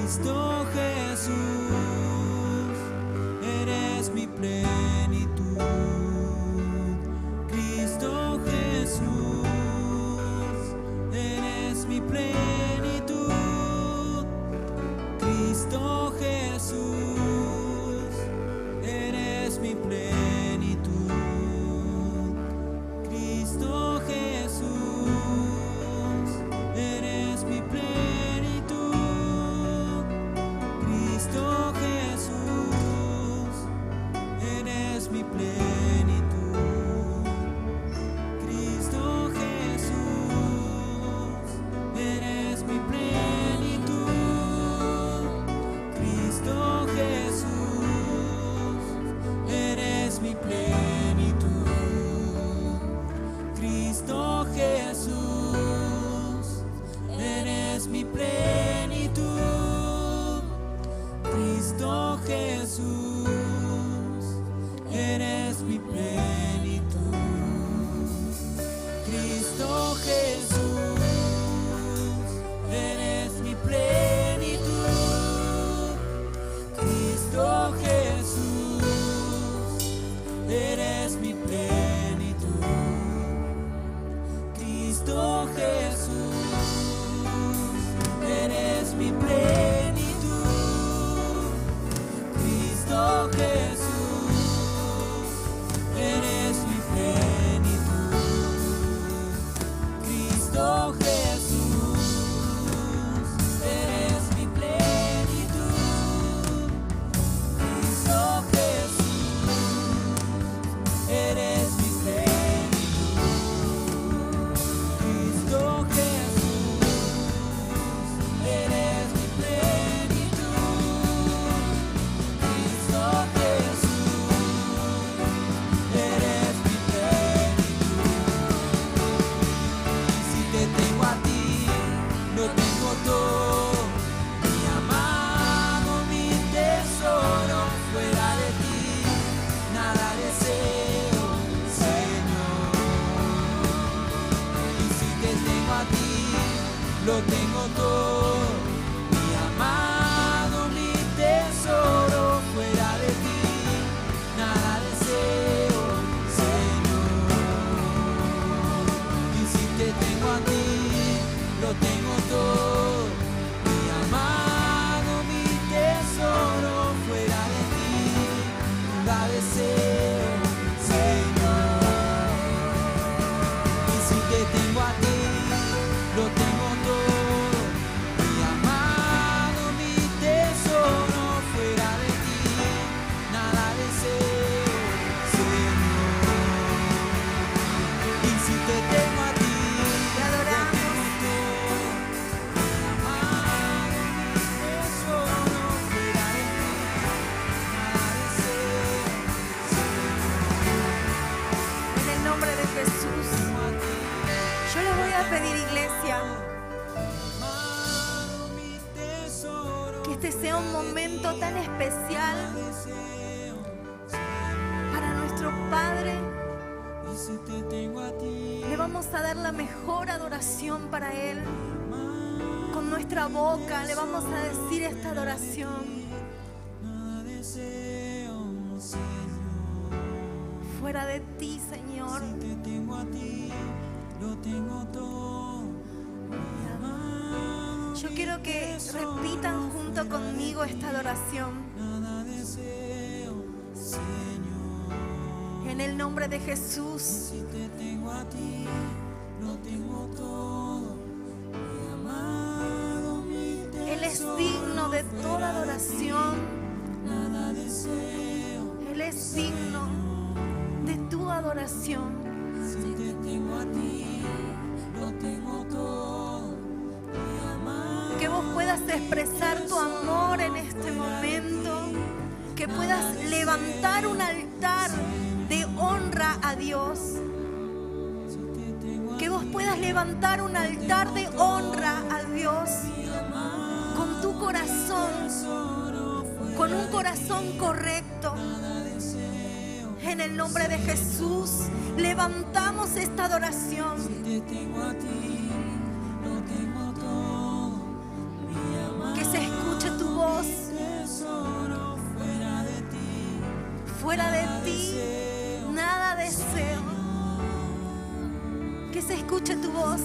Cristo Jesús, eres mi plenitud. Cristo Jesús, eres mi plenitud. Cristo Jesús, eres mi plenitud. Cristo Jesús, eres mi plenitud. Cristo Jesús, eres mi plenitud. Cristo Jesús, eres mi plenitud. Cristo Jesús, eres mi plenitud. Cristo Jesús, eres mi plenitud. Cristo Jesús, eres mi plenitud. Cristo Jesús, eres mi plenitud. Cristo Jesús, eres mi plenitud. Cristo Jesús, eres mi plenitud. Cristo Jesús, eres mi plenitud. Cristo Jesús, eres mi plenitud. Cristo Jesús, eres mi plenitud. Cristo Jesús, eres mi plenitud. Cristo Jesús, eres mi plenitud. Y si te tengo a ti, lo tengo todo. Mi amado, mi tesoro, fuera de ti nada deseo, Señor. Y si te tengo a ti, lo tengo todo. Mi amado, mi tesoro, fuera de ti nada deseo, Señor. Y si te tengo a ti, lo tengo todo. Mi amado, mi tesoro, fuera de ti nada deseo, Señor. Y si te tengo a ti, lo tengo todo. Mi amado, mi tesoro, fuera de ti nada deseo, Señor. Y si te tengo a ti, Te adoramos. lo tengo todo. Mi amado, mi tesoro, fuera de ti nada deseo, En el nombre de Jesús, yo le voy a pedir, iglesia, que este sea un momento tan especial para nuestro Padre. Le vamos a dar la mejor adoración para Él. Con nuestra boca le vamos a decir esta adoración. Fuera de ti, Señor, Te tengo a ti, lo tengo todo. Mi amado, yo quiero que repitan junto conmigo esta adoración. nada deseo, Señor. En el nombre de Jesús, Si te tengo a ti, lo tengo todo. Mi amado, mi Él es tesoro, digno de toda adoración. nada deseo. Él es digno de tu adoración. Si te tengo a ti, lo tengo todo. Mi amado, Que vos puedas expresar tu amor en este momento. Que puedas levantar un altar de honra a Dios. Que vos puedas levantar un altar de honra a Dios con tu corazón, con un corazón correcto. En el nombre de Jesús, levantamos esta adoración. te tengo a ti, lo tengo todo. Mi amado, Que se escuche tu voz. Fuera de ti, nada deseo. Que se escuche tu voz.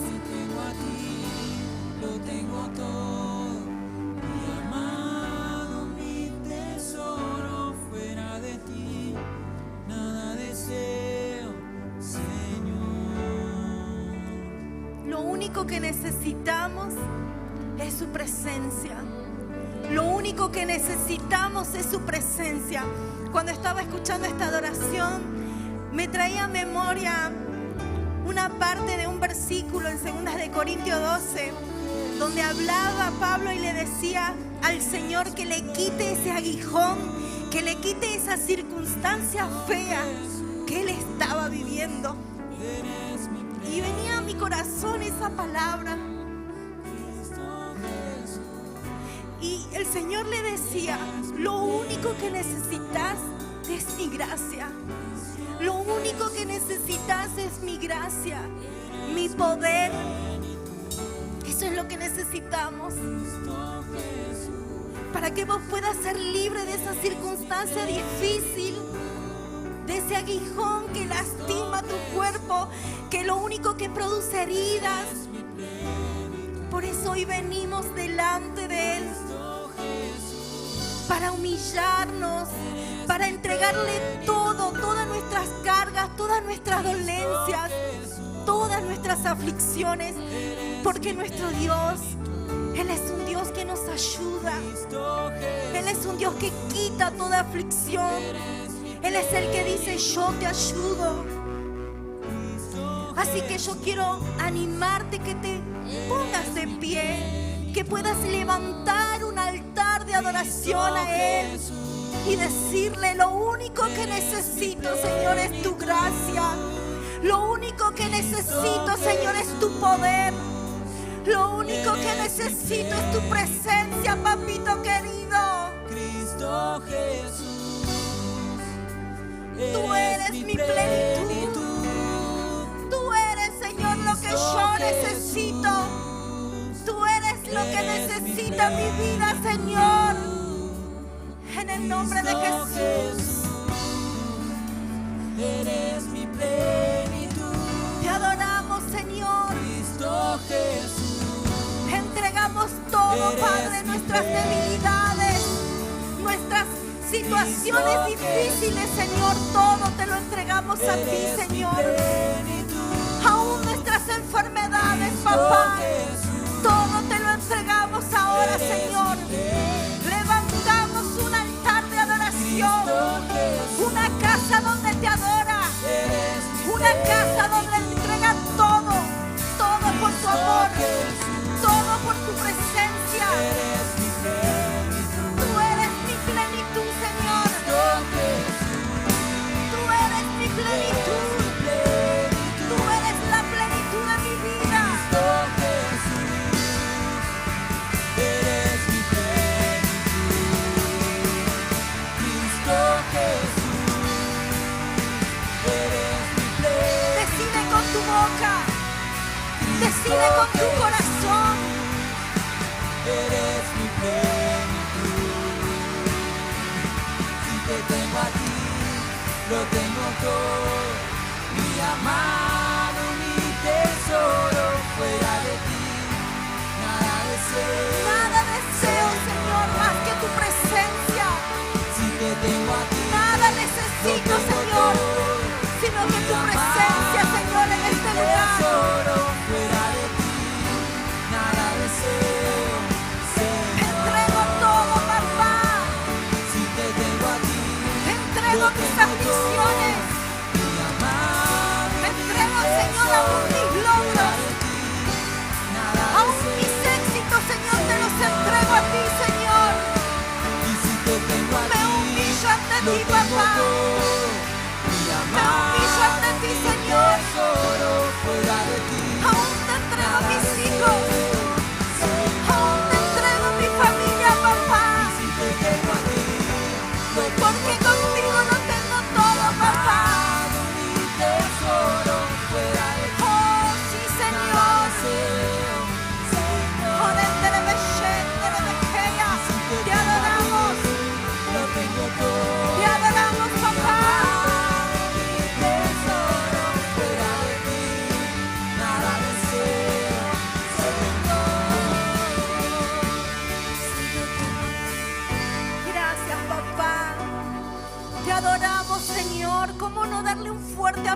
Lo tengo todo, mi amado, mi tesoro, fuera de ti, nada deseo, Señor. Lo único que necesitamos es su presencia. Lo único que necesitamos es su presencia. Cuando estaba escuchando esta adoración, me traía a memoria una parte de un versículo en 2 de Corintios 12, donde hablaba Pablo y le decía al Señor que le quite ese aguijón, que le quite esa circunstancia fea que él estaba viviendo. Y venía a mi corazón esa palabra. Y el Señor le decía, lo único que necesitas es mi gracia. Lo único que necesitas es mi gracia, mi poder. Eso es lo que necesitamos. Para que vos puedas ser libre de esa circunstancia difícil, de ese aguijón que lastima tu cuerpo, que lo único que produce heridas. Por eso hoy venimos delante de Él, para humillarnos, para entregarle todo, todas nuestras cargas, todas nuestras dolencias, todas nuestras aflicciones, porque nuestro Dios, Él es un Dios que nos ayuda. Él es un Dios que quita toda aflicción. Él es el que dice, yo te ayudo. Así que yo quiero animarte que te pongas de pie, que puedas levantar un altar de adoración a Él y decirle, lo único que necesito, Señor, es tu gracia. Lo único que necesito, Señor, es tu poder. Lo único que necesito es tu presencia, papito querido. Cristo Jesús, Tú eres mi plenitud. Tú eres, Señor, lo que yo necesito. Tú eres lo que necesita mi vida, Señor. En el nombre de Jesús. Eres mi plenitud. Te adoramos, Señor. Cristo Jesús. Entregamos todo, Padre, nuestras debilidades, nuestras situaciones difíciles, Señor. Todo te lo entregamos a ti, Señor. Aún nuestras enfermedades, papá. Todo te lo entregamos ahora, Señor. Levantamos un altar de adoración. Una casa donde te adora. Una casa donde entregan todo. Todo por tu amor. Todo por tu presencia. Tú eres mi plenitud, Señor. Tú eres mi plenitud. Tú eres la plenitud de mi vida. Eres mi plenitud. Cristo Jesús. Eres mi plenitud. Decide con tu boca. Decide con tu corazón. Eres mi plenitud. Si te tengo a ti, lo tengo todo. Mi amado, mi tesoro, fuera de ti, nada deseo. Nada deseo, Señor, más que tu presencia. Si te tengo a ti, Nada necesito, Señor, sino que tu presencia, Señor, en este lugar. tesoro, fuera de ti, nada deseo. Te entrego todo, papá. Si te tengo a ti, Te entrego mis aflicciones. mi amado, Te entrego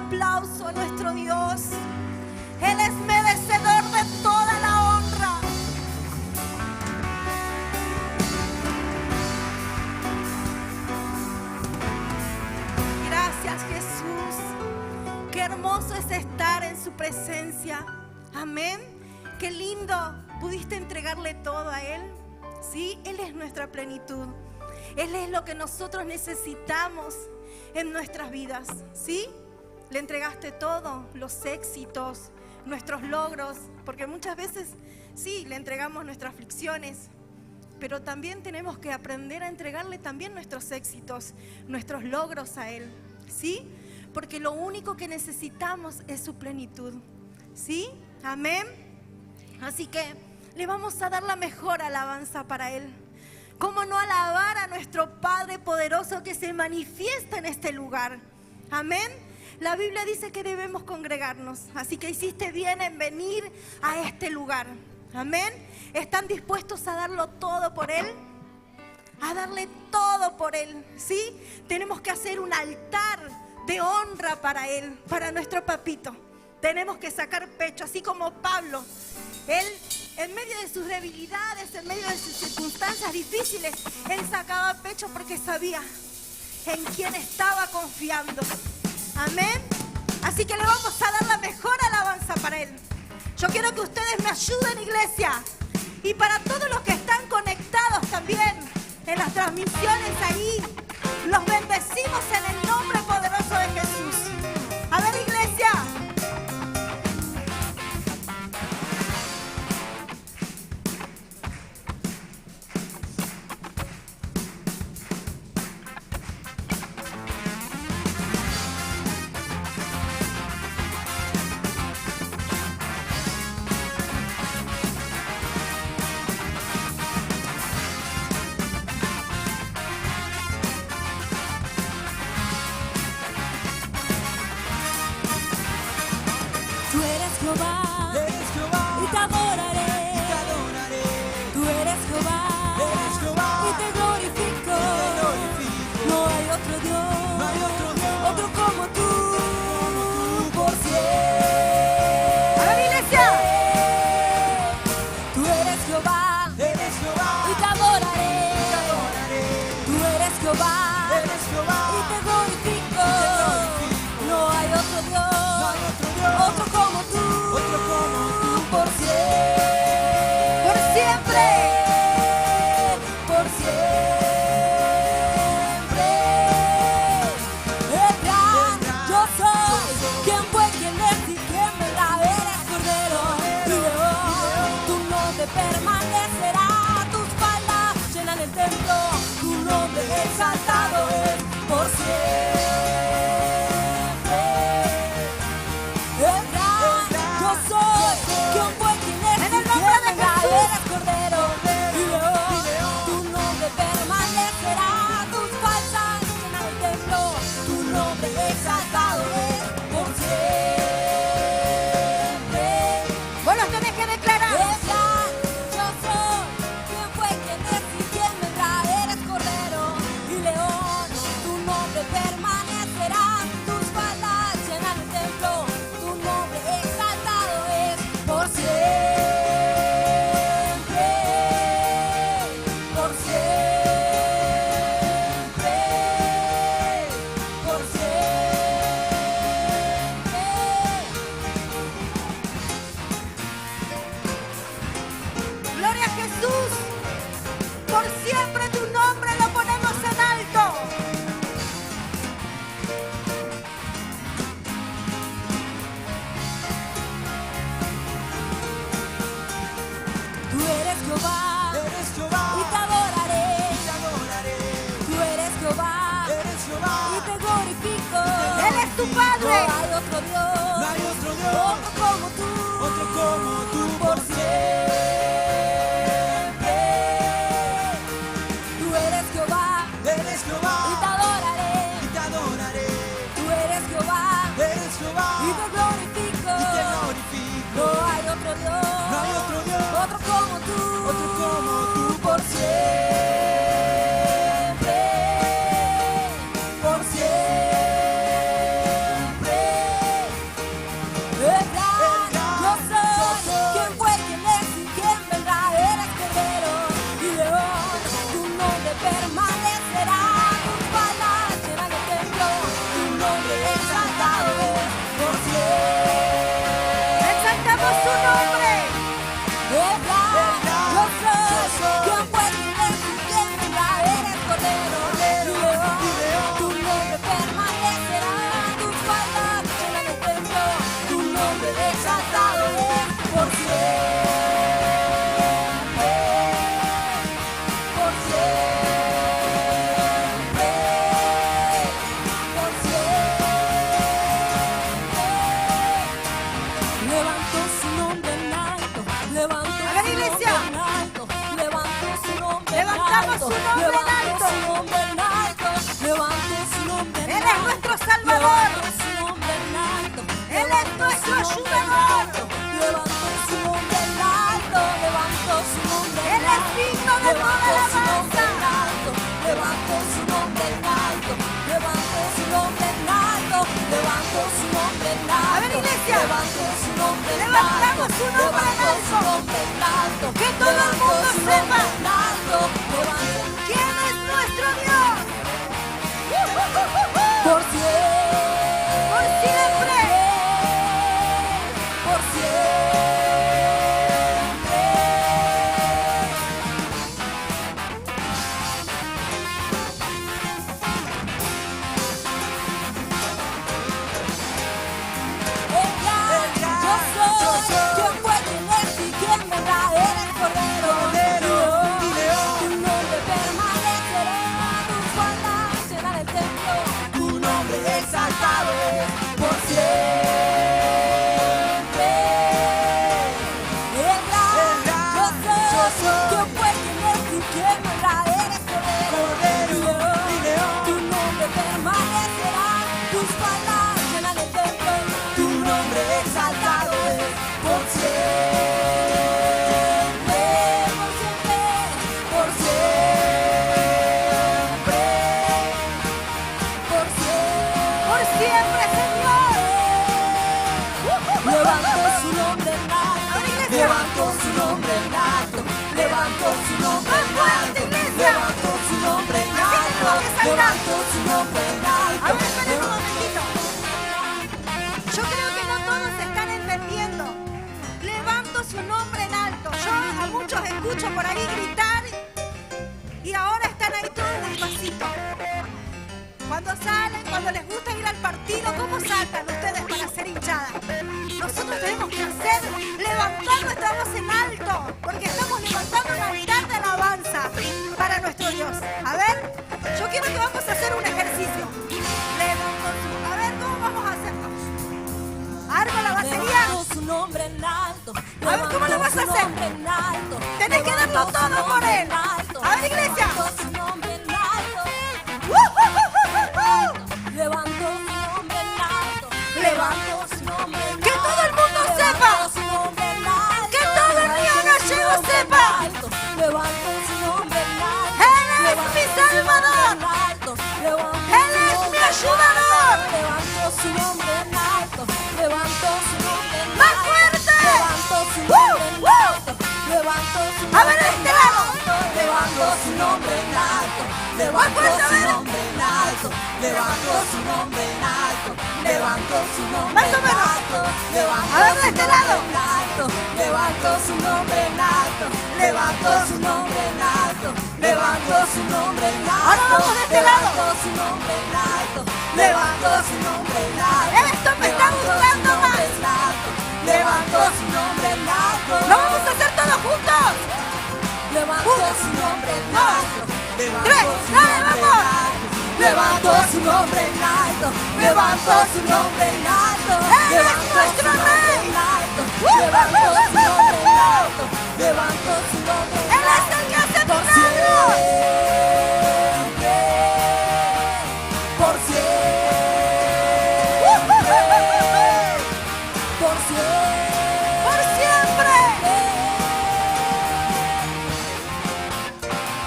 aplauso a nuestro Dios. Él es merecedor de toda la honra. Gracias, Jesús. Qué hermoso es estar en su presencia. Amén. Qué lindo. ¿Pudiste entregarle todo a Él? Sí, Él es nuestra plenitud. Él es lo que nosotros necesitamos en nuestras vidas. ¿Sí? Le entregaste todo, los éxitos, nuestros logros, porque muchas veces sí, le entregamos nuestras aflicciones, pero también tenemos que aprender a entregarle también nuestros éxitos, nuestros logros a Él. ¿Sí? Porque lo único que necesitamos es su plenitud. ¿Sí? Amén. Así que le vamos a dar la mejor alabanza para Él. ¿Cómo no alabar a nuestro Padre poderoso que se manifiesta en este lugar? Amén. La Biblia dice que debemos congregarnos, así que hiciste bien en venir a este lugar. Amén. ¿Están dispuestos a darlo todo por Él? A darle todo por Él, ¿sí? Tenemos que hacer un altar de honra para Él, para nuestro papito. Tenemos que sacar pecho, así como Pablo. Él, en medio de sus debilidades, en medio de sus circunstancias difíciles, él sacaba pecho porque sabía en quién estaba confiando. Amén. Así que le vamos a dar la mejor alabanza para Él. Yo quiero que ustedes me ayuden, iglesia. Y para todos los que están conectados también en las transmisiones ahí, los bendecimos en el nombre poderoso de Jesús. A ver, iglesia. Tú eres Jehová, y te adoraré. Tú eres Jehová, y te glorifico. No hay otro Dios, otro como tú, por siempre. A ver, iglesia. Tú eres Jehová, y te adoraré. Tú eres Jehová, y te glorifico. No hay otro Dios, otro como tú, por siempre. Por siempre. Por siempre. El gran yo soy, quien fue, quien es y quien vendrá. Eres Cordero y León. Tu nombre permanecerá, tus faldas llenan el templo. Tu nombre exaltado es por siempre. El gran yo soy, quien fue, quien es y quien vendrá. Eres Cordero y León. Tu nombre permanecerá, tus falsas llenan el templo. Tu nombre exaltado es por siempre. Vos lo tenés que declarar. El gran yo soy, quien fue, quien es y quien vendrá. Eres Cordero y León. Tu nombre permanecerá, tus faldas llenan el templo. Tu nombre exaltado es por siempre. Por siempre. Por siempre. Gloria a Jesús. Por siempre tu nombre lo ponemos en alto. Tú eres Jehová, y te adoraré. Tú eres Jehová, y te glorifico. Él es tu Padre. No hay otro Dios, otro como tú, por siempre. Tú eres Jehová, y te adoraré. Tú eres Jehová, y te glorifico. No hay otro Dios, otro como tú, por siempre. Por siempre. nombre exaltado es por siempre, por siempre, por siempre. Levanto su nombre en alto, levanto A ver, su nombre iglesia. en alto, levanto su nombre en Levantamos alto, su nombre en levanto alto. su nombre en alto, levanto su nombre en Él es alto, nuestro Salvador. levanto su nombre en alto, Él es nuestro levanto su nombre en ayudador. alto, levanto su nombre en alto, levanto su nombre en Él es alto, digno de toda levanto su nombre en alabanza. alto, levanto su nombre en alto, levanto su nombre en alto, levanto su nombre en alto. A ver, iglesia. Levanto su nombre en Levantamos alto, su nombre en levanto su alto. nombre en alto, Que todo el levanto mundo su sepa. nombre en alto, levanto ¿Quién es nuestro Dios? por siempre, Por siempre. por siempre. Yo soy quien fue, quien es y quien vendrá, eres Cordero y León. Tu nombre permanecerá, tus faldas llenan el templo, tu nombre exaltado es por siempre. Yo soy quien fue, quien es y quien vendrá, eres Cordero y León. Tu nombre permanecerá, tus faldas llenan el templo, tu nombre exaltado es por siempre, por siempre, por siempre, Por siempre, Señor. Levanto su nombre en alto, A ver, iglesia. levanto su nombre en alto, levanto su nombre en Más fuerte, alto, iglesia. levanto su nombre en Así tenemos alto, que saltar. levanto su nombre en A alto. ver, esperen un momentito. Yo creo que no todos están entendiendo. Levanto su nombre en alto. Yo a muchos escucho por ahí gritar y ahora están ahí todos despacito. Cuando salen, cuando les gusta ir al partido, ¿cómo saltan ustedes para ser hinchada? Nosotros tenemos que hacer, levantar nuestra voz en alto, porque estamos levantando un altar de alabanza para nuestro Dios. A ver, yo quiero que vamos a hacer un ejercicio. A ver, ¿cómo vamos a hacerlo? Armo la batería. Levanto su nombre en alto. A ver, ¿cómo lo vas a levanto su hacer? nombre en alto, Tenés que darlo levanto su todo por nombre él. en alto, A ver, iglesia. levanto su nombre en alto, levanto su nombre en alto, levanto su nombre en alto. Que todo el mundo levanto sepa. su nombre en alto, Que todo el río levanto su gallego nombre en sepa. alto, levanto su nombre en alto, Él es levanto mi su Salvador. nombre en alto, levanto Él su es nombre mi en ayudador. alto, levanto su nombre en alto, levanto su nombre en ¡Más alto, fuerte! levanto su nombre en alto, levanto su A ver, nombre este en lado. alto, levanto su nombre en alto, levanto fuerte, a su ver. nombre en alto, levanto su nombre en alto, levanto su nombre Más o en menos. alto, levanto A ver, de su este nombre lado. en alto, levanto su nombre en alto, levanto su nombre en alto, levanto su nombre en alto, Ahora vamos de este lado. levanto su nombre en alto, levanto su nombre en alto, Esto me está gustando más. levanto su nombre en alto, ¡Lo vamos a hacer todos juntos! levanto su nombre en alto, Tres, dale, vamos. levanto su nombre en alto, levanto su nombre en alto, Él es levanto nuestro su nombre rey. en alto, levanto su nombre en alto, levanto su nombre en Él es alto, el que hace por milagros. siempre, por siempre, por siempre, ¡Por siempre!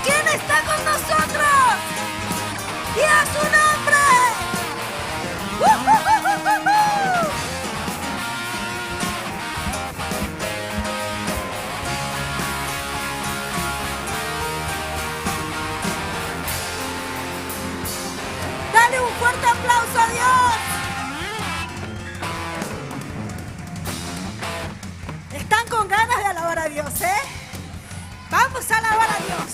¿Quién está con nosotros? ¡Y a su nombre! Dale un fuerte aplauso a Dios. ¿Están con ganas de alabar a Dios, eh? Vamos a alabar a Dios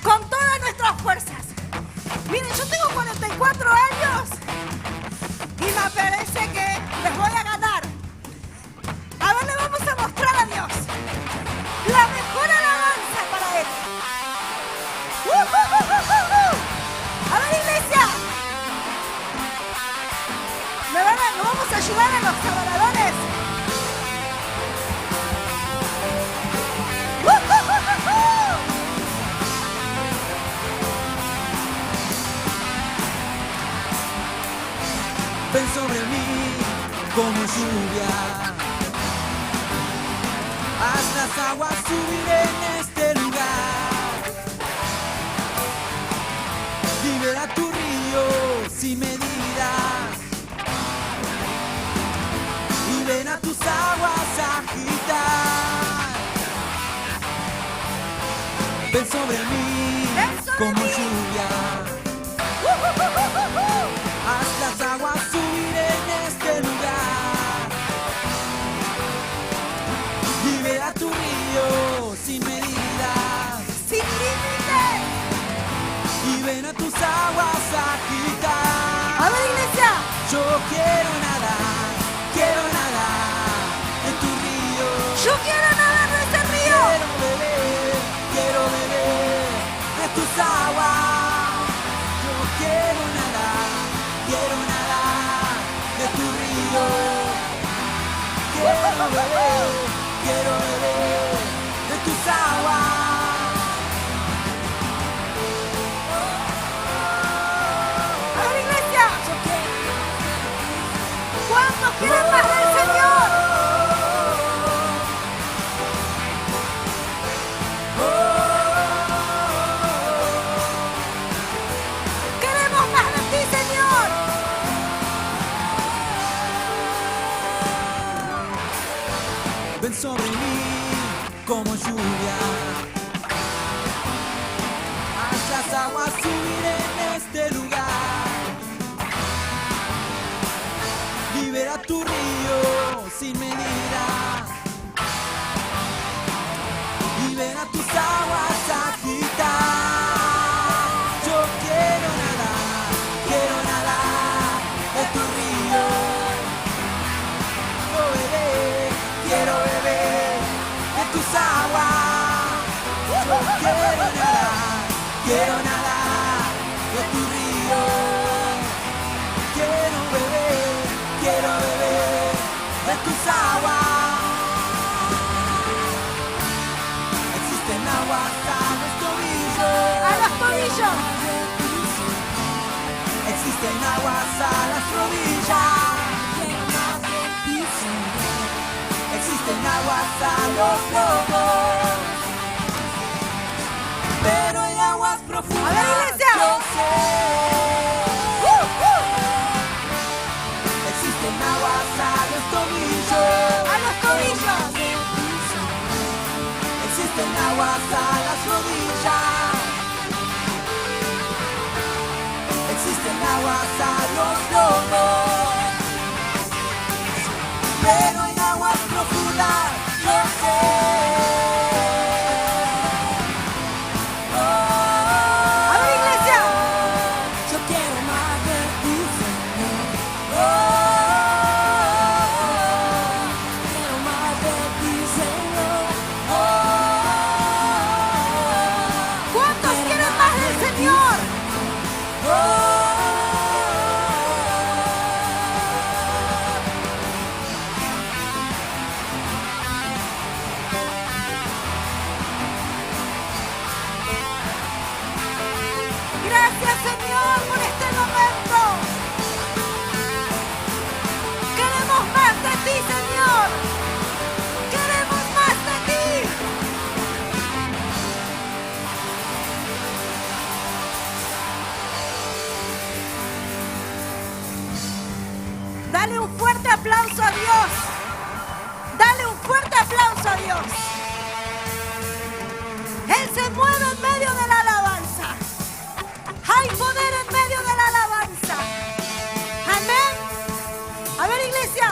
con todas nuestras fuerzas. Miren, yo tengo 44 años y me parece que les voy a ganar. lluvia. Haz las aguas subir en este lugar. Libera tu río sin medidas. Y ven a tus aguas a agitar. Ven sobre mí como lluvia. Haz las aguas subir en este lugar. Libera tu río sin medidas. Sin límites. Y ven a tus aguas a agitar. A ver, iglesia. Yo quiero nadar en tu río. Yo quiero nadar en ese río. Quiero beber de tus aguas. Yo quiero nadar de tu río. Quiero beber de tus aguas. A ver, iglesia. ¿Cuántos quieren más del Señor? Queremos más de ti, Señor. Ven sobre mí como lluvia. Haz las aguas subir en este lugar. Libera tu río sin medida. Y ven a tus aguas a agitar. Yo quiero nadar de tu río. Quiero beber de tus aguas. Yo quiero nadar de tu río. Quiero beber de tus aguas. Existen aguas a los tobillos. A los tobillos. Existen aguas a las rodillas. Existen aguas a los lomos. Pero hay aguas profundas. A ver, iglesia. Yo sé. Existen aguas a los tobillos. A los tobillos. Existen aguas a las rodillas. Existen aguas a los lomos. Pero hay aguas profundas, yo sé. A ver, iglesia. Yo quiero más de ti, Señor. Quiero más de ti, Señor. ¿Cuántos quieren más del Señor? Gracias, Señor, por este momento. Queremos más de ti, Señor. Queremos más de ti. Dale un fuerte aplauso a Dios. Dale un fuerte aplauso a Dios. Él se mueve en medio de la alabanza. Hay poder en medio de la alabanza. Amén. A ver, iglesia.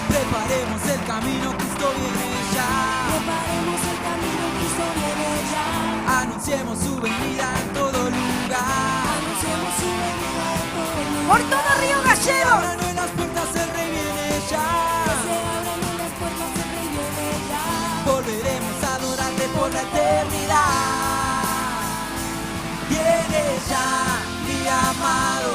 Preparemos el camino, Cristo viene ya. Preparemos el camino, Cristo viene ya. Anunciemos su venida en todo lugar. Anunciemos su venida en todo lugar. Por todo Río Gallego. Abran hoy las puertas, el Rey viene ya. Que se abran hoy las puertas, el Rey viene ya. Volveremos a adorarte por la eternidad. Viene ya, mi amado.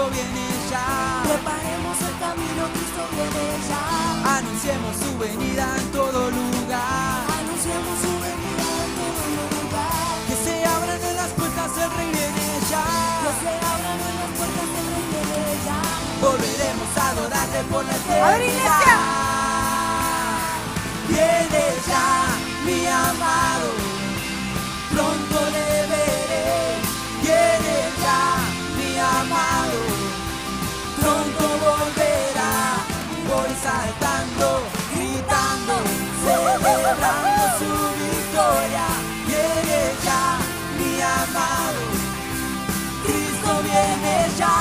Cristo viene ya. Preparemos el camino, Cristo viene ya. Anunciemos su venida en todo lugar. Anunciamos su venida en todo lugar. Que se abran en las puertas, el Rey viene ya. Que se abran en las puertas, el Rey viene ya. Volveremos a adorarle por la A ver, iglesia. eternidad. Viene ya mi amado, pronto le veré. Viene ya mi amado, pronto volverá. Voy saltando, gritando, celebrando su victoria. Viene ya mi amado, Cristo viene ya.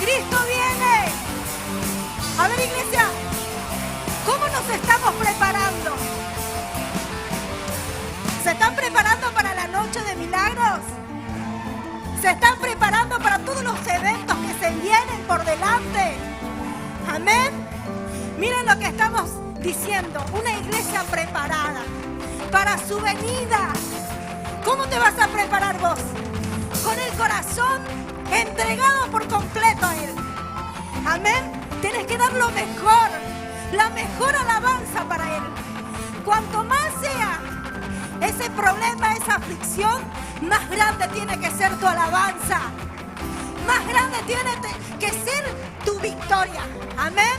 Cristo viene. A ver, iglesia, ¿cómo nos estamos preparando? ¿Se están preparando para la noche de milagros? ¿Se están preparando para todos los eventos que se vienen por delante? Amén. Miren lo que estamos diciendo, una iglesia preparada para su venida. ¿Cómo te vas a preparar vos? Con el corazón entregado por completo a Él. Amén. Tienes que dar lo mejor, la mejor alabanza para Él. Cuanto más sea ese problema, esa aflicción, más grande tiene que ser tu alabanza. Más grande tiene que ser tu victoria. Amén.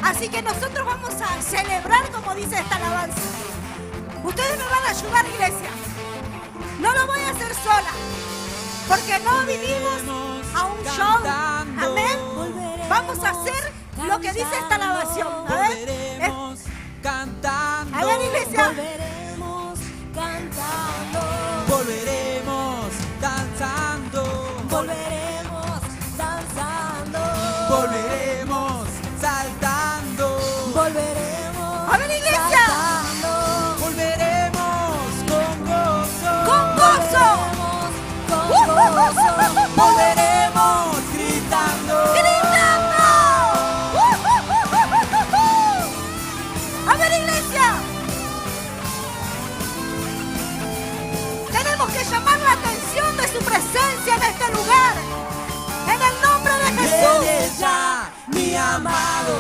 Así que nosotros vamos a celebrar como dice esta alabanza. Ustedes me van a ayudar, iglesia. No lo voy a hacer sola, porque no vinimos a un show. Amén. Vamos a hacer lo que dice esta alabación. A ver, Volveremos cantando. a ver, iglesia. Volveremos cantando. Volveremos danzando. Volveremos danzando. Volveremos saltando. Volveremos. A ver, iglesia. saltando. Volveremos con gozo. Con gozo. Volveremos con gozo. Volveremos gritando. ¡Gritando! A ver, iglesia. Tenemos que llamar la atención de su presencia en este lugar. En el nombre de Jesús. Viene ya mi amado,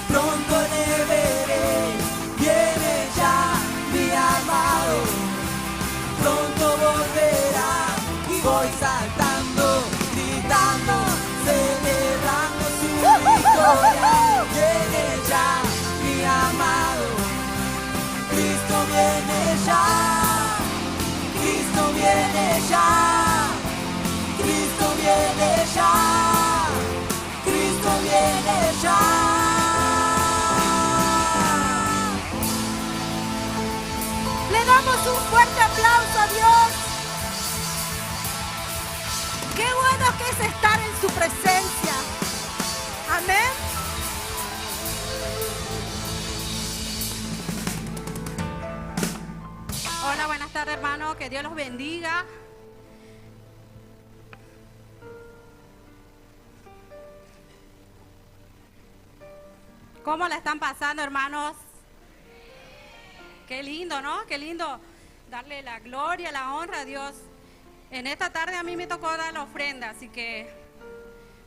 pronto le veré. Viene ya mi amado, pronto volverá. Y voy saltando, gritando, celebrando su victoria. Viene ya mi amado, Cristo viene ya. Cristo viene ya. Cristo viene ya. Cristo viene ya. Le damos un fuerte aplauso a Dios. Qué bueno que es estar en su presencia. Amén. Hola, buenas tardes, hermano. Que Dios los bendiga. ¿Cómo la están pasando, hermanos? Qué lindo, ¿no? Qué lindo darle la gloria, la honra a Dios. En esta tarde a mí me tocó dar la ofrenda, así que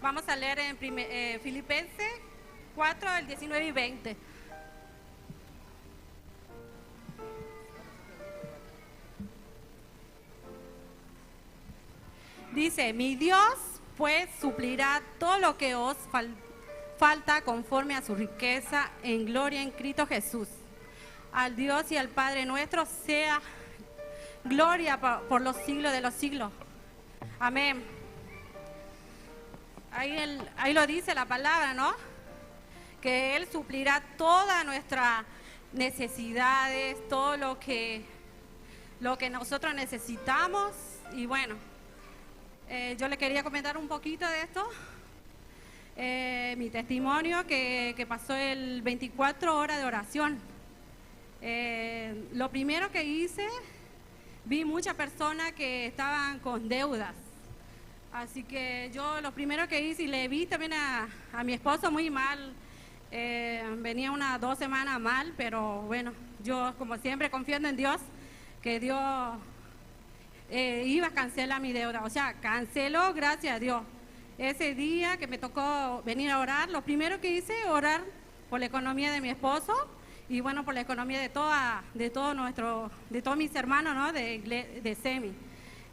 vamos a leer en Filipenses 4, el 19 y 20. Dice, mi Dios pues suplirá todo lo que os falta conforme a su riqueza en gloria en Cristo Jesús. Al Dios y al Padre nuestro sea gloria por los siglos de los siglos. Amén. Ahí lo dice la palabra, ¿no? Que Él suplirá todas nuestras necesidades, todo lo que nosotros necesitamos. Y bueno, yo le quería comentar un poquito de esto. Mi testimonio que pasó el 24 horas de oración. Lo primero que hice, vi muchas personas que estaban con deudas. Así que yo lo primero que hice, y le vi también a mi esposo muy mal, venía unas 2 semanas mal, pero bueno, yo como siempre confiando en Dios, que Dios iba a cancelar mi deuda. O sea, canceló, gracias a Dios. Ese día que me tocó venir a orar, lo primero que hice, orar por la economía de mi esposo y bueno, por la economía de todos mis hermanos, ¿no? de SEMI.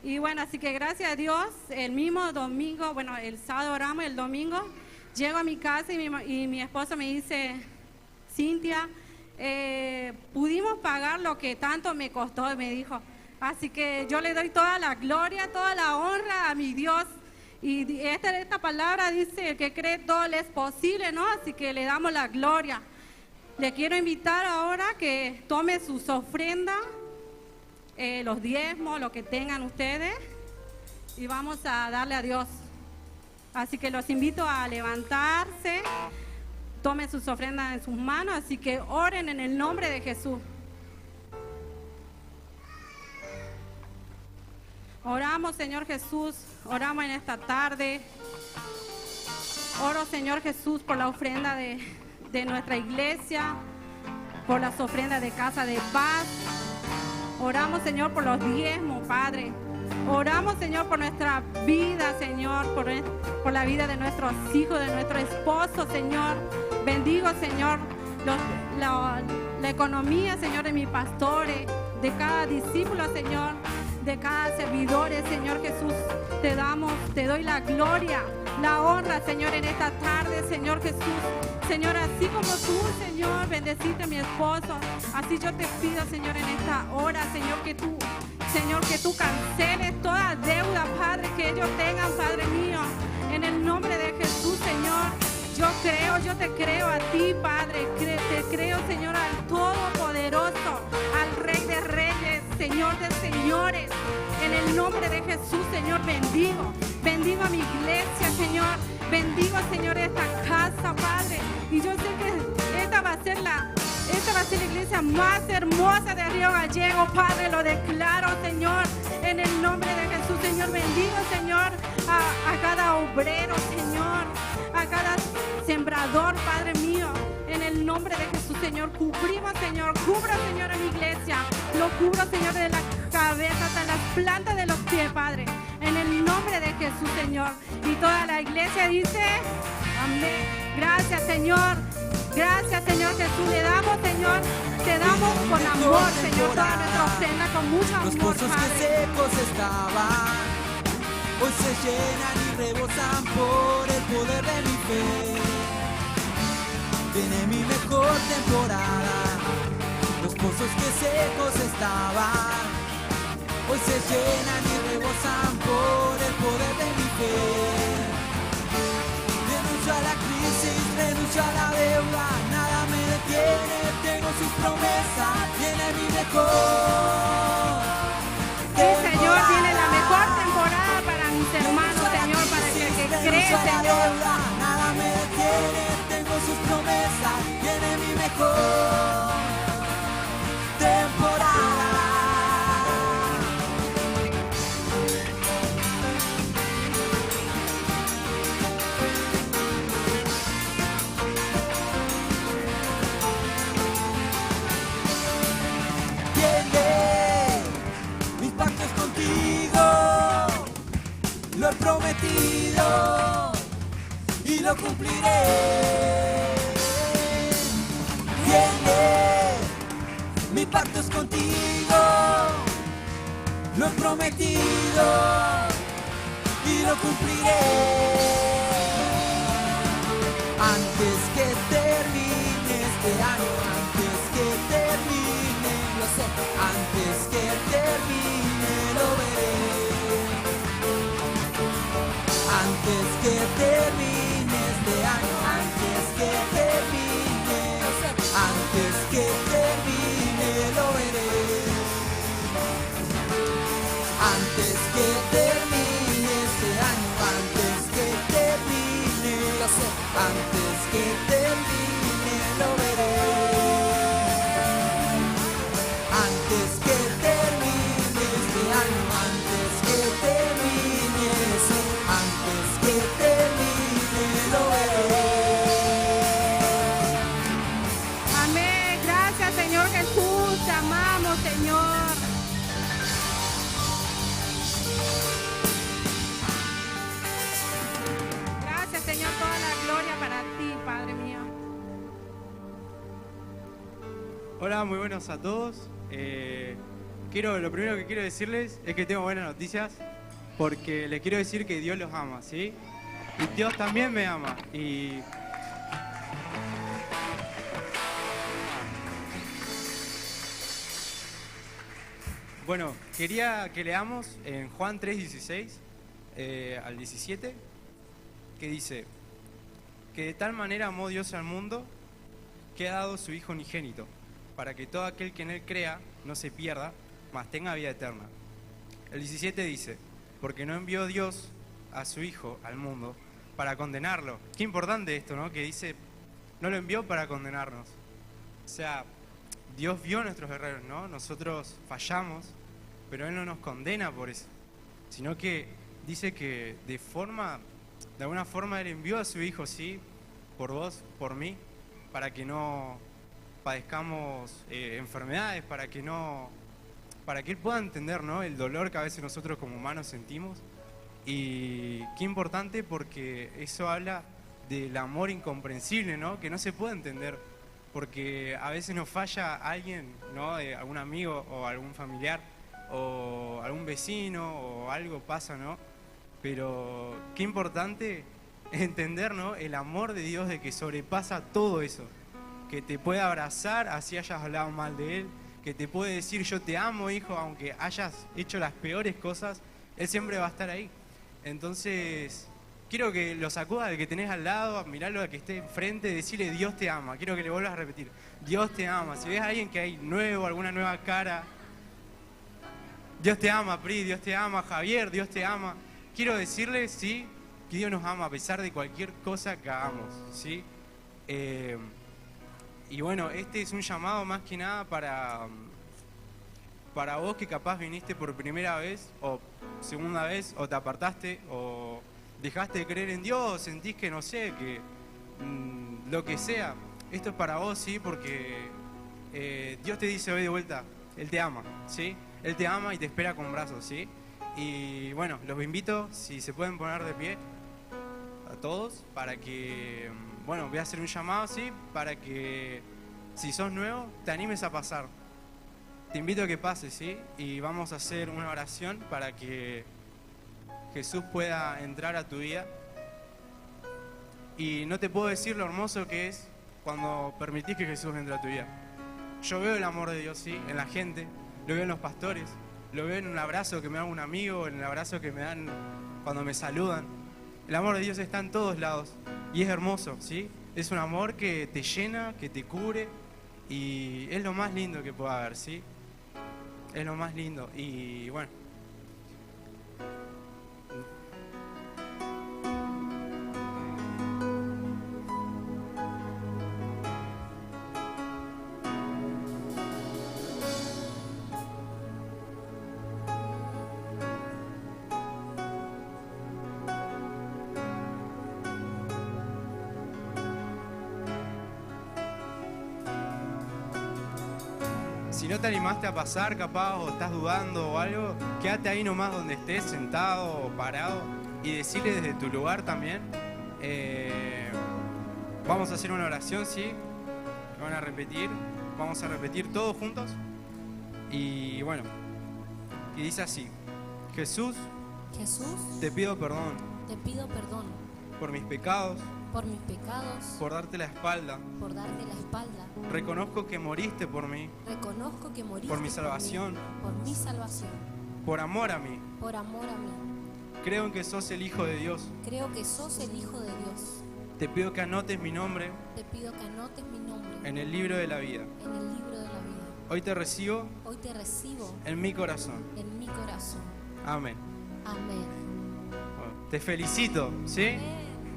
Y bueno, así que gracias a Dios, el mismo domingo, bueno, el sábado oramos, el domingo, llego a mi casa y mi esposo me dice, Cintia, pudimos pagar lo que tanto me costó, me dijo. Así que yo le doy toda la gloria, toda la honra a mi Dios. Y esta palabra dice que cree todo le es posible, ¿no? Así que le damos la gloria. Le quiero invitar ahora que tome sus ofrendas, los diezmos, lo que tengan ustedes, y vamos a darle a Dios. Así que los invito a levantarse, tomen sus ofrendas en sus manos, así que oren en el nombre de Jesús. Oramos, Señor Jesús, oramos en esta tarde. Oro, Señor Jesús, por la ofrenda de nuestra iglesia, por las ofrendas de Casa de Paz. Oramos, Señor, por los diezmos, Padre. Oramos, Señor, por nuestra vida, Señor, por la vida de nuestros hijos, de nuestro esposo, Señor. Bendigo, Señor, la economía, Señor, de mis pastores, de cada discípulo, Señor, de cada servidor, Señor Jesús. Te doy la gloria, la honra, Señor, en esta tarde, Señor Jesús. Señor, así como tú, Señor, bendeciste a mi esposo, así yo te pido, Señor, en esta hora, Señor, que tú canceles toda deuda, Padre, que ellos tengan, Padre mío, en el nombre de Jesús, Señor. Yo te creo a ti, Padre, te creo, Señor, al Todopoderoso, al Rey de Reyes, Señor de Señores. En el nombre de Jesús, Señor, bendigo a mi iglesia, Señor, bendigo, Señor, esta casa, Padre. Y yo sé que esta va a ser la iglesia más hermosa de Río Gallego, Padre, lo declaro, Señor, en el nombre de Jesús, Señor. Bendigo, Señor, a cada obrero, Señor, a cada sembrador, Padre mío, en el nombre de Jesús, Señor. Cubro, Señor, a mi iglesia, lo cubro, Señor, de la cabeza hasta las plantas de los pies, Padre, en el nombre de Jesús, Señor. Y toda la iglesia dice, amén. Gracias, Señor. Gracias, Señor Jesús. Le damos, Señor, te damos con amor, Señor, toda nuestra ofrenda, con mucho amor, los pozos Padre. que secos estaban, hoy se llenan y rebosan por el poder de mi fe. Viene mi mejor temporada, los pozos que secos estaban, hoy se llenan y rebosan por el poder de mi fe. Renuncio a la crisis, renuncio a la deuda, nada me detiene, tengo sus promesas, viene mi mejor. Sí, Señor, viene la mejor temporada para mis hermanos, Señor, para el que cree, Señor. Nada me detiene, tengo sus promesas, viene mi mejor temporada. Mis pactos contigo, lo he prometido y lo cumpliré. Mi pacto es contigo, lo he prometido y lo cumpliré. Antes que termine este año, antes que termine, lo sé, antes que termine lo veré. Antes que termine este año, antes que termine, lo sé, antes que termine lo veré. Antes que termine este año, antes que termine, lo sé, antes que termine lo veré. Antes que termine este año, antes que termine, sí, antes que termine Hola, muy buenos a todos. Lo primero que quiero decirles es que tengo buenas noticias, porque les quiero decir que Dios los ama, ¿sí? Y Dios también me ama. Y bueno, quería que leamos en Juan 3:16 al 17, que dice que de tal manera amó Dios al mundo que ha dado su Hijo unigénito, para que todo aquel que en Él crea no se pierda, mas tenga vida eterna. El 17 dice, porque no envió Dios a su Hijo al mundo para condenarlo. Qué importante esto, ¿no? Que dice, no lo envió para condenarnos. O sea, Dios vio nuestros errores, ¿no? Nosotros fallamos, pero Él no nos condena por eso, sino que dice que de alguna forma Él envió a su Hijo, ¿sí? Por vos, por mí, para que no padezcamos enfermedades, para que Él pueda entender, ¿no? El dolor que a veces nosotros como humanos sentimos. Y qué importante, porque eso habla del amor incomprensible, ¿no? Que no se puede entender, porque a veces nos falla alguien, ¿no? Algún amigo o algún familiar o algún vecino o algo pasa, ¿no? Pero qué importante entender, ¿no? El amor de Dios, de que sobrepasa todo eso, que te puede abrazar así hayas hablado mal de Él, que te puede decir yo te amo, hijo, aunque hayas hecho las peores cosas, Él siempre va a estar ahí. Entonces, quiero que lo sacudas al que tenés al lado, mirarlo al que esté enfrente, decirle Dios te ama. Quiero que le vuelvas a repetir, Dios te ama. Si ves a alguien que hay nuevo, alguna nueva cara, Dios te ama, Pri, Dios te ama, Javier, Dios te ama. Quiero decirle, sí, que Dios nos ama a pesar de cualquier cosa que hagamos, ¿sí? Y bueno, este es un llamado más que nada para vos que capaz viniste por primera vez o segunda vez, o te apartaste o dejaste de creer en Dios, o sentís que no sé, que lo que sea. Esto es para vos, ¿sí? Porque Dios te dice hoy de vuelta, Él te ama, ¿sí? Él te ama y te espera con brazos, ¿sí? Y bueno, los invito, si se pueden poner de pie, a todos, para que, bueno, voy a hacer un llamado, ¿sí? Para que, si sos nuevo, te animes a pasar. Te invito a que pases, ¿sí? Y vamos a hacer una oración para que Jesús pueda entrar a tu vida. Y no te puedo decir lo hermoso que es cuando permitís que Jesús entre a tu vida. Yo veo el amor de Dios, ¿sí? En la gente, lo veo en los pastores, lo veo en un abrazo que me da un amigo, en el abrazo que me dan cuando me saludan. El amor de Dios está en todos lados y es hermoso, ¿sí? Es un amor que te llena, que te cubre y es lo más lindo que pueda haber, ¿sí? Es lo más lindo y bueno. Si no te animaste a pasar, capaz, o estás dudando o algo, quédate ahí nomás donde estés, sentado o parado, y decirle desde tu lugar también. Vamos a hacer una oración, ¿sí? Van a repetir, vamos a repetir todos juntos. Y bueno, y dice así: Jesús, te pido perdón te pido perdón por mis pecados, por mis pecados, por darte la espalda. por darte la espalda. Reconozco que moriste por mí, Reconozco que moriste por mi salvación, por mi salvación, por amor a mí. por amor a mí. Creo en que sos el Hijo de Dios. Creo que sos el Hijo de Dios. Te pido que anotes mi nombre Te pido que anotes mi nombre en el libro de la vida. en el libro de la vida. Hoy te recibo Hoy te recibo en mi corazón. en mi corazón. Amén. Amén. Bueno, te felicito, ¿sí?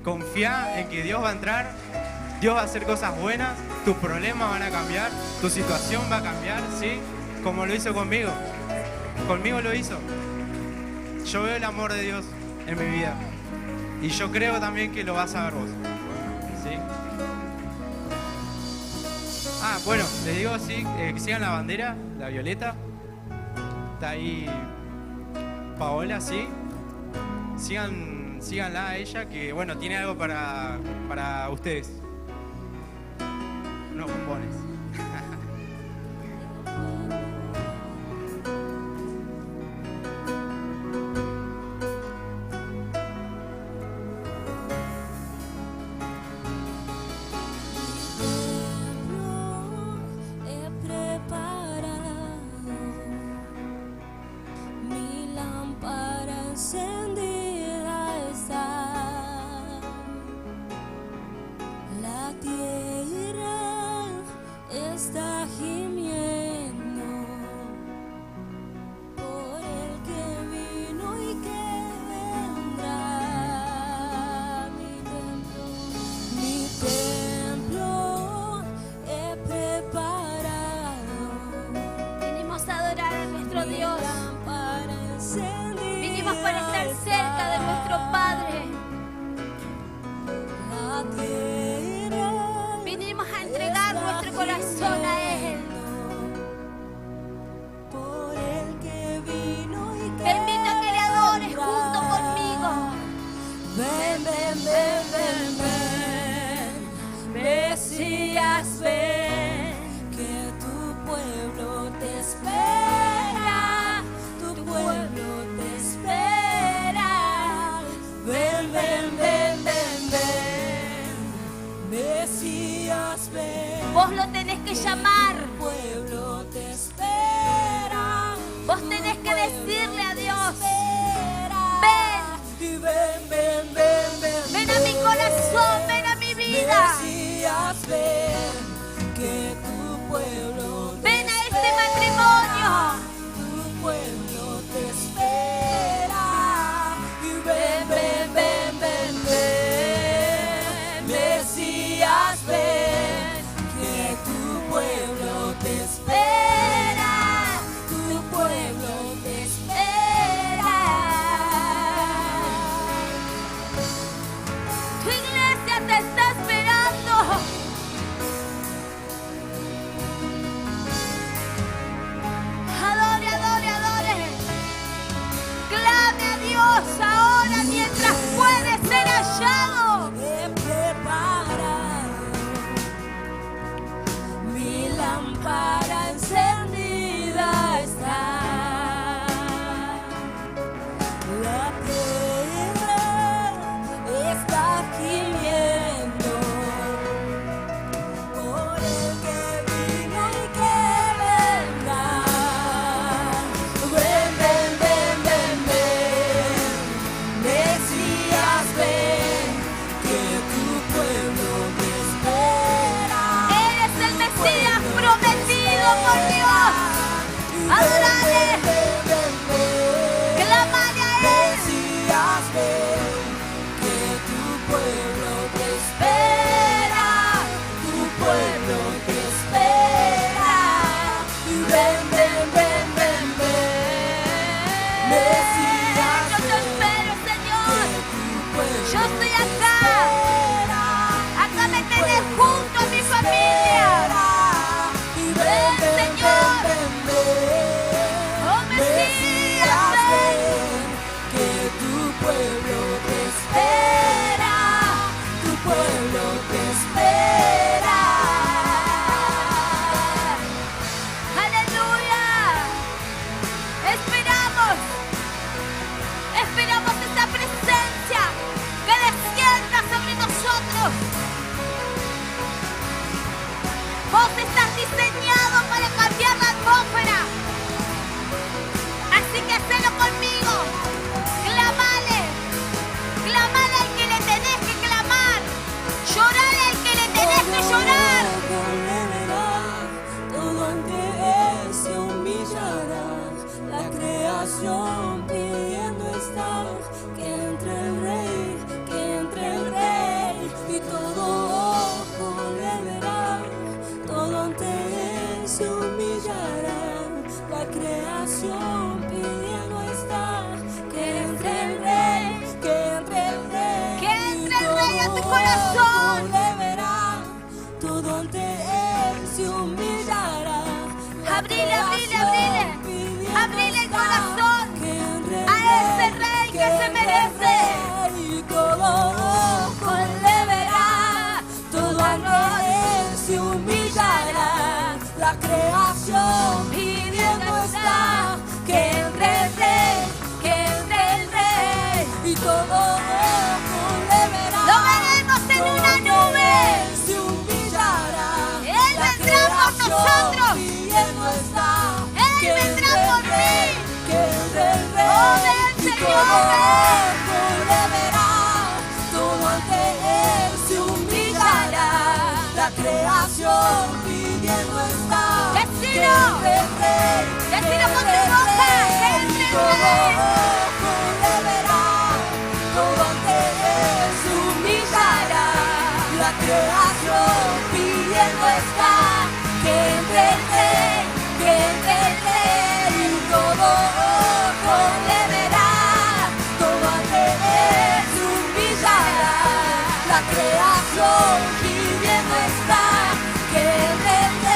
Confía en que Dios va a entrar, Dios va a hacer cosas buenas, tus problemas van a cambiar, tu situación va a cambiar, ¿sí? Como lo hizo conmigo. Conmigo lo hizo. Yo veo el amor de Dios en mi vida. Y yo creo también que lo vas a ver vos. ¿Sí? Ah, bueno, les digo así, que sigan la bandera, la violeta. Está ahí Paola, ¿sí? Síganla a ella, que bueno, tiene algo para ustedes. Unos bombones. corazón a Él. Por el que vino y que Te invito a que le adores junto conmigo. ven, ven, ven, ven, ven, Mesías, ven, que tu pueblo te espera, tu pueblo te espera. Ven, ven, ven, ven, ven, Mesías, ven. Vos lo tenés que llamar. Tu pueblo te espera. Vos tenés que decirle a Dios: Y ven, ven, ven, ven, ven a mi corazón, ven a mi vida. Mesías, ven, que tu pueblo te Ven a este espera. matrimonio. Tu pueblo te espera. Y ven, ven, ven, ven, ven, Mesías, ven, que tu pueblo te espera. Tu pueblo te espera. Tu iglesia te está esperando. Adore, adore, adore. Clame a Dios ahora mientras puede ser hallado. He preparado mi lámpara encendida está. La piedra está gimiendo por el que vino y que vendrá. Ven, ven, ven, ven, ven, Mesías, ven, que tu pueblo te espera. Eres el Mesías prometido por Dios. Adorale. Clámale a Él. Mesías, ven, que tu pueblo te espera. Tu pueblo te espera. Ven, ven, ven, ven, ven, Mesías, Yo te espero, Señor. que tu pueblo Yo estoy te acá. espera. Acá me tenés junto a mi familia. Ven, Señor. Oh, Mesías, ven. Que tu pueblo te espera, tu pueblo te espera. Aleluya. Esperamos esa presencia que descienda sobre nosotros. Vos estás diseñado para cambiar la atmósfera. Así que hacelo conmigo. Clamale. Clamale al que le tenés que clamar. Llorale al que le tenés que llorar. Todo ante él se humillará, la creación pidiendo está, que entre el rey, y todo ojo le verá. Todo ante él se humillará, la creación pidiendo está, que entre el rey, Que entre el y rey a tu todo corazón. ojo le verá. Todo ante él se humillará. Abrile, abrile, abrile. Abrile el corazón a ese rey que se merece. Y todo ojo le verá. Todo ante él se humillará. La creación pidiendo está, que entre el rey, y todo ojo le verá. Lo veremos en una nube. Se humillará. Él La vendrá por creación nosotros. pidiendo está, Él que vendrá entre por el rey, mí. que entre el rey, Oh, ven, y Señor, todo ven. ojo le verá. Todo ante él se humillará. La creación pidiendo está, que Decilo. entre el rey, Decilo con tu entre el boca, rey, que entre y el todo rey. ojo le verá. Todo ante él se humillará. La creación pidiendo está, que entre el rey, y todo ojo le verá. Todo ante él se humillará. La creación pidiendo está, que entre el rey,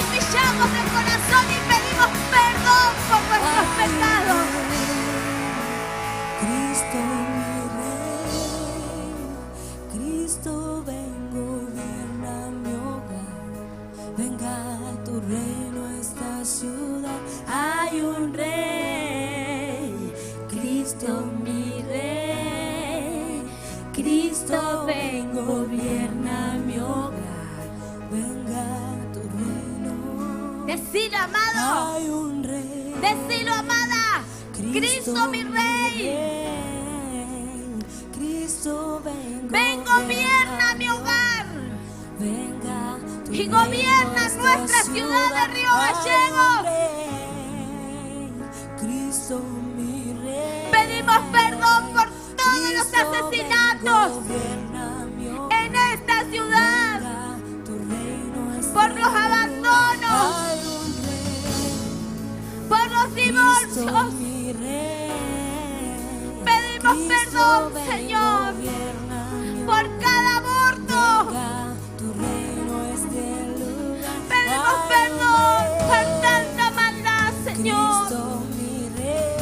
humillamos de corazón y pedimos perdón por nuestros pecados. Cristo mi Rey, Cristo ven, gobierna mi hogar. Venga tu reino a esta ciudad. Hay un Rey, Cristo mi Rey, Cristo ven, gobierna mi hogar. Venga tu reino. Decilo, amado. Hay un Rey. Decilo, amada. Cristo mi Rey. Cristo Ven, gobierna mi hogar. Venga tu Y gobierna reino a nuestra esta ciudad de Río Hay Gallegos. un Rey, Cristo mi Rey. Pedimos perdón por todos los Cristo, asesinatos ven, gobierna mi hogar. en esta ciudad, Venga tu reino a esta por los abandonos, Hay un Rey, por los Cristo divorcios. mi Rey. Pedimos Cristo, perdón, ven, Señor, gobierna mi por cada aborto. Venga tu reino a este lugar. Pedimos Hay perdón un por Rey, tanta maldad, Señor. Cristo mi Rey.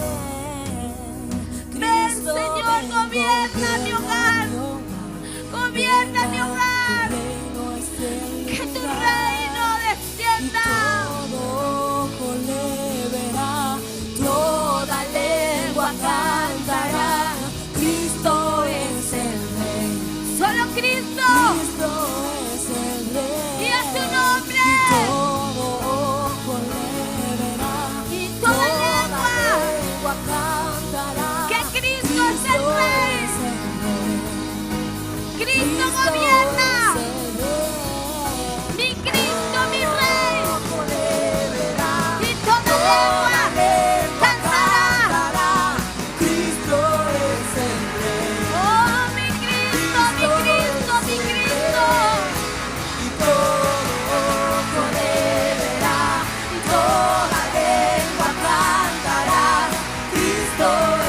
Ven, Cristo, Señor, ven, gobierna mi hogar. Gobierna mi hogar. Que tu reino descienda. Todo ojo le verá, toda lengua cantará. Cristo es el Rey. Solo Cristo. Cristo es el Rey. Y a su nombre. Todo ojo le verá, Y toda lengua cantará. Que Cristo es el Rey. es el Rey. Cristo gobierna. Mi Cristo, mi Rey. Y toda lengua cantará. Cristo es el Rey. Oh, mi Cristo, mi Cristo, mi Cristo. Y todo ojo le verá, y toda lengua cantará. Cristo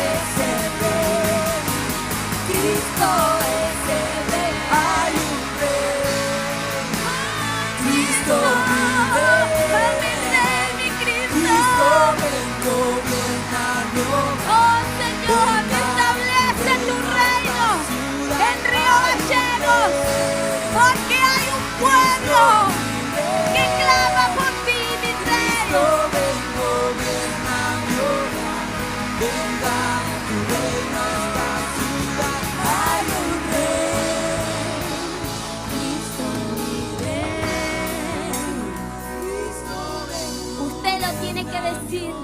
es el Rey. Cristo es el Rey. Hay un Rey. Cristo mi Rey. Oh, mi Rey, mi Cristo. Cristo ven, gobierna mi hogar. Oh, Señor, establece tu reino en Río Gallegos, porque hay un pueblo que clama por ti, mi Rey. Ven, gobierna mi hogar. Venga tu reino a esta ciudad. Hay un Rey. Cristo mi Rey. Cristo ven. Usted lo tiene que decir,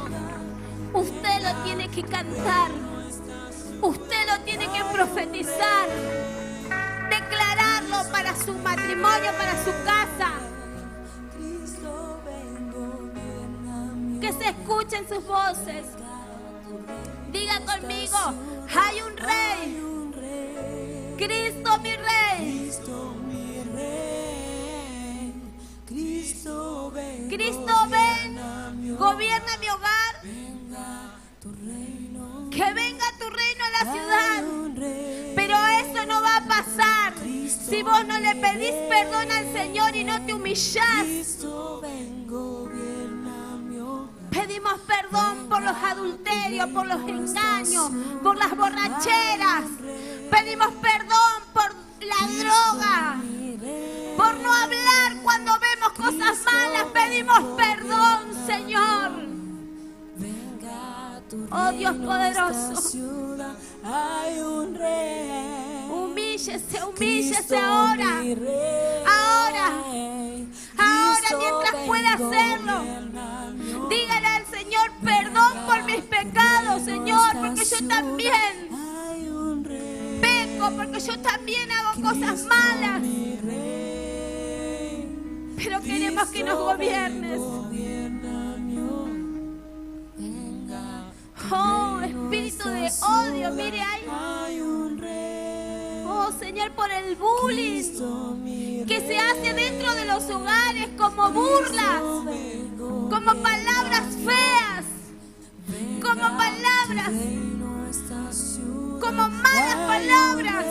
usted lo tiene que cantar, usted lo tiene que profetizar, declararlo para su matrimonio, para su casa, Cristo ven, gobierna mi que se escuchen sus voces. Diga conmigo, hay un Rey, un Rey. Cristo mi Rey. Cristo mi Rey. Cristo ven. Cristo ven, gobierna mi hogar, Tu reino. que venga tu reino a la ciudad. Hay un Rey. Pero eso no va a pasar si vos no le pedís perdón al Señor y no te humillás. Cristo ven, gobierna mi hogar. Pedimos perdón por los adulterios, por los engaños, por las borracheras. Pedimos perdón por la droga, por no hablar cuando vemos cosas malas. Pedimos perdón, Señor. Venga tu Oh, Dios reino a esta poderoso. ciudad. Hay un Rey. Humíllese, humíllese Cristo ahora. mi Rey. Ahora. Ahora, Cristo mientras ven, pueda hacerlo. gobierna mi hogar. Dígale al Señor perdón por mis pecados, Señor, porque yo también Hay un Rey. peco, porque yo también hago cosas malas. Mi Rey. Pero queremos que nos gobiernes. Gobierna mi hogar. Oh, espíritu de odio, mire ahí. Hay un Rey. Oh, Señor, por el bullying Cristo mi que se hace dentro de los hogares como burlas, como palabras feas, como palabras, reino a esta ciudad. como malas palabras,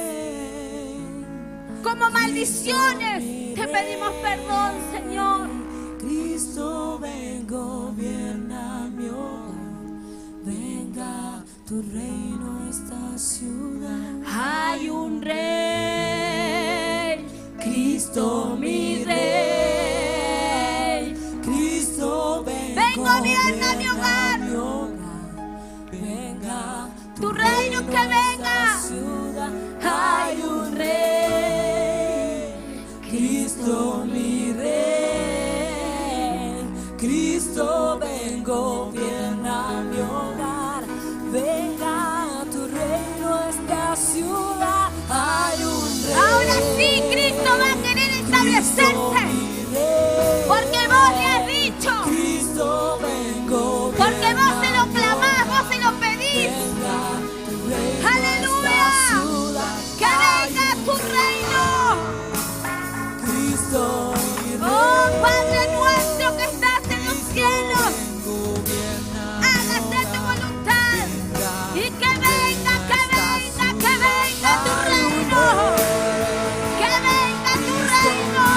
como maldiciones. Te pedimos perdón, Señor. Cristo tu reino esta ciudad. Hay un rey, Cristo mi rey. Cristo Vengo bien a mi hogar. Venga Tu reino que venga. ciudad. Hay un rey, Cristo mi rey. Cristo vengo bien a mi hogar. Venga tu reino a esta ciudad. Hay un rey. Ahora sí, Cristo va a querer establecerse. Porque vos le has dicho. Cristo vengo bien. Porque vos se lo clamás, vos se lo pedís. Aleluya. Que venga tu reino. Cristo mi rey. Oh Padre nuestro que estás en los cielos. Hágase tu voluntad. Y que venga tu reino. Que venga tu reino.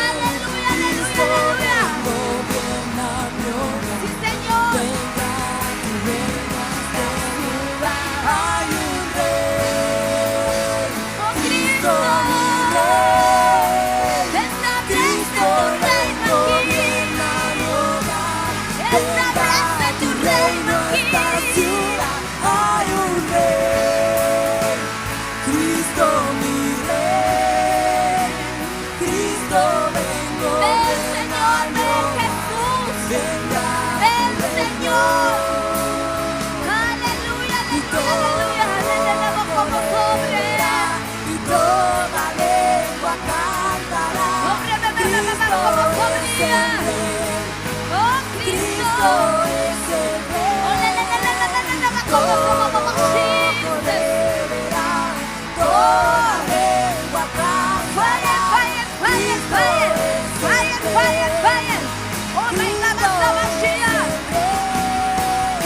Aleluya, aleluya, aleluya. Sí, Señor. Oh Cristo. Establece tu reino aquí. Establece tu reino aquí. Hay un rey, Cristo mi rey. Cristo vengo. Ven, Señor, ven, Jesús. Ven, Señor. Aleluya, aleluya, aleluya. Aleluya, como sobre. Y toda lengua cantará. Como podría. Oh, Cristo. es el rey. Como Toda lengua Fire, fire, fire, fire. Fire, fire, fire. Oh, my God,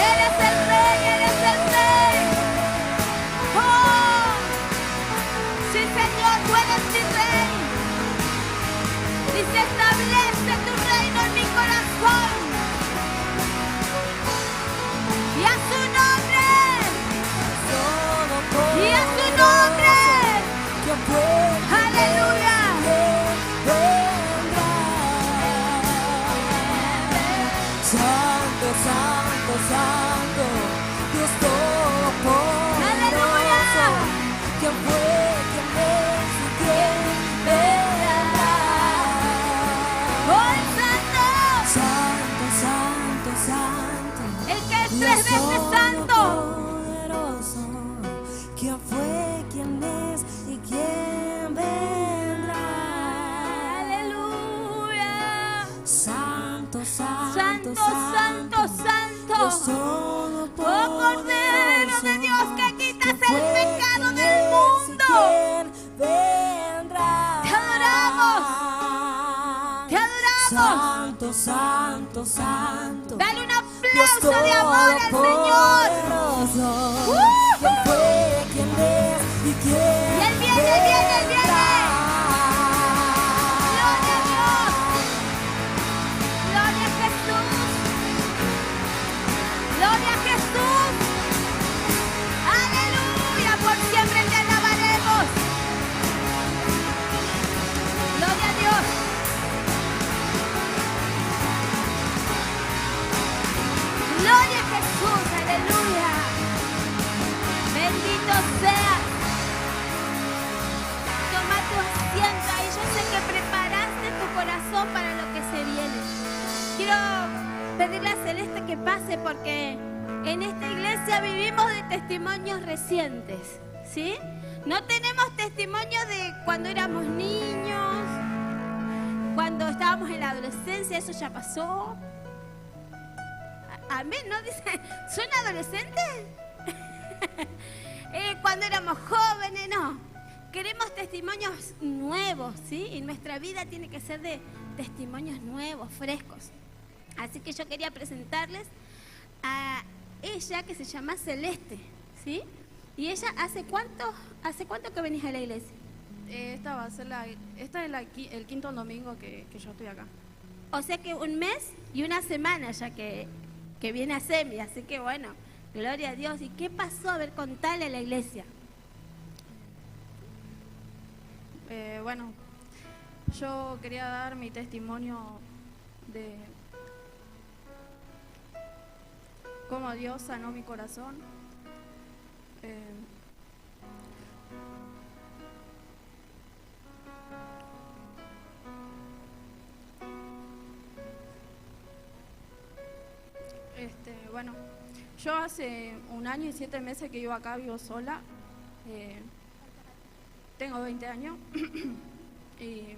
eres el rey, eres el rey. Oh, sí, Señor, tú eres mi rey. Y se establece tu reino en mi corazón. Y a su nombre. Y a su nombre. Aleluya. Santo, santo, santo, Dios todopoderoso. Aleluya. ¿Quién fue, quién es y quién vendrá? Oh, el santo. Santo, santo, santo, El que es Dios 3 veces santo. todopoderoso. ¿Quién fue, quién es y quién vendrá? Aleluya. Santo, santo, Santo, santo, santo. Dios Oh, Cordero de Dios que quitas el pecado del mundo. Te adoramos. Te adoramos. Santo, santo, santo. Dale un aplauso de amor al Señor. ¿Quién fue, quién es y quién Y Él viene, Él viene, Él viene. Gloria a Dios. Gloria a Jesús. Gloria a Jesús. Aleluya. Por siempre te alabaremos. Gloria a Dios. Gloria a Jesús. Aleluya. Bendito seas. Toma tu asiento y yo sé que preparaste tu corazón para lo que se viene. Quiero pedirle a Celeste que pase porque en esta iglesia vivimos de testimonios recientes, ¿sí? No tenemos testimonios de cuando éramos niños, cuando estábamos en la adolescencia, eso ya pasó. Amén, ¿no? Dice, ¿son adolescentes? Cuando éramos jóvenes, no. Queremos testimonios nuevos, ¿sí? Y nuestra vida tiene que ser de testimonios nuevos, frescos. Así que yo quería presentarles a ella que se llama Celeste, ¿sí? Y ella, ¿hace cuánto que venís a la iglesia? Esta va a ser el quinto domingo que yo estoy acá. O sea que un mes y una semana ya que que viene a SEMI, así que bueno, gloria a Dios. ¿Y qué pasó? A ver, contale a la iglesia. Bueno, yo quería dar mi testimonio de cómo Dios sanó mi corazón. Bueno, yo hace 1 año y 7 meses que vivo acá, vivo sola. Tengo 20 años y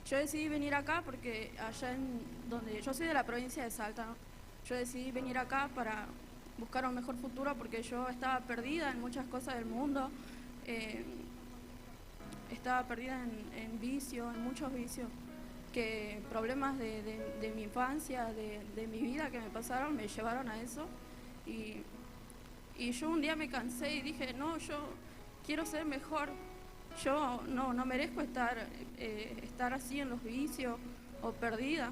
yo decidí venir acá porque allá donde yo soy de la provincia de Salta, ¿no? Yo decidí venir acá para buscar un mejor futuro porque yo estaba perdida en muchas cosas del mundo, estaba perdida en vicios, en muchos vicios, que problemas de mi infancia, de mi vida que me pasaron, me llevaron a eso. Y yo un día me cansé y dije, no, yo quiero ser mejor. Yo no merezco estar así en los vicios o perdida.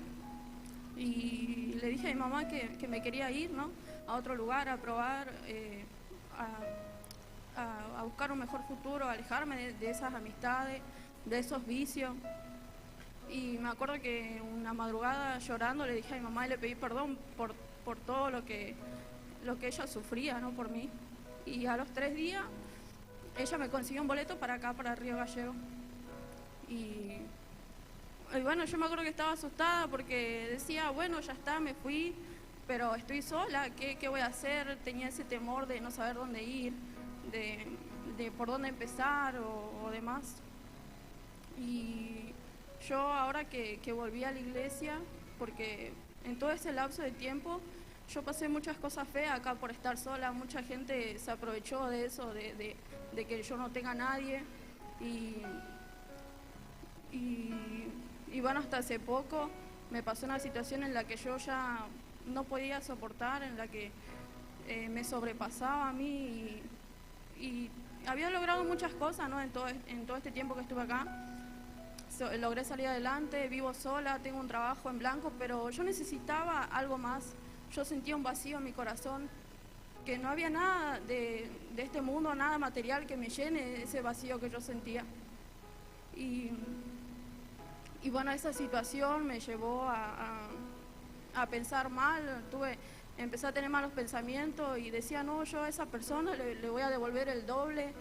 Y le dije a mi mamá que me quería ir, ¿no?, a otro lugar, a probar, a buscar un mejor futuro, a alejarme de esas amistades, de esos vicios. Y me acuerdo que una madrugada llorando le dije a mi mamá y le pedí perdón por todo lo que ella sufría, ¿no?, por mí. Y a los 3 días ella me consiguió un boleto para acá, para Río Gallego. Y bueno, yo me acuerdo que estaba asustada porque decía, bueno, ya está, me fui, pero estoy sola, ¿qué voy a hacer? Tenía ese temor de no saber dónde ir, de por dónde empezar o demás. Y yo ahora que volví a la iglesia, porque en todo ese lapso de tiempo yo pasé muchas cosas feas acá por estar sola, mucha gente se aprovechó de eso, de que yo no tenga a nadie. Y bueno, hasta hace poco me pasó una situación en la que yo ya no podía soportar, en la que me sobrepasaba a mí y había logrado muchas cosas, ¿no?, en todo este tiempo que estuve acá. Logré salir adelante, vivo sola, tengo un trabajo en blanco, pero yo necesitaba algo más. Yo sentía un vacío en mi corazón, que no había nada de este mundo, nada material que me llene ese vacío que yo sentía. Y bueno, esa situación me llevó a pensar mal, empecé a tener malos pensamientos y decía, no, yo a esa persona le voy a devolver el doble,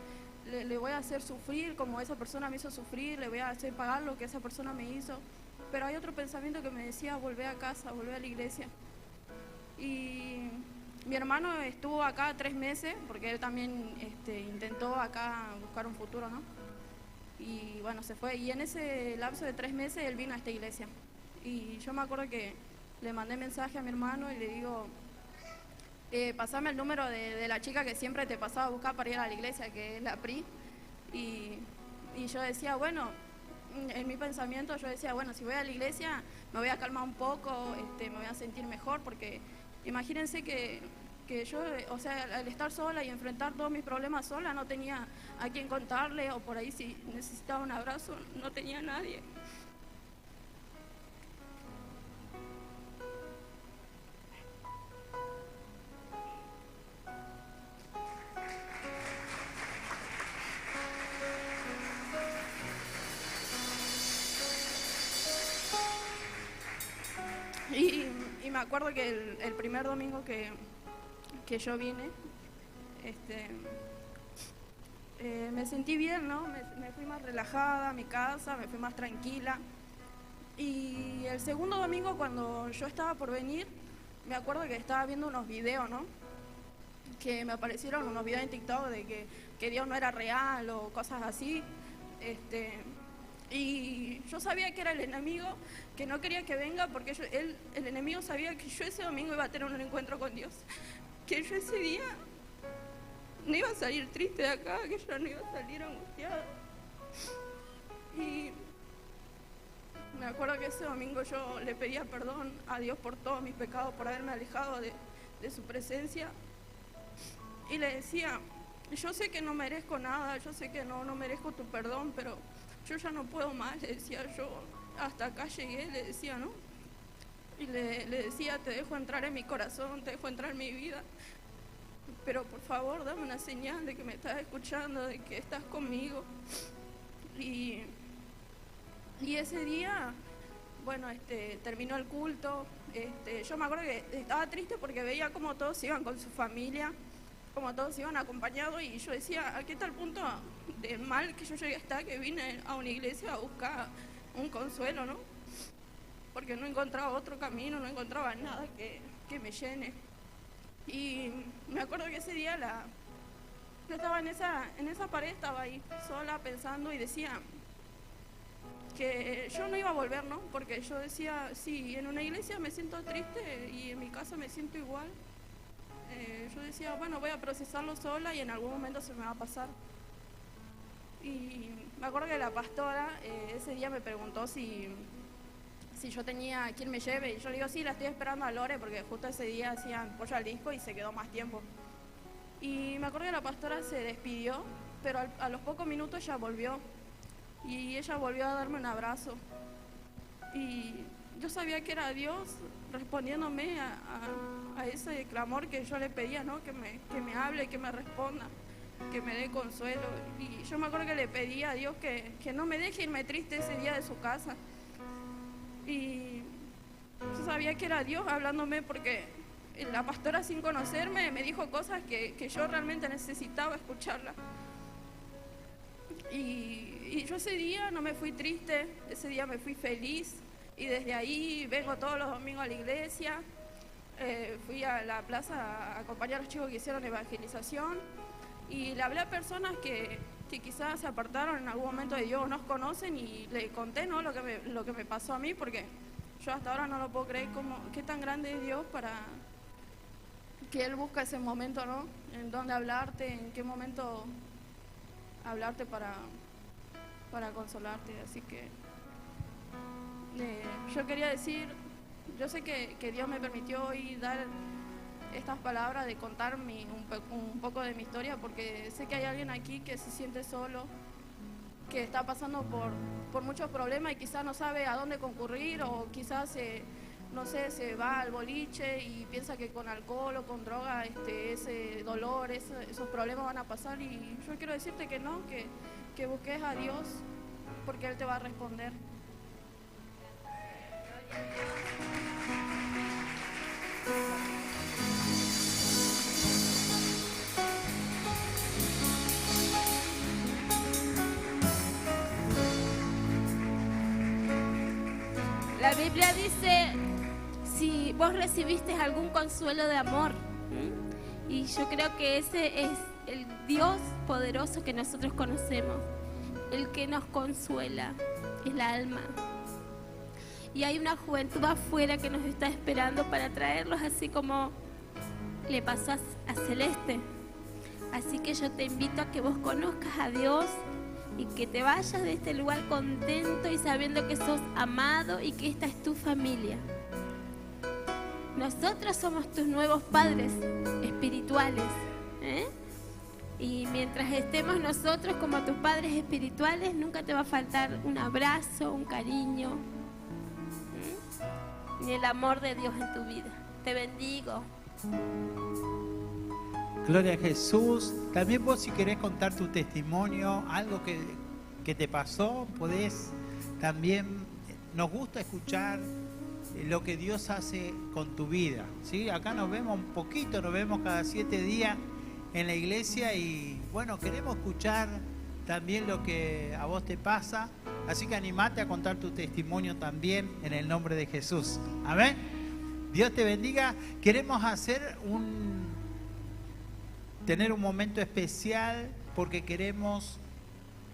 le voy a hacer sufrir como esa persona me hizo sufrir, le voy a hacer pagar lo que esa persona me hizo. Pero hay otro pensamiento que me decía, volvé a casa, volvé a la iglesia. Y mi hermano estuvo acá 3 meses, porque él también intentó acá buscar un futuro, ¿no? Y bueno, se fue. Y en ese lapso de 3 meses él vino a esta iglesia. Y yo me acuerdo que le mandé mensaje a mi hermano y le digo, pasame el número de la chica que siempre te pasaba a buscar para ir a la iglesia, que es la Pri. Y yo decía, bueno, en mi pensamiento yo decía, bueno, si voy a la iglesia me voy a calmar un poco, me voy a sentir mejor, porque imagínense que yo, o sea, al estar sola y enfrentar todos mis problemas sola, no tenía a quien contarle, o por ahí si necesitaba un abrazo, no tenía a nadie. Y me acuerdo que el primer domingo que yo vine, me sentí bien, ¿no? Me fui más relajada a mi casa, me fui más tranquila. Y el segundo domingo, cuando yo estaba por venir, me acuerdo que estaba viendo unos videos, ¿no?, que me aparecieron unos videos en TikTok de que Dios no era real o cosas así. Y yo sabía que era el enemigo, que no quería que venga, porque el enemigo sabía que yo ese domingo iba a tener un encuentro con Dios, que yo ese día no iba a salir triste de acá, que yo no iba a salir angustiada. Y me acuerdo que ese domingo yo le pedía perdón a Dios por todos mis pecados, por haberme alejado de su presencia. Y le decía, yo sé que no merezco nada, yo sé que no merezco tu perdón, pero yo ya no puedo más, le decía yo, hasta acá llegué, le decía, ¿no? y le decía, te dejo entrar en mi corazón, te dejo entrar en mi vida, pero por favor dame una señal de que me estás escuchando, de que estás conmigo. Y ese día, bueno, terminó el culto. Yo me acuerdo que estaba triste porque veía cómo todos iban con su familia, cómo todos iban acompañados, y yo decía, ¿a qué tal punto de mal que yo llegué hasta que vine a una iglesia a buscar un consuelo, ¿no? Porque no encontraba otro camino, no encontraba nada que me llene. Y me acuerdo que ese día yo estaba en esa pared, estaba ahí sola pensando y decía que yo no iba a volver, ¿no? Porque yo decía, sí, en una iglesia me siento triste y en mi casa me siento igual. Yo decía, bueno, voy a procesarlo sola y en algún momento se me va a pasar. Y me acuerdo que la pastora ese día me preguntó si yo tenía quien me lleve, y yo le digo, sí, la estoy esperando a Lore, porque justo ese día hacían pollo al disco y se quedó más tiempo. Y me acuerdo que la pastora se despidió, pero a los pocos minutos ella volvió, y ella volvió a darme un abrazo. Y yo sabía que era Dios respondiéndome a ese clamor que yo le pedía, ¿no? Que me hable, que me responda, que me dé consuelo. Y yo me acuerdo que le pedí a Dios que no me deje irme triste ese día de su casa. Y yo sabía que era Dios hablándome, porque la pastora, sin conocerme, me dijo cosas que yo realmente necesitaba escucharla. Y yo ese día no me fui triste, ese día me fui feliz, y desde ahí vengo todos los domingos a la iglesia. Fui a la plaza a acompañar a los chicos que hicieron evangelización, y le hablé a personas que quizás se apartaron en algún momento de Dios, nos conocen, y le conté, ¿no? lo que me pasó a mí, porque yo hasta ahora no lo puedo creer, qué tan grande es Dios para que Él busca ese momento, ¿no? En dónde hablarte, en qué momento hablarte para consolarte. Así que yo quería decir, yo sé que Dios me permitió hoy dar estas palabras, de contar un poco de mi historia, porque sé que hay alguien aquí que se siente solo, que está pasando por muchos problemas y quizás no sabe a dónde concurrir, o quizás no sé, se va al boliche y piensa que con alcohol o con droga ese dolor, esos problemas van a pasar. Y yo quiero decirte que no, que busques a Dios, porque Él te va a responder. La Biblia dice, si vos recibiste algún consuelo de amor, y yo creo que ese es el Dios poderoso que nosotros conocemos, el que nos consuela, el alma. Y hay una juventud afuera que nos está esperando para traerlos, así como le pasó a Celeste. Así que yo te invito a que vos conozcas a Dios y que te vayas de este lugar contento y sabiendo que sos amado y que esta es tu familia. Nosotros somos tus nuevos padres espirituales, y mientras estemos nosotros como tus padres espirituales, nunca te va a faltar un abrazo, un cariño, ni el amor de Dios en tu vida. Te bendigo. Gloria a Jesús. También vos, si querés contar tu testimonio, algo que te pasó, podés también. Nos gusta escuchar lo que Dios hace con tu vida, ¿sí? Acá nos vemos un poquito, nos vemos cada 7 días en la iglesia, y bueno, queremos escuchar también lo que a vos te pasa. Así que animate a contar tu testimonio también en el nombre de Jesús. Amén. Dios te bendiga. Queremos tener un momento especial, porque queremos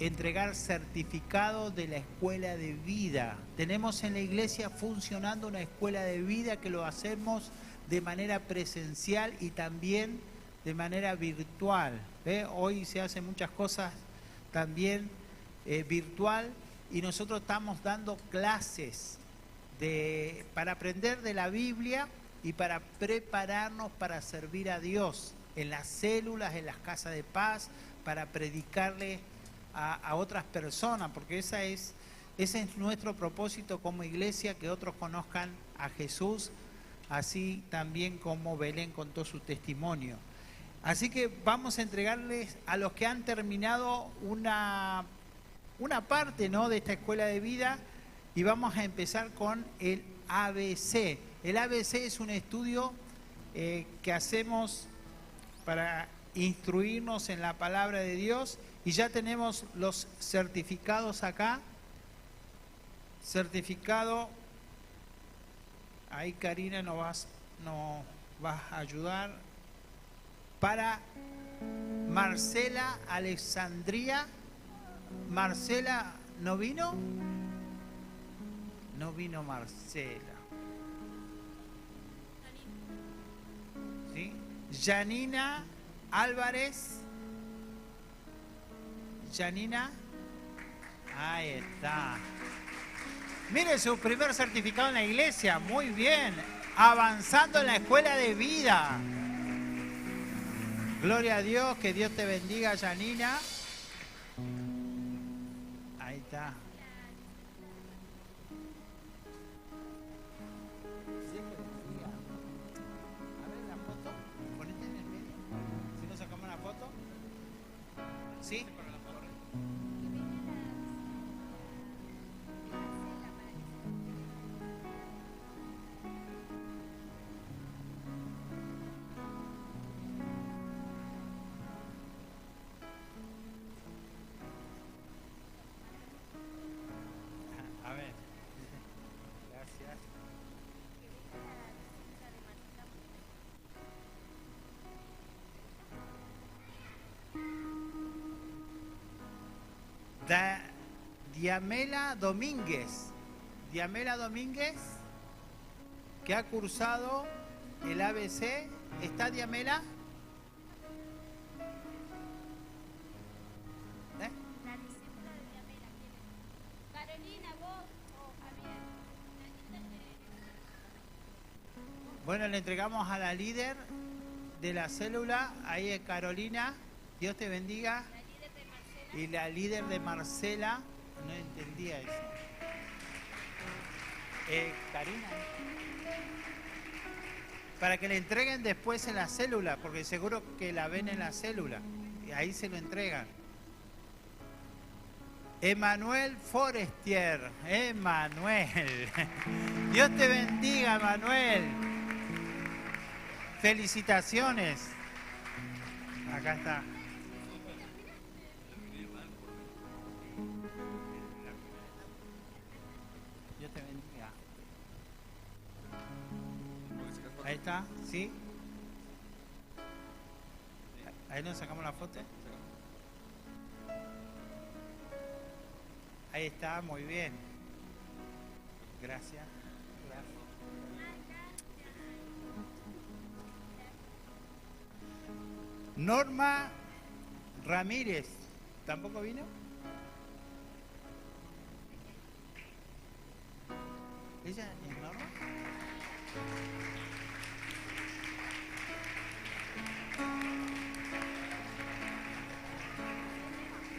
entregar certificado de la escuela de vida. Tenemos en la iglesia funcionando una escuela de vida, que lo hacemos de manera presencial y también de manera virtual. Hoy se hacen muchas cosas también virtual, y nosotros estamos dando clases para aprender de la Biblia y para prepararnos para servir a Dios en las células, en las casas de paz, para predicarle a otras personas, porque ese es nuestro propósito como iglesia, que otros conozcan a Jesús, así también como Belén contó su testimonio. Así que vamos a entregarles a los que han terminado una parte, ¿no?, de esta escuela de vida, y vamos a empezar con el ABC. El ABC es un estudio que hacemos para instruirnos en la palabra de Dios, y ya tenemos los certificados acá. Certificado, ahí Karina nos vas a ayudar, para Marcela Alexandría. Marcela, ¿no vino? No vino Marcela. ¿Sí? Janina Álvarez. Janina. Ahí está. Mire su primer certificado en la iglesia. Muy bien. Avanzando en la escuela de vida. Gloria a Dios. Que Dios te bendiga, Janina. Ahí está. A ver la foto. Ponete en el medio. Si nos sacamos una foto. ¿Sí? A ver. Gracias. Diamela Domínguez. Diamela Domínguez, que ha cursado el ABC. ¿Está Diamela? La discípula de Diamela, ¿quién es? Carolina, vos o Javier. Bueno, le entregamos a la líder de la célula. Ahí es Carolina. Dios te bendiga. La líder de Marcela. Y la líder de Marcela. No entendía eso. Karina. Para que le entreguen después en la célula, porque seguro que la ven en la célula. Y ahí se lo entregan. Emanuel Forestier. Emanuel. Dios te bendiga, Emanuel. Felicitaciones. Acá está. Dios te bendiga. Ahí está, ¿sí? Ahí nos sacamos la foto. Ahí está, muy bien. Gracias. Norma Ramírez, ¿tampoco vino? ¿Ella es Norma?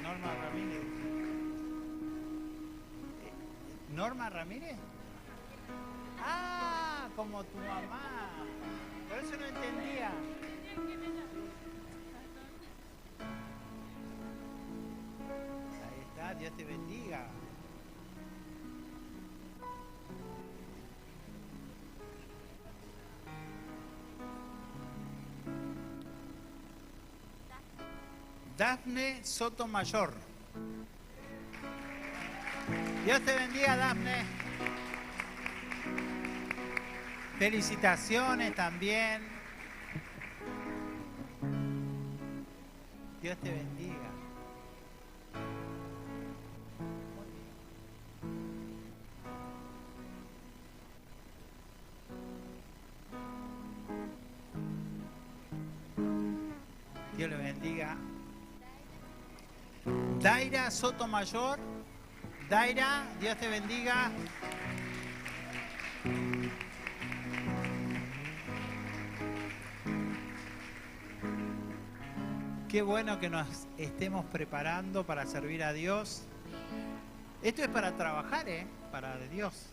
Norma Ramírez. ¿Norma Ramírez? Ah, como tu mamá. Por eso no entendía. Ahí está, Dios te bendiga. Dafne Sotomayor. Dios te bendiga, Dafne. Felicitaciones también. Dios te bendiga. Dios le bendiga. Daira Sotomayor. Daira, Dios te bendiga. Qué bueno que nos estemos preparando para servir a Dios. Esto es para trabajar, para Dios.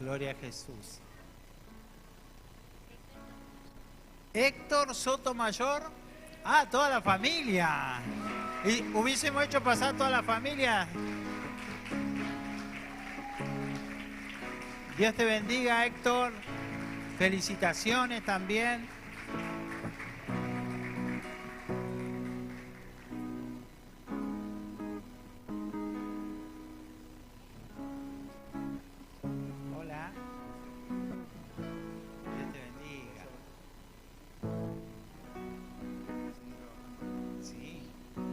Gloria a Jesús. Héctor Sotomayor. Ah, toda la familia. Y hubiésemos hecho pasar toda la familia. Dios te bendiga, Héctor. Felicitaciones también. Hola. Dios te bendiga. Sí,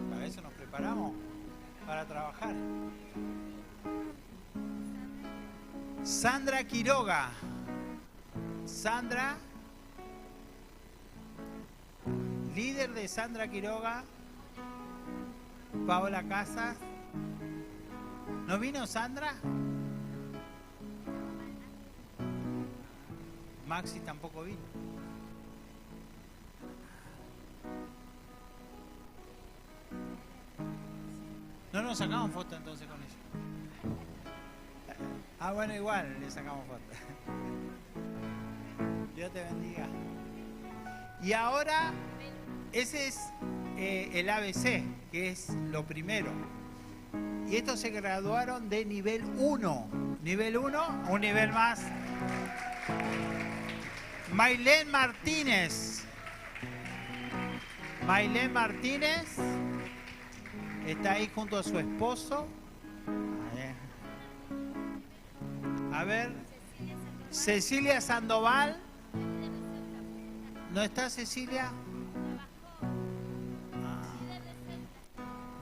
para eso nos preparamos, para trabajar. Sandra Quiroga. Sandra, líder de Sandra Quiroga. Paola Casas. ¿No vino Sandra? Maxi tampoco vino. No nos sacamos foto entonces con ella. Ah, bueno, igual le sacamos foto. Dios te bendiga. Y ahora, ese es el ABC, que es lo primero. Y estos se graduaron de nivel 1. Nivel 1, un nivel más. Maylén Martínez. Maylén Martínez está ahí junto a su esposo. A ver, Cecilia Sandoval. ¿No está Cecilia?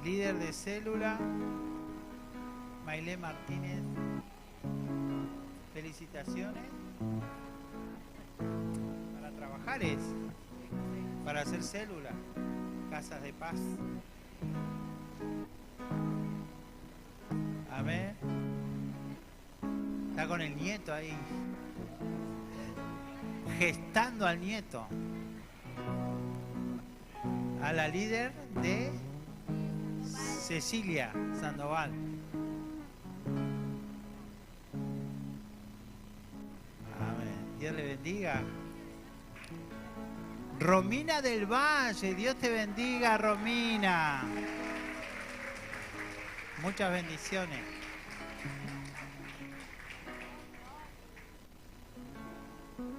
Líder de célula. Maylén Martínez. Felicitaciones. Para trabajar es. Para hacer célula. Casas de paz. Amén. Está con el nieto ahí. Gestando al nieto. A la líder de Cecilia Sandoval. Amén. Dios le bendiga. Romina del Valle. Dios te bendiga, Romina. Muchas bendiciones.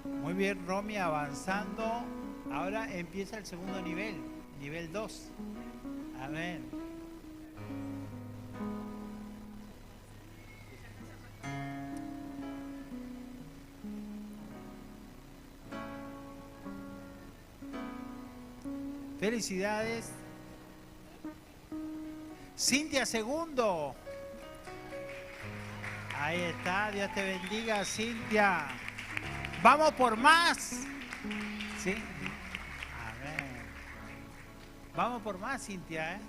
Muy bien, Romy, avanzando. Ahora empieza el segundo nivel, nivel 2. Amén. Felicidades. Cintia Segundo. Ahí está, Dios te bendiga, Cintia. Vamos por más. ¿Sí? Amén. Vamos por más, Cintia, ¿eh?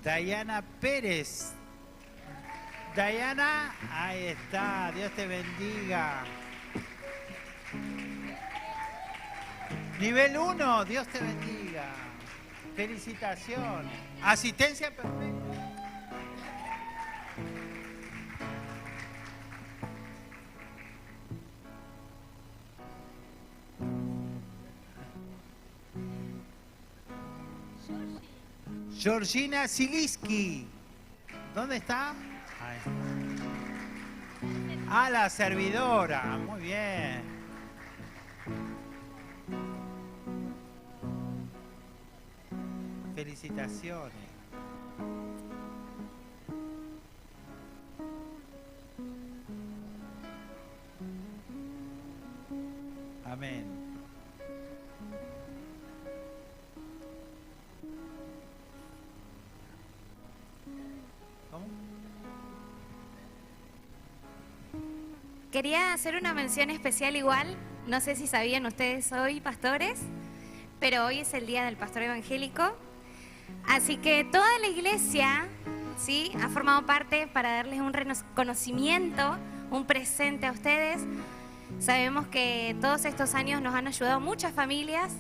Dayana Pérez. Dayana, ahí está, Dios te bendiga. Nivel 1, Dios te bendiga. Felicitaciones. Asistencia perfecta. Georgina Siliski. ¿Dónde está? Ahí. Ah, la servidora. Muy bien. Felicitaciones. Amén. ¿Cómo? Quería hacer una mención especial igual. No sé si sabían ustedes hoy, pastores, pero hoy es el día del pastor evangélico. Así que toda la iglesia, ¿sí?, ha formado parte para darles un reconocimiento, un presente a ustedes. Sabemos que todos estos años nos han ayudado muchas familias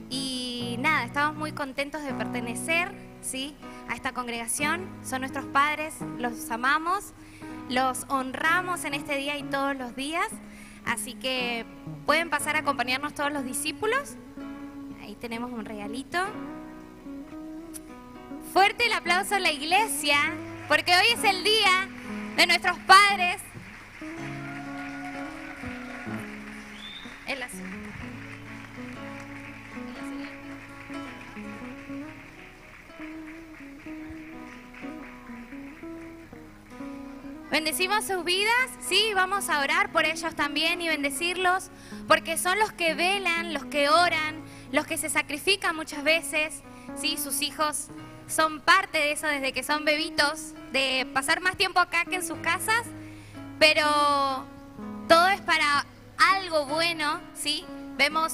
y nada, estamos muy contentos de pertenecer, ¿sí?, a esta congregación. Son nuestros padres, los amamos, los honramos en este día y todos los días. Así que pueden pasar a acompañarnos todos los discípulos. Ahí tenemos un regalito. Fuerte el aplauso a la iglesia, porque hoy es el día de nuestros padres. Bendecimos sus vidas, sí, vamos a orar por ellos también y bendecirlos, porque son los que velan, los que oran, los que se sacrifican muchas veces, sí, sus hijos son parte de eso desde que son bebitos, de pasar más tiempo acá que en sus casas, pero todo es para algo bueno, sí. Vemos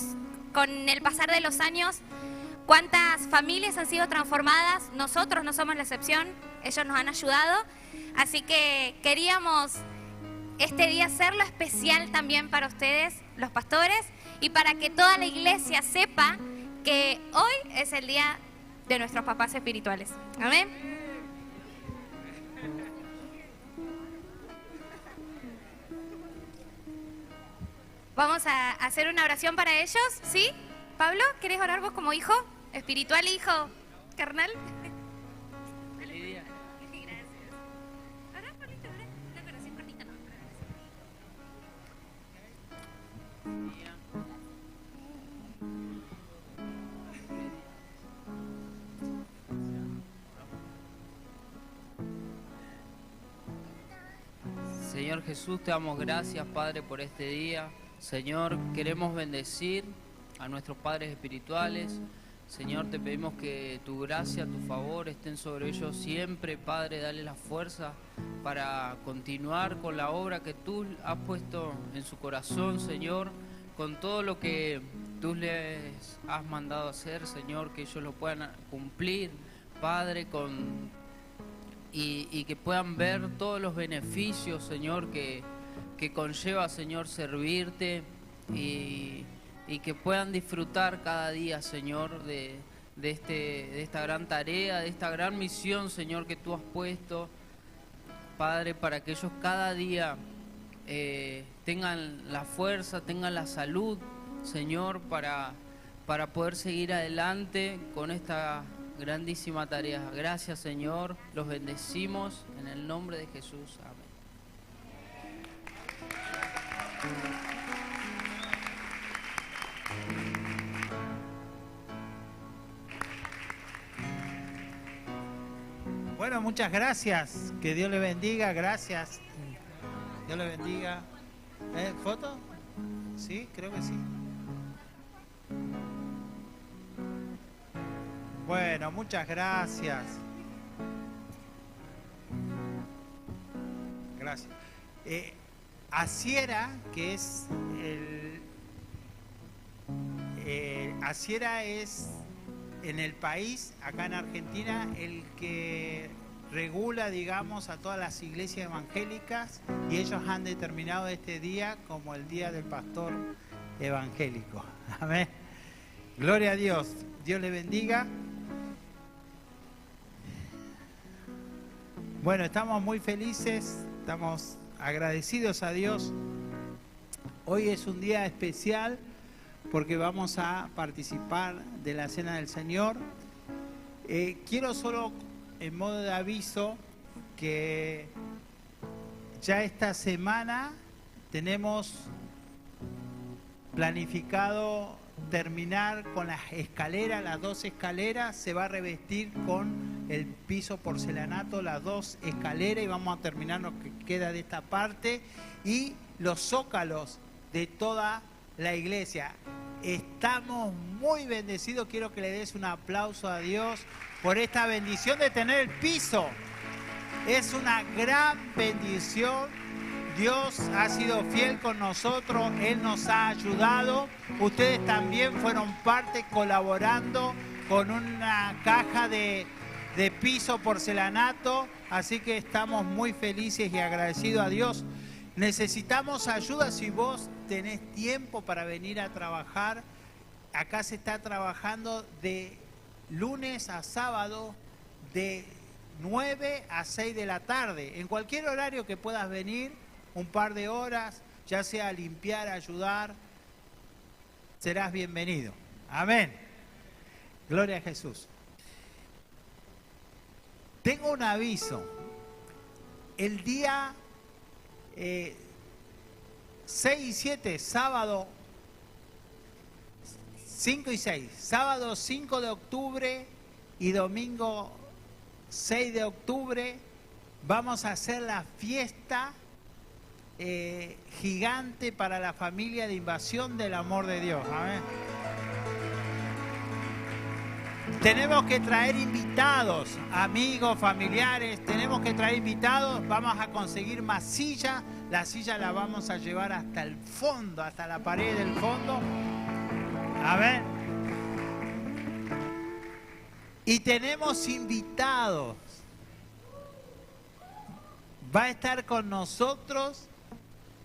con el pasar de los años cuántas familias han sido transformadas, nosotros no somos la excepción, ellos nos han ayudado. Así que queríamos este día hacerlo especial también para ustedes, los pastores, y para que toda la iglesia sepa que hoy es el día de nuestros papás espirituales. Amén. Vamos a hacer una oración para ellos, ¿sí? Pablo, ¿querés orar vos como hijo espiritual, hijo carnal? Señor Jesús, te damos gracias, Padre, por este día. Señor, queremos bendecir a nuestros padres espirituales. Señor, te pedimos que tu gracia, tu favor estén sobre ellos siempre, Padre. Dale la fuerza para continuar con la obra que tú has puesto en su corazón, Señor, con todo lo que tú les has mandado hacer, Señor, que ellos lo puedan cumplir, Padre, y que puedan ver todos los beneficios, Señor, que conlleva, Señor, servirte y que puedan disfrutar cada día, Señor, de esta gran tarea, de esta gran misión, Señor, que tú has puesto, Padre, para que ellos cada día tengan la fuerza, tengan la salud, Señor, para poder seguir adelante con esta grandísima tarea. Gracias, Señor, los bendecimos en el nombre de Jesús. Amén. Bueno, muchas gracias. Que Dios le bendiga. Gracias. Dios le bendiga. ¿Foto? Sí, creo que sí. Bueno, muchas gracias. Gracias. Asiera, que es Asiera es en el país, acá en Argentina, el que regula, digamos, a todas las iglesias evangélicas, y ellos han determinado este día como el día del pastor evangélico. Amén. Gloria a Dios. Dios le bendiga. Bueno, estamos muy felices, estamos agradecidos a Dios. Hoy es un día especial porque vamos a participar de la Cena del Señor. Quiero solo, en modo de aviso, que ya esta semana tenemos planificado terminar con las escaleras, las 2 escaleras, se va a revestir con el piso porcelanato, las 2 escaleras, y vamos a terminar lo que queda de esta parte, y los zócalos de toda la iglesia. Estamos muy bendecidos, quiero que le des un aplauso a Dios por esta bendición de tener el piso. Es una gran bendición. Dios ha sido fiel con nosotros, Él nos ha ayudado. Ustedes también fueron parte colaborando con una caja de piso porcelanato, así que estamos muy felices y agradecidos a Dios. Necesitamos ayuda. Si vos tenés tiempo para venir a trabajar, acá se está trabajando de lunes a sábado de 9 a 6 de la tarde. En cualquier horario que puedas venir, un par de horas, ya sea a limpiar, a ayudar, serás bienvenido. Amén. Gloria a Jesús. Tengo un aviso. El día 6 y 7, sábado 5 y 6, sábado 5 de octubre y domingo 6 de octubre, vamos a hacer la fiesta gigante para la familia de Invasión del Amor de Dios. Amén. Tenemos que traer invitados, amigos, familiares, tenemos que traer invitados, vamos a conseguir más sillas, la silla la vamos a llevar hasta el fondo, hasta la pared del fondo. A ver. Y tenemos invitados. Va a estar con nosotros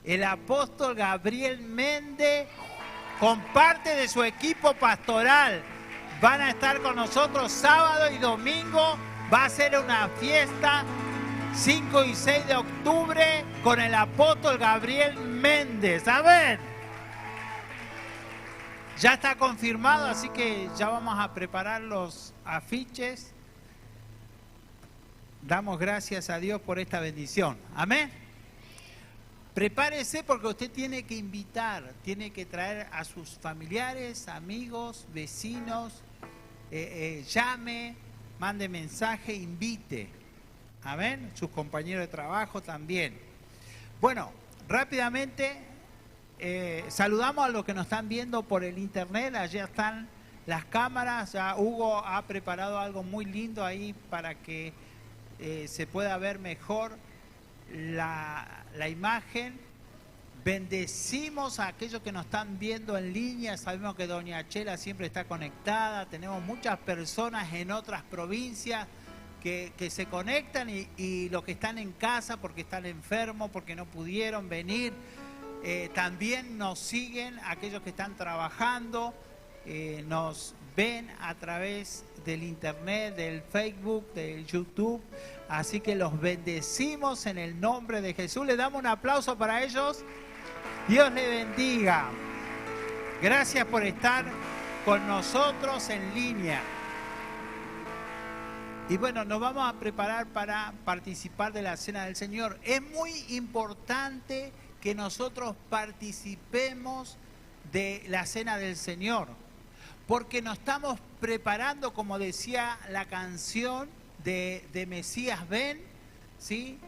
el apóstol Gabriel Méndez con parte de su equipo pastoral. Van a estar con nosotros sábado y domingo. Va a ser una fiesta 5 y 6 de octubre con el apóstol Gabriel Méndez. A ver. Ya está confirmado, así que ya vamos a preparar los afiches. Damos gracias a Dios por esta bendición. Amén. Prepárese porque usted tiene que invitar, tiene que traer a sus familiares, amigos, vecinos, llame, mande mensaje, invite. Amén. Sus compañeros de trabajo también. Bueno, rápidamente saludamos a los que nos están viendo por el internet. Allá están las cámaras. Ya Hugo ha preparado algo muy lindo ahí para que se pueda ver mejor la imagen. Bendecimos a aquellos que nos están viendo en línea. Sabemos que doña Chela siempre está conectada. Tenemos muchas personas en otras provincias que se conectan y los que están en casa porque están enfermos, porque no pudieron venir. También nos siguen aquellos que están trabajando, nos ven a través del internet, del Facebook, del YouTube. Así que los bendecimos en el nombre de Jesús. Le damos un aplauso para ellos. Dios le bendiga. Gracias por estar con nosotros en línea. Y bueno, nos vamos a preparar para participar de la Cena del Señor. Es muy importante que nosotros participemos de la Cena del Señor, porque nos estamos preparando, como decía la canción de Mesías Ven, ¿sí?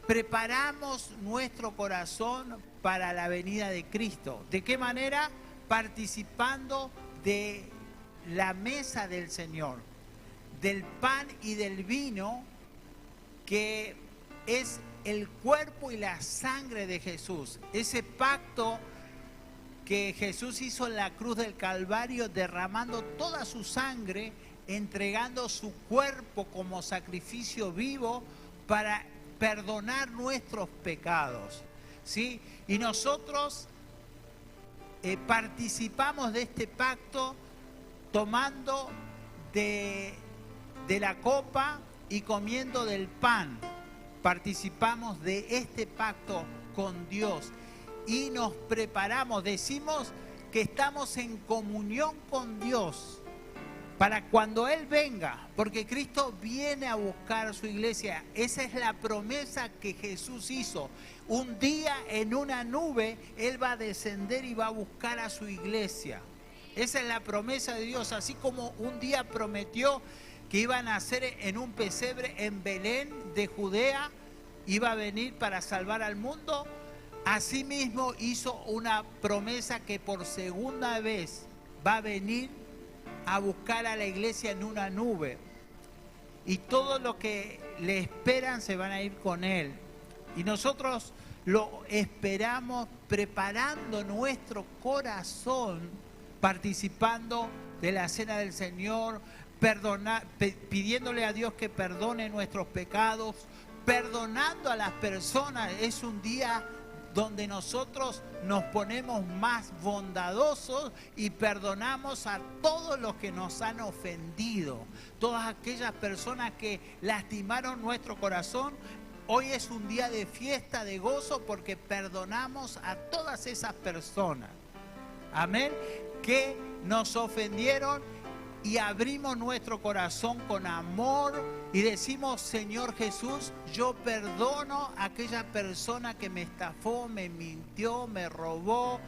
Preparamos nuestro corazón para la venida de Cristo. ¿De qué manera? Participando de la mesa del Señor, del pan y del vino, que es el cuerpo y la sangre de Jesús. Ese pacto que Jesús hizo en la cruz del Calvario, derramando toda su sangre, entregando su cuerpo como sacrificio vivo para perdonar nuestros pecados, ¿sí? Y nosotros participamos de este pacto tomando de la copa y comiendo del pan. Participamos de este pacto con Dios y nos preparamos, decimos que estamos en comunión con Dios para cuando Él venga, porque Cristo viene a buscar a su iglesia. Esa es la promesa que Jesús hizo. Un día en una nube Él va a descender y va a buscar a su iglesia. Esa es la promesa de Dios, así como un día prometió que iba a nacer en un pesebre en Belén de Judea, iba a venir para salvar al mundo. Asimismo hizo una promesa que por segunda vez va a venir a buscar a la iglesia en una nube. Y todos los que le esperan se van a ir con Él. Y nosotros lo esperamos preparando nuestro corazón, participando de la Cena del Señor, pidiéndole a Dios que perdone nuestros pecados, perdonando a las personas. Es un día donde nosotros nos ponemos más bondadosos y perdonamos a todos los que nos han ofendido, todas aquellas personas que lastimaron nuestro corazón. Hoy es un día de fiesta, de gozo, porque perdonamos a todas esas personas, amén, que nos ofendieron, y abrimos nuestro corazón con amor y decimos: Señor Jesús, yo perdono a aquella persona que me estafó, me mintió, me robó,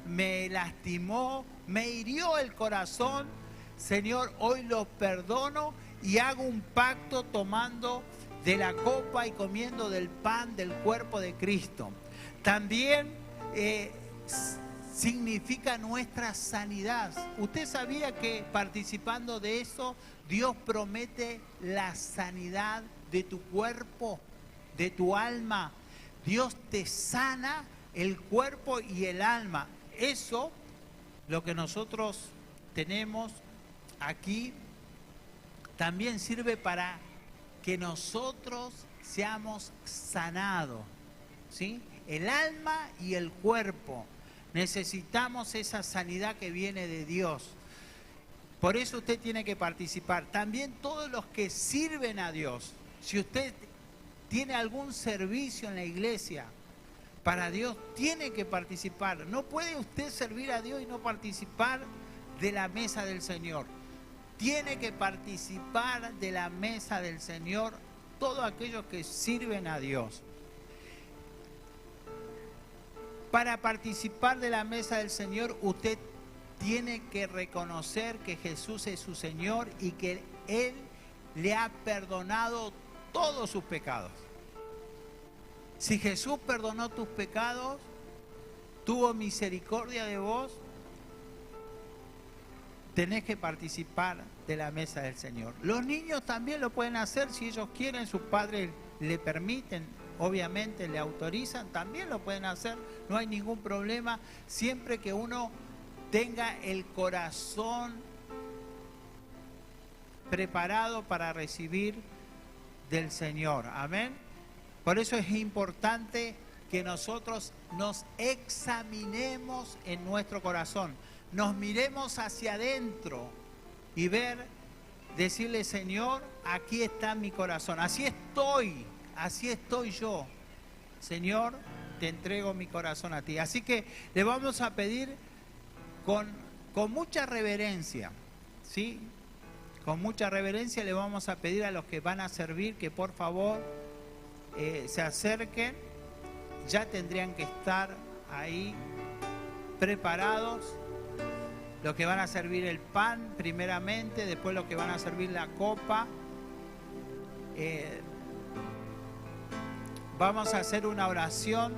me lastimó, me hirió el corazón. Señor, hoy los perdono y hago un pacto tomando de la copa y comiendo del pan del cuerpo de Cristo. También significa nuestra sanidad. ¿Usted sabía que participando de eso, Dios promete la sanidad de tu cuerpo, de tu alma? Dios te sana el cuerpo y el alma. Eso, lo que nosotros tenemos aquí, también sirve para que nosotros seamos sanados, ¿sí? El alma y el cuerpo. Necesitamos esa sanidad que viene de Dios. Por eso usted tiene que participar. También todos los que sirven a Dios. Si usted tiene algún servicio en la iglesia para Dios, tiene que participar. No puede usted servir a Dios y no participar de la mesa del Señor. Tiene que participar de la mesa del Señor todos aquellos que sirven a Dios. Para participar de la mesa del Señor, usted tiene que reconocer que Jesús es su Señor y que Él le ha perdonado todos sus pecados. Si Jesús perdonó tus pecados, tuvo misericordia de vos, tenés que participar de la mesa del Señor. Los niños también lo pueden hacer si ellos quieren, sus padres le permiten. Obviamente le autorizan, también lo pueden hacer, no hay ningún problema, siempre que uno tenga el corazón preparado para recibir del Señor, amén. Por eso es importante que nosotros nos examinemos en nuestro corazón, nos miremos hacia adentro y decirle: Señor, aquí está mi corazón, así estoy yo. Señor, te entrego mi corazón a ti. Así que le vamos a pedir con mucha reverencia, ¿sí? Con mucha reverencia le vamos a pedir a los que van a servir que por favor se acerquen. Ya tendrían que estar ahí preparados. Los que van a servir el pan primeramente, después los que van a servir la copa. Vamos a hacer una oración.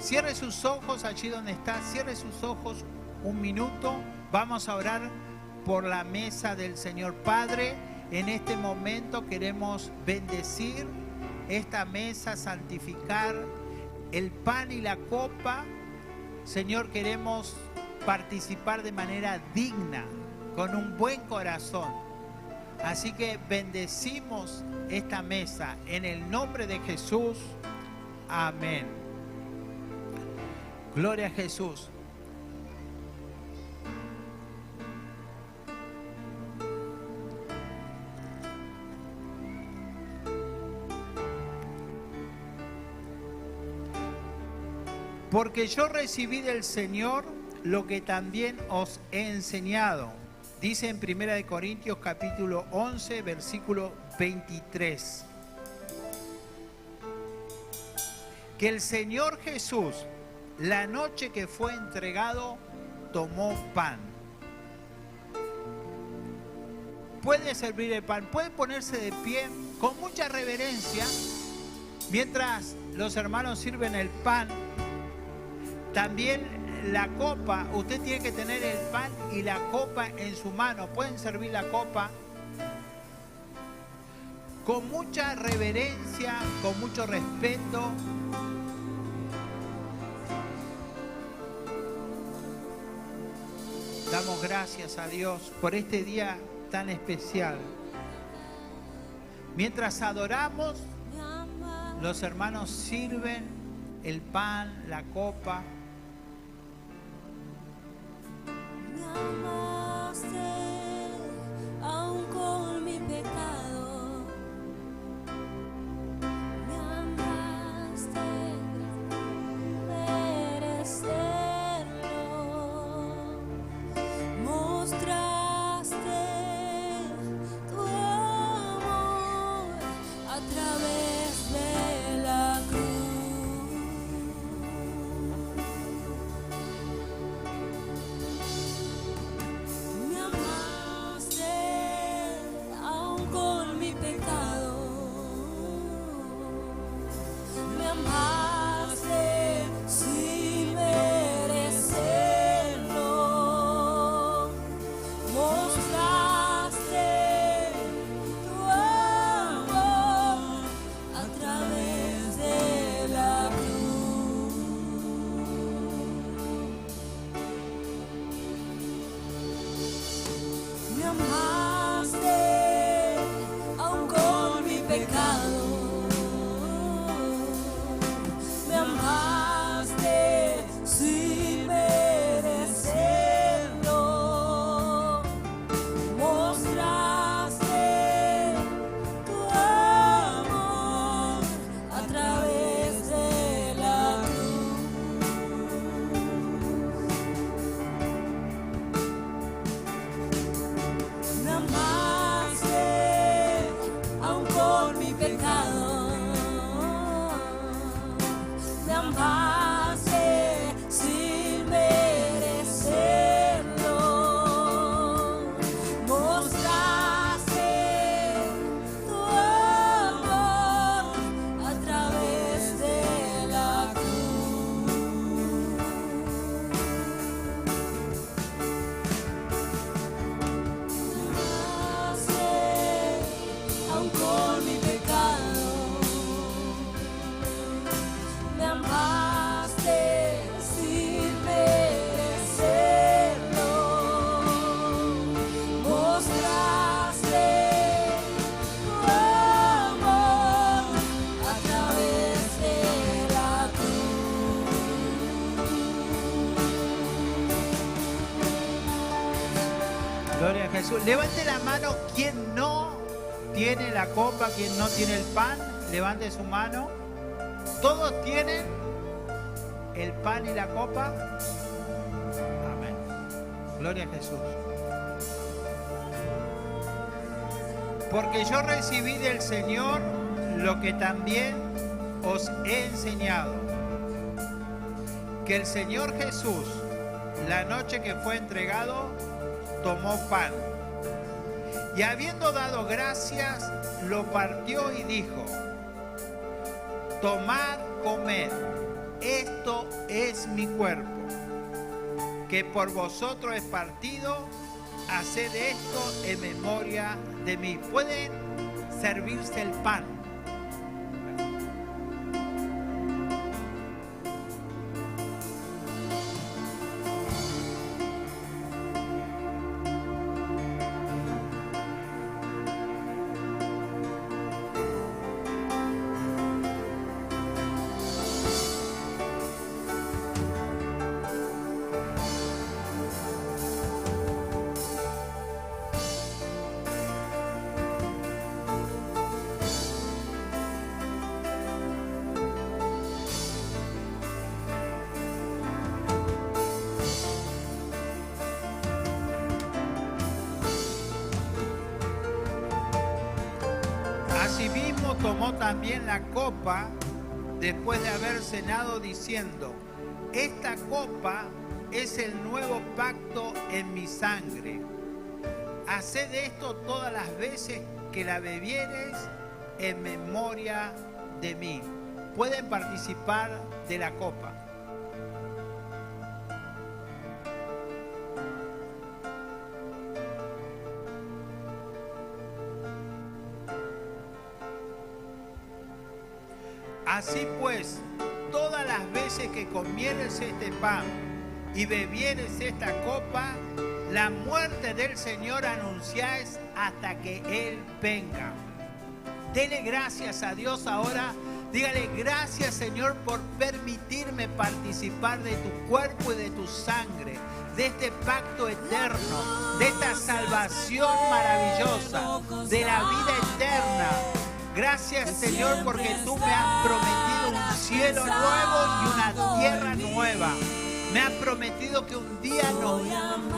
Cierre sus ojos allí donde está. Cierre sus ojos un minuto. Vamos a orar por la mesa del Señor. Padre, en este momento queremos bendecir esta mesa, santificar el pan y la copa. Señor, queremos participar de manera digna, con un buen corazón. Así que bendecimos esta mesa en el nombre de Jesús. Amén. Gloria a Jesús. Porque yo recibí del Señor lo que también os he enseñado. Dice en 1 Corintios capítulo 11, versículo 23. Que el Señor Jesús, la noche que fue entregado, tomó pan. Puede servir el pan, puede ponerse de pie con mucha reverencia mientras los hermanos sirven el pan. También la copa, usted tiene que tener el pan y la copa en su mano. Pueden servir la copa con mucha reverencia, con mucho respeto. Damos gracias a Dios por este día tan especial. Mientras adoramos, Los hermanos sirven el pan, la copa. Me amaste aún con mi pecado. Me amaste merecerlo. Mostraste tu amor a través de la cruz. Me amaste aún con mi pecado. Me amaste sin merecerlo. Mostraste tu amor a través de la cruz. Me amaste aún con mi pecado. Me amaste sin merecerlo. Mostraste tu amor a través de la cruz. Me amaste aún con mi pecado. Me amaste sin merecerlo. Mostraste tu amor a través de la cruz. Aún con mi pecado, me amaste sin merecerlo. Mostraste tu amor a través de la cruz. Gloria a Jesús. Levante la mano quien no tiene la copa, quien no tiene el pan. Levante su mano. ¿Todos tienen el pan y la copa? Amén. Gloria a Jesús. Porque yo recibí del Señor lo que también os he enseñado. Que el Señor Jesús, la noche que fue entregado, tomó pan. Y habiendo dado gracias, lo partió y dijo: tomad, comed, esto es mi cuerpo, que por vosotros es partido, haced esto en memoria de mí. Pueden servirse el pan. Asimismo tomó también la copa después de haber cenado, diciendo: esta copa es el nuevo pacto en mi sangre. Haced esto todas las veces que la bebiereis en memoria de mí. Pueden participar de la copa. Así pues, todas las veces que comieres este pan y bebieres esta copa, la muerte del Señor anunciáis hasta que Él venga. Dele gracias a Dios ahora Dígale, gracias Señor por permitirme participar de tu cuerpo y de tu sangre, de este pacto eterno, de esta salvación maravillosa, de la vida eterna. Gracias Señor porque tú me has prometido un cielo nuevo y una tierra nueva. Me has prometido que un día nos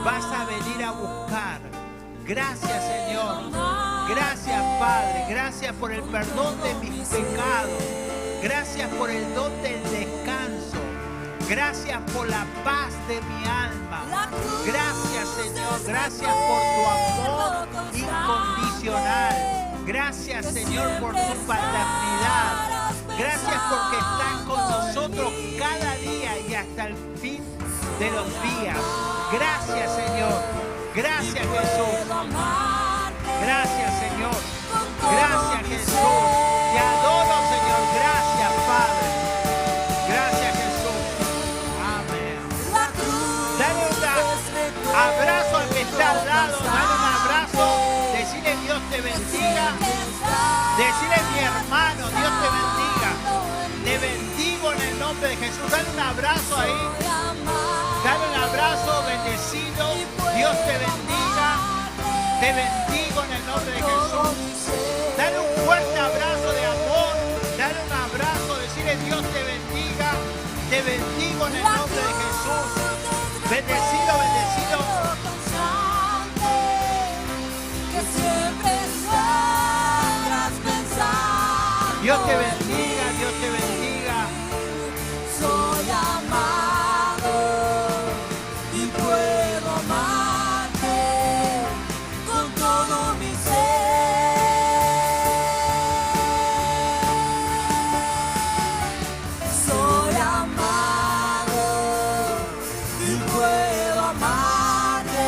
vas a venir a buscar. Gracias Señor. Gracias Padre. Gracias por el perdón de mis pecados. Gracias por el don del descanso. Gracias por la paz de mi alma. Gracias Señor. Gracias por tu amor incondicional. Gracias Señor por tu paternidad. Gracias porque estás con nosotros cada día y hasta el fin de los días. Gracias Señor. Gracias Jesús. Gracias Señor. Gracias Jesús. Te adoro Señor. Gracias Padre. Gracias Jesús. Amén. Dale un abrazo al que está al lado. Dale un abrazo. Decirle Dios te bendiga. Decirle mi hermano, Dios te bendiga. Te bendigo en el nombre de Jesús. Dale un abrazo ahí. Dale un abrazo bendecido. Dios te bendiga. Te bendigo en el nombre de Jesús. Dale un fuerte abrazo de amor. Dale un abrazo. Decirle Dios te bendiga. Te bendigo en el nombre de Jesús. Bendecido, bendecido. Dios te bendiga, Dios te bendiga. Soy amado y puedo amarte con todo mi ser. Soy amado y puedo amarte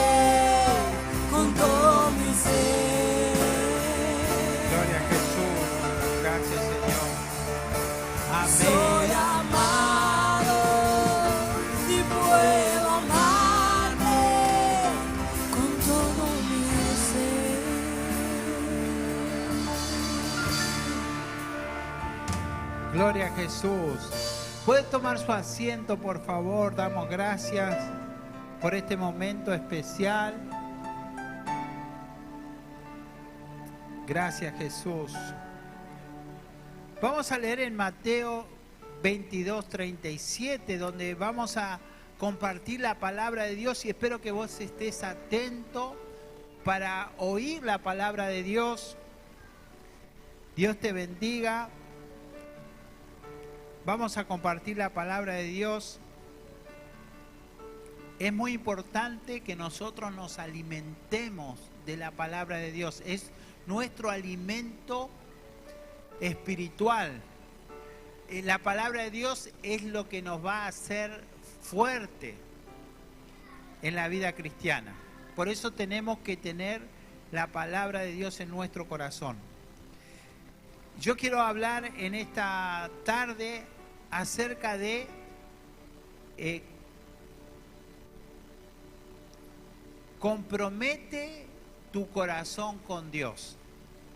con todo mi ser. Gloria a Jesús. Gracias Señor. Soy Amén. amado y puedo amarte con todo mi ser. Gloria a Jesús. ¿Puede tomar su asiento, por favor? Damos gracias por este momento especial. Gracias, Jesús. Vamos a leer en Mateo 22:37, donde vamos a compartir la palabra de Dios y espero que vos estés atento para oír la palabra de Dios. Dios te bendiga. Vamos a compartir la palabra de Dios. Es muy importante que nosotros nos alimentemos de la palabra de Dios. Es nuestro alimento espiritual. La palabra de Dios es lo que nos va a hacer fuerte en la vida cristiana. Por eso tenemos que tener la palabra de Dios en nuestro corazón. Yo quiero hablar en esta tarde acerca de compromete tu corazón con Dios.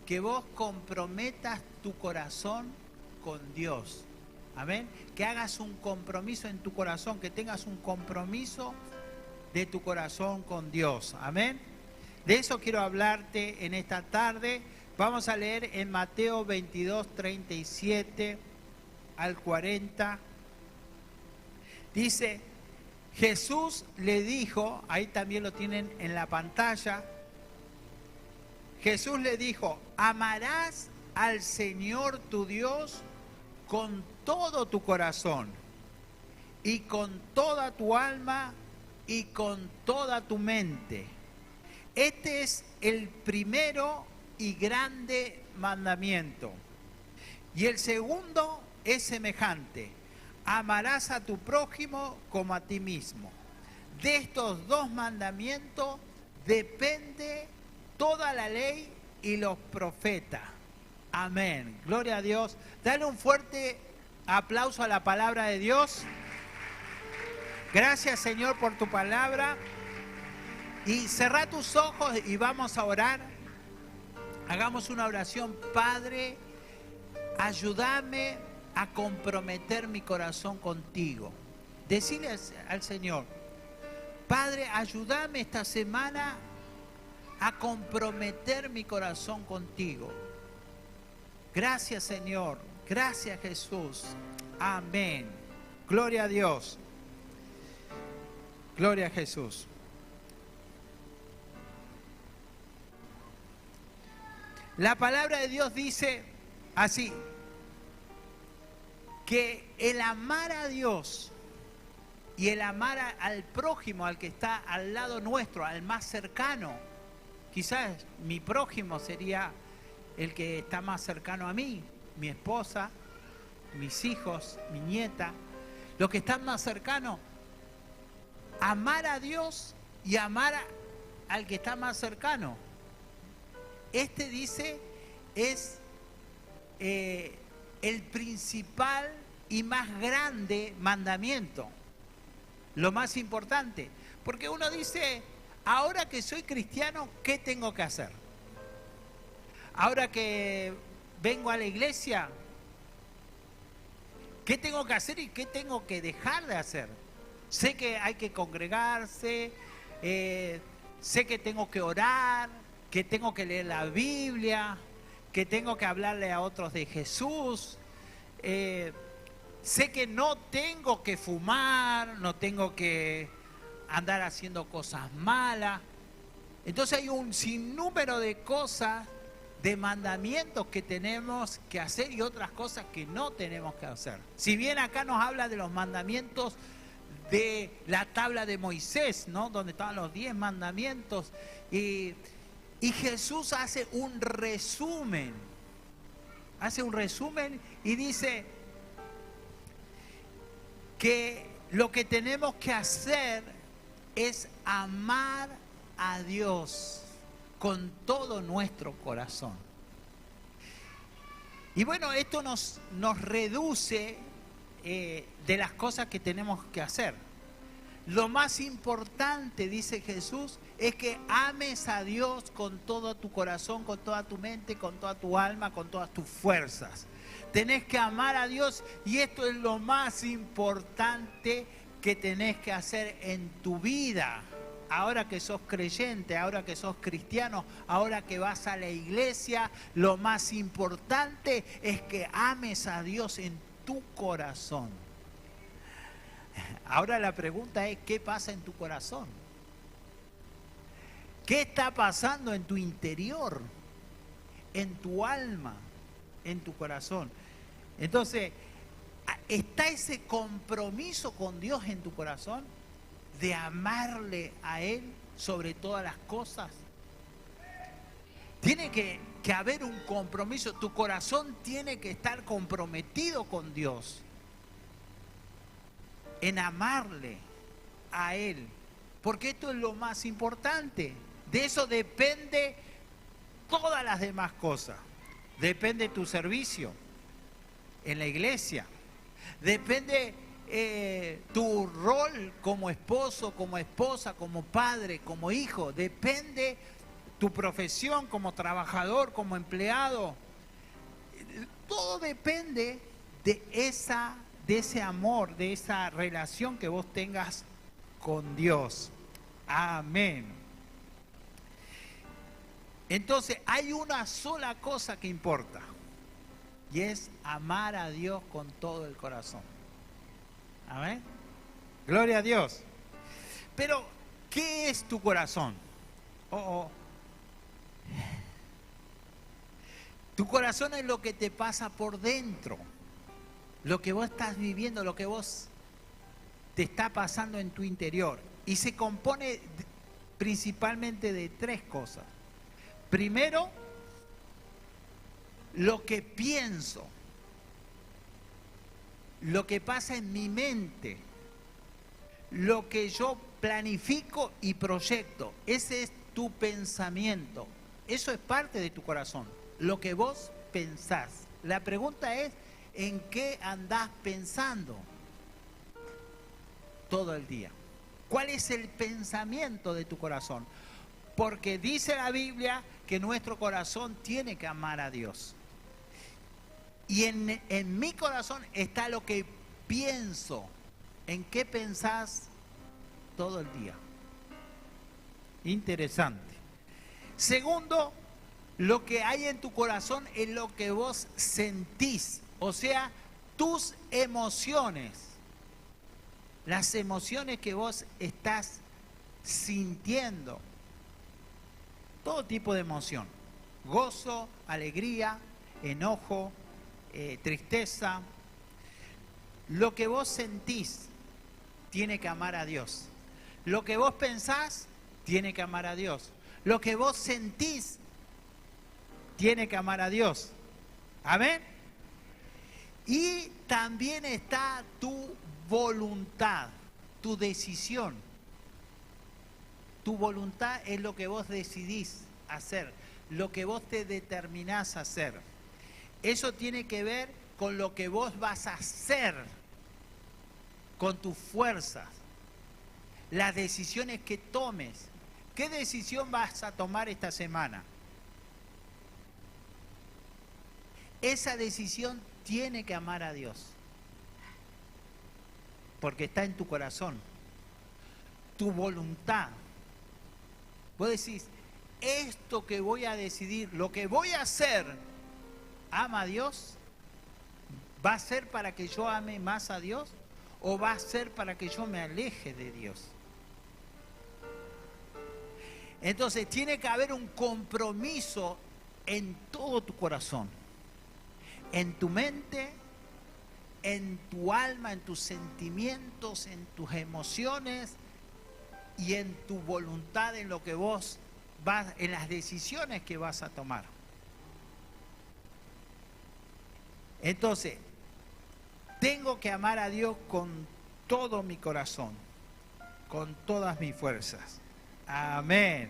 Que vos comprometas tu corazón con Dios. Amén. Que hagas un compromiso en tu corazón, que tengas un compromiso de tu corazón con Dios. Amén. De eso quiero hablarte en esta tarde. Vamos a leer en Mateo 22:37 al 40. Dice, Jesús le dijo, ahí también lo tienen en la pantalla. Jesús le dijo, amarás al Señor tu Dios con todo tu corazón y con toda tu alma y con toda tu mente. Este es el primero y grande mandamiento. Y el segundo es semejante. Amarás a tu prójimo como a ti mismo. De estos dos mandamientos depende toda la ley y los profetas. Amén. Gloria a Dios. Dale un fuerte aplauso a la palabra de Dios. Gracias, Señor, por tu palabra. Y cerrá tus ojos y vamos a orar. Hagamos una oración. Padre, ayúdame a comprometer mi corazón contigo. Decirle al Señor, Padre, ayúdame esta semana a comprometer mi corazón contigo. Gracias, Señor. Gracias, Jesús. Amén. Gloria a Dios. Gloria a Jesús. La palabra de Dios dice así, que el amar a Dios y el amar al prójimo, al que está al lado nuestro, al más cercano, quizás mi prójimo sería el que está más cercano a mí, mi esposa, mis hijos, mi nieta, los que están más cercanos. Amar a Dios y amar al que está más cercano. Este dice es el principal y más grande mandamiento, lo más importante. Porque uno dice, ahora que soy cristiano, ¿qué tengo que hacer? Ahora que vengo a la iglesia, ¿qué tengo que hacer y qué tengo que dejar de hacer? Sé que hay que congregarse, sé que tengo que orar, que tengo que leer la Biblia, que tengo que hablarle a otros de Jesús. Sé que no tengo que fumar, no tengo que andar haciendo cosas malas. Entonces hay un sinnúmero de cosas, de mandamientos que tenemos que hacer y otras cosas que no tenemos que hacer. Si bien acá nos habla de los mandamientos de la tabla de Moisés, ¿no? Donde estaban los 10 mandamientos. Y Jesús hace un resumen. Hace un resumen y dice que lo que tenemos que hacer es amar a Dios con todo nuestro corazón. Y bueno, esto nos reduce de las cosas que tenemos que hacer. Lo más importante, dice Jesús, es que ames a Dios con todo tu corazón, con toda tu mente, con toda tu alma, con todas tus fuerzas. Tenés que amar a Dios y esto es lo más importante que tenés que hacer en tu vida. Ahora que sos creyente, ahora que sos cristiano, ahora que vas a la iglesia, lo más importante es que ames a Dios en tu corazón. Ahora la pregunta es, ¿qué pasa en tu corazón? ¿Qué está pasando en tu interior? En tu alma, en tu corazón. Entonces, ¿está ese compromiso con Dios en tu corazón? De amarle a Él sobre todas las cosas. Tiene que haber un compromiso. Tu corazón tiene que estar comprometido con Dios. En amarle a Él. Porque esto es lo más importante. De eso depende todas las demás cosas. Depende tu servicio en la iglesia. Depende tu rol como esposo, como esposa, como padre, como hijo. Depende tu profesión como trabajador, como empleado. Todo depende de ese amor, de esa relación que vos tengas con Dios. Amén. Entonces, hay una sola cosa que importa, y es amar a Dios con todo el corazón. Amén. Gloria a Dios. Pero, ¿qué es tu corazón? Tu corazón es lo que te pasa por dentro. Lo que vos estás viviendo, lo que vos te está pasando en tu interior. Y se compone principalmente de 3 cosas. Primero, lo que pienso, lo que pasa en mi mente, lo que yo planifico y proyecto. Ese es tu pensamiento. Eso es parte de tu corazón, lo que vos pensás. La pregunta es, ¿en qué andás pensando todo el día? ¿Cuál es el pensamiento de tu corazón? Porque dice la Biblia que nuestro corazón tiene que amar a Dios. Y en mi corazón está lo que pienso. ¿En qué pensás todo el día? Interesante. Segundo, lo que hay en tu corazón es lo que vos sentís. O sea, tus emociones. Las emociones que vos estás sintiendo. Todo tipo de emoción. Gozo, alegría, enojo, tristeza. Lo que vos sentís tiene que amar a Dios. Lo que vos pensás tiene que amar a Dios. Lo que vos sentís tiene que amar a Dios. Amén. Y también está tu voluntad, tu decisión. Tu voluntad es lo que vos decidís hacer, lo que vos te determinás a hacer. Eso tiene que ver con lo que vos vas a hacer, con tus fuerzas, las decisiones que tomes. ¿Qué decisión vas a tomar esta semana? Esa decisión tiene que amar a Dios, porque está en tu corazón, tu voluntad. Vos decís, esto que voy a decidir, lo que voy a hacer, ¿ama a Dios? ¿Va a ser para que yo ame más a Dios? ¿O va a ser para que yo me aleje de Dios? Entonces tiene que haber un compromiso en todo tu corazón, en tu mente, en tu alma, en tus sentimientos, en tus emociones y en tu voluntad, en lo que vos vas, en las decisiones que vas a tomar. Entonces, tengo que amar a Dios con todo mi corazón, con todas mis fuerzas. Amén.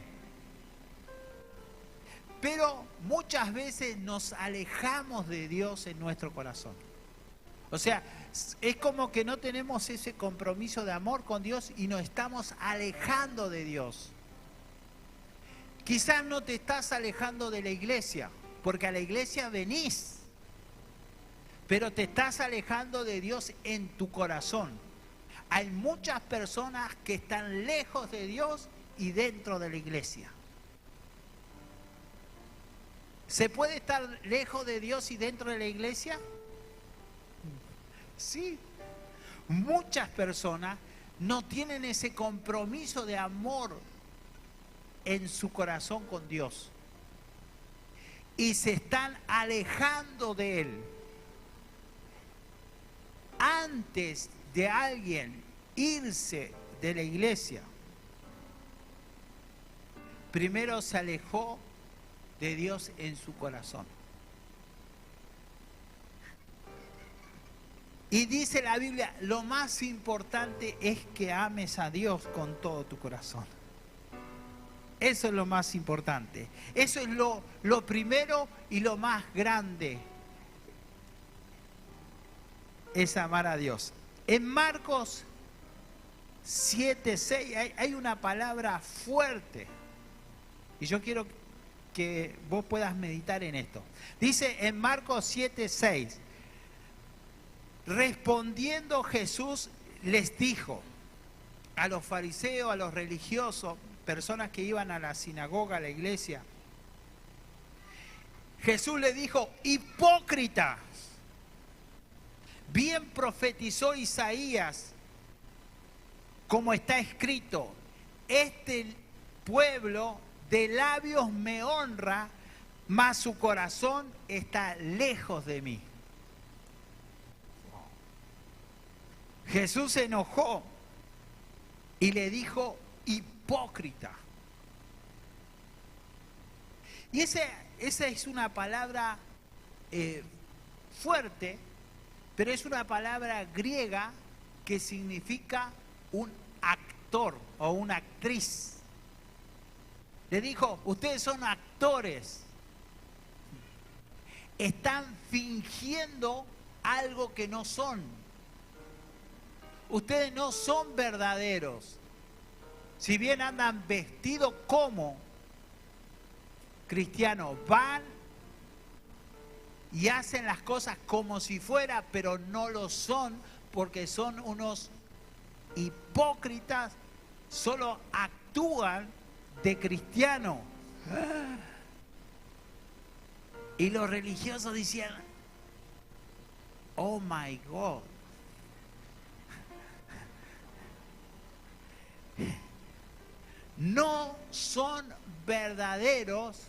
Pero muchas veces nos alejamos de Dios en nuestro corazón. O sea, es como que no tenemos ese compromiso de amor con Dios y nos estamos alejando de Dios. Quizás no te estás alejando de la iglesia, porque a la iglesia venís, pero te estás alejando de Dios en tu corazón. Hay muchas personas que están lejos de Dios y dentro de la iglesia. ¿Se puede estar lejos de Dios y dentro de la iglesia? Sí. Muchas personas no tienen ese compromiso de amor en su corazón con Dios y se están alejando de Él. Antes de alguien irse de la iglesia, primero se alejó de Dios en su corazón. Y dice la Biblia, lo más importante es que ames a Dios con todo tu corazón. Eso es lo más importante. Eso es lo primero y lo más grande. Es amar a Dios. En Marcos 7:6 hay una palabra fuerte. Y yo quiero que vos puedas meditar en esto. Dice en Marcos 7:6, respondiendo Jesús les dijo a los fariseos, a los religiosos, personas que iban a la sinagoga, a la iglesia, Jesús les dijo, hipócritas, bien profetizó Isaías, como está escrito, este pueblo de labios me honra, mas su corazón está lejos de mí. Jesús se enojó y le dijo hipócrita. Y esa es una palabra fuerte, pero es una palabra griega que significa un actor o una actriz. Le dijo, ustedes son actores, están fingiendo algo que no son. Ustedes no son verdaderos. Si bien andan vestidos como cristianos, van y hacen las cosas como si fuera, pero no lo son, porque son unos hipócritas, solo actúan de cristiano. Y los religiosos decían, oh my God. No son verdaderos,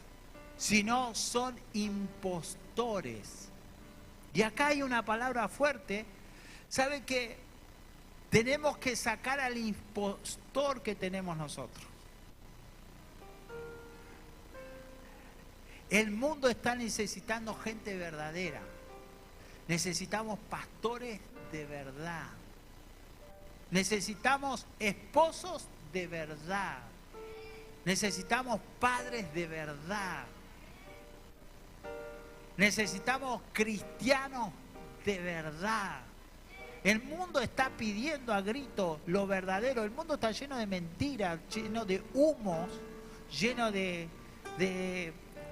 sino son impostores. Y acá hay una palabra fuerte. ¿Saben qué? Tenemos que sacar al impostor que tenemos nosotros. El mundo está necesitando gente verdadera. Necesitamos pastores de verdad. Necesitamos esposos de verdad. Necesitamos padres de verdad. Necesitamos cristianos de verdad. El mundo está pidiendo a gritos lo verdadero. El mundo está lleno de mentiras, lleno de humos, lleno de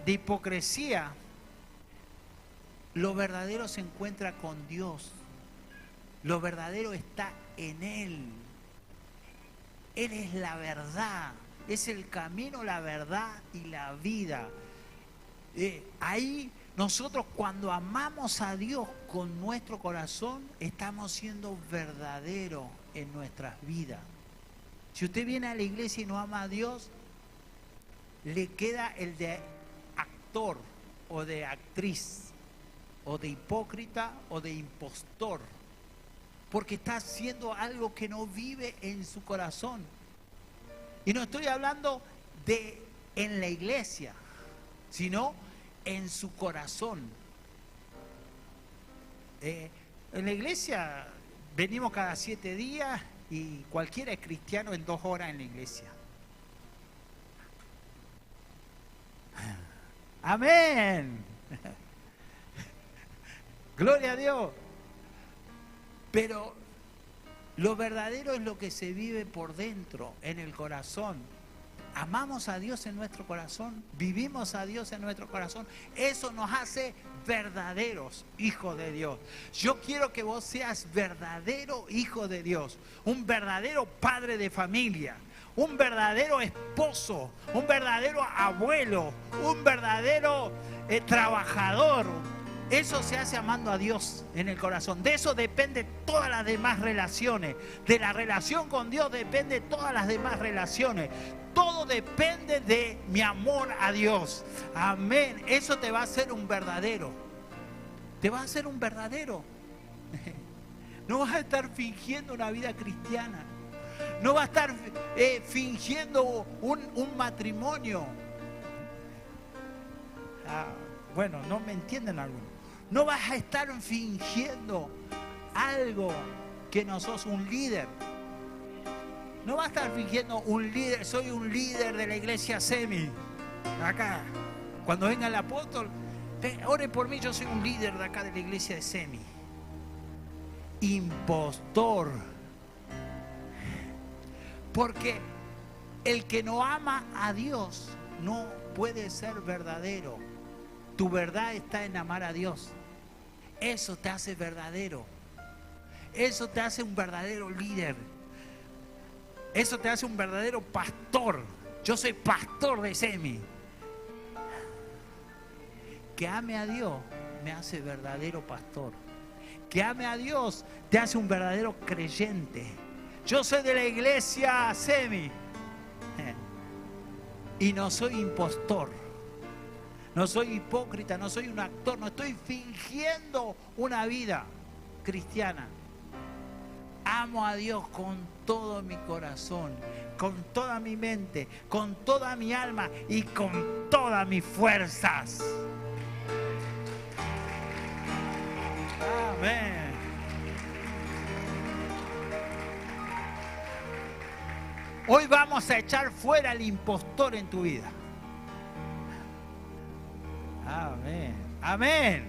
hipocresía. Lo verdadero se encuentra con Dios. Lo verdadero está en Él. Él es la verdad. Es el camino, la verdad y la vida. Ahí nosotros, cuando amamos a Dios con nuestro corazón, estamos siendo verdaderos en nuestras vidas. Si usted viene a la iglesia y no ama a Dios, le queda el de actor o de actriz, o de hipócrita o de impostor, porque está haciendo algo que no vive en su corazón. Y no estoy hablando de en la iglesia, sino en su corazón. En la iglesia venimos cada 7 días y cualquiera es cristiano en 2 horas en la iglesia. Amén. Gloria a Dios. Pero lo verdadero es lo que se vive por dentro, en el corazón. Amamos a Dios en nuestro corazón, vivimos a Dios en nuestro corazón. Eso nos hace verdaderos hijos de Dios. Yo quiero que vos seas verdadero hijo de Dios, un verdadero padre de familia, un verdadero esposo, un verdadero abuelo, un verdadero trabajador. Eso se hace amando a Dios en el corazón. De eso depende todas las demás relaciones. De la relación con Dios depende todas las demás relaciones. Todo depende de mi amor a Dios. Amén. Eso te va a hacer un verdadero. Te va a hacer un verdadero. No vas a estar fingiendo una vida cristiana. No vas a estar fingiendo un matrimonio. Bueno, no me entienden algunos. No vas a estar fingiendo algo que no sos un líder. No vas a estar fingiendo un líder. Soy un líder de la iglesia Semi. Acá, cuando venga el apóstol, ore por mí, yo soy un líder de acá de la iglesia de Semi. Impostor. Porque el que no ama a Dios no puede ser verdadero. Tu verdad está en amar a Dios. Eso te hace verdadero. Eso te hace un verdadero líder. Eso te hace un verdadero pastor. Yo soy pastor de Semi. Que ame a Dios me hace verdadero pastor. Que ame a Dios te hace un verdadero creyente. Yo soy de la iglesia Semi y no soy impostor. No soy hipócrita, no soy un actor, no estoy fingiendo una vida cristiana. Amo a Dios con todo mi corazón, con toda mi mente, con toda mi alma y con todas mis fuerzas. Amén. Hoy vamos a echar fuera al impostor en tu vida. Amén. Amén.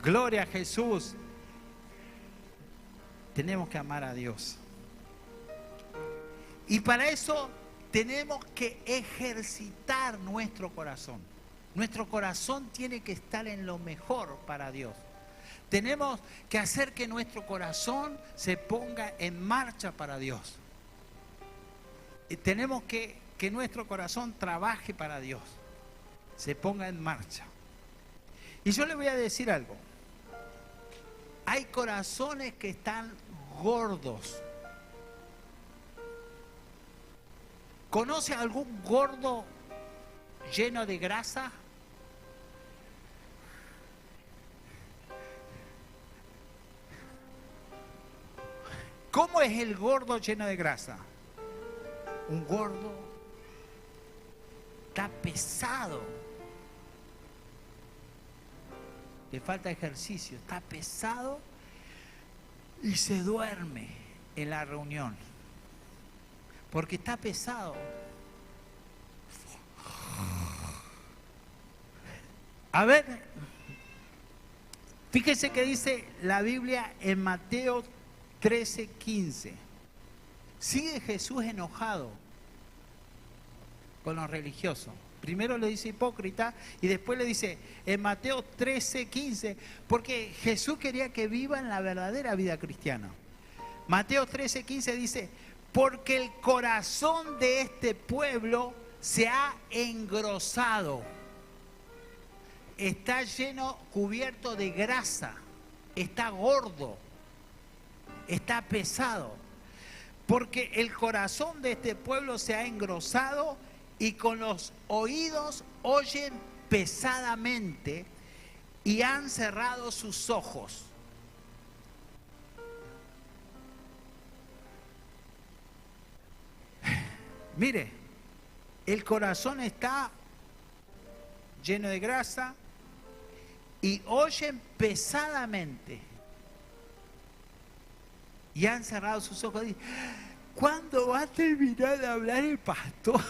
Gloria a Jesús. Tenemos que amar a Dios. Y para eso tenemos que ejercitar nuestro corazón. Nuestro corazón tiene que estar en lo mejor para Dios. Tenemos que hacer que nuestro corazón se ponga en marcha para Dios. Y tenemos que nuestro corazón trabaje para Dios, se ponga en marcha. Y yo le voy a decir algo. Hay corazones que están gordos. ¿Conoce algún gordo lleno de grasa? ¿Cómo es el gordo lleno de grasa? Un gordo está pesado. Le falta ejercicio, está pesado y se duerme en la reunión. Porque está pesado. A ver, fíjese que dice la Biblia en Mateo 13:15. Sigue Jesús enojado con los religiosos. Primero le dice hipócrita y después le dice en Mateo 13:15, porque Jesús quería que vivan la verdadera vida cristiana. Mateo 13:15 dice, porque el corazón de este pueblo se ha engrosado, está lleno, cubierto de grasa, está gordo, está pesado. Porque el corazón de este pueblo se ha engrosado y con los oídos oyen pesadamente y han cerrado sus ojos. Mire, el corazón está lleno de grasa y oyen pesadamente y han cerrado sus ojos. ¿Cuándo va a terminar de hablar el pastor?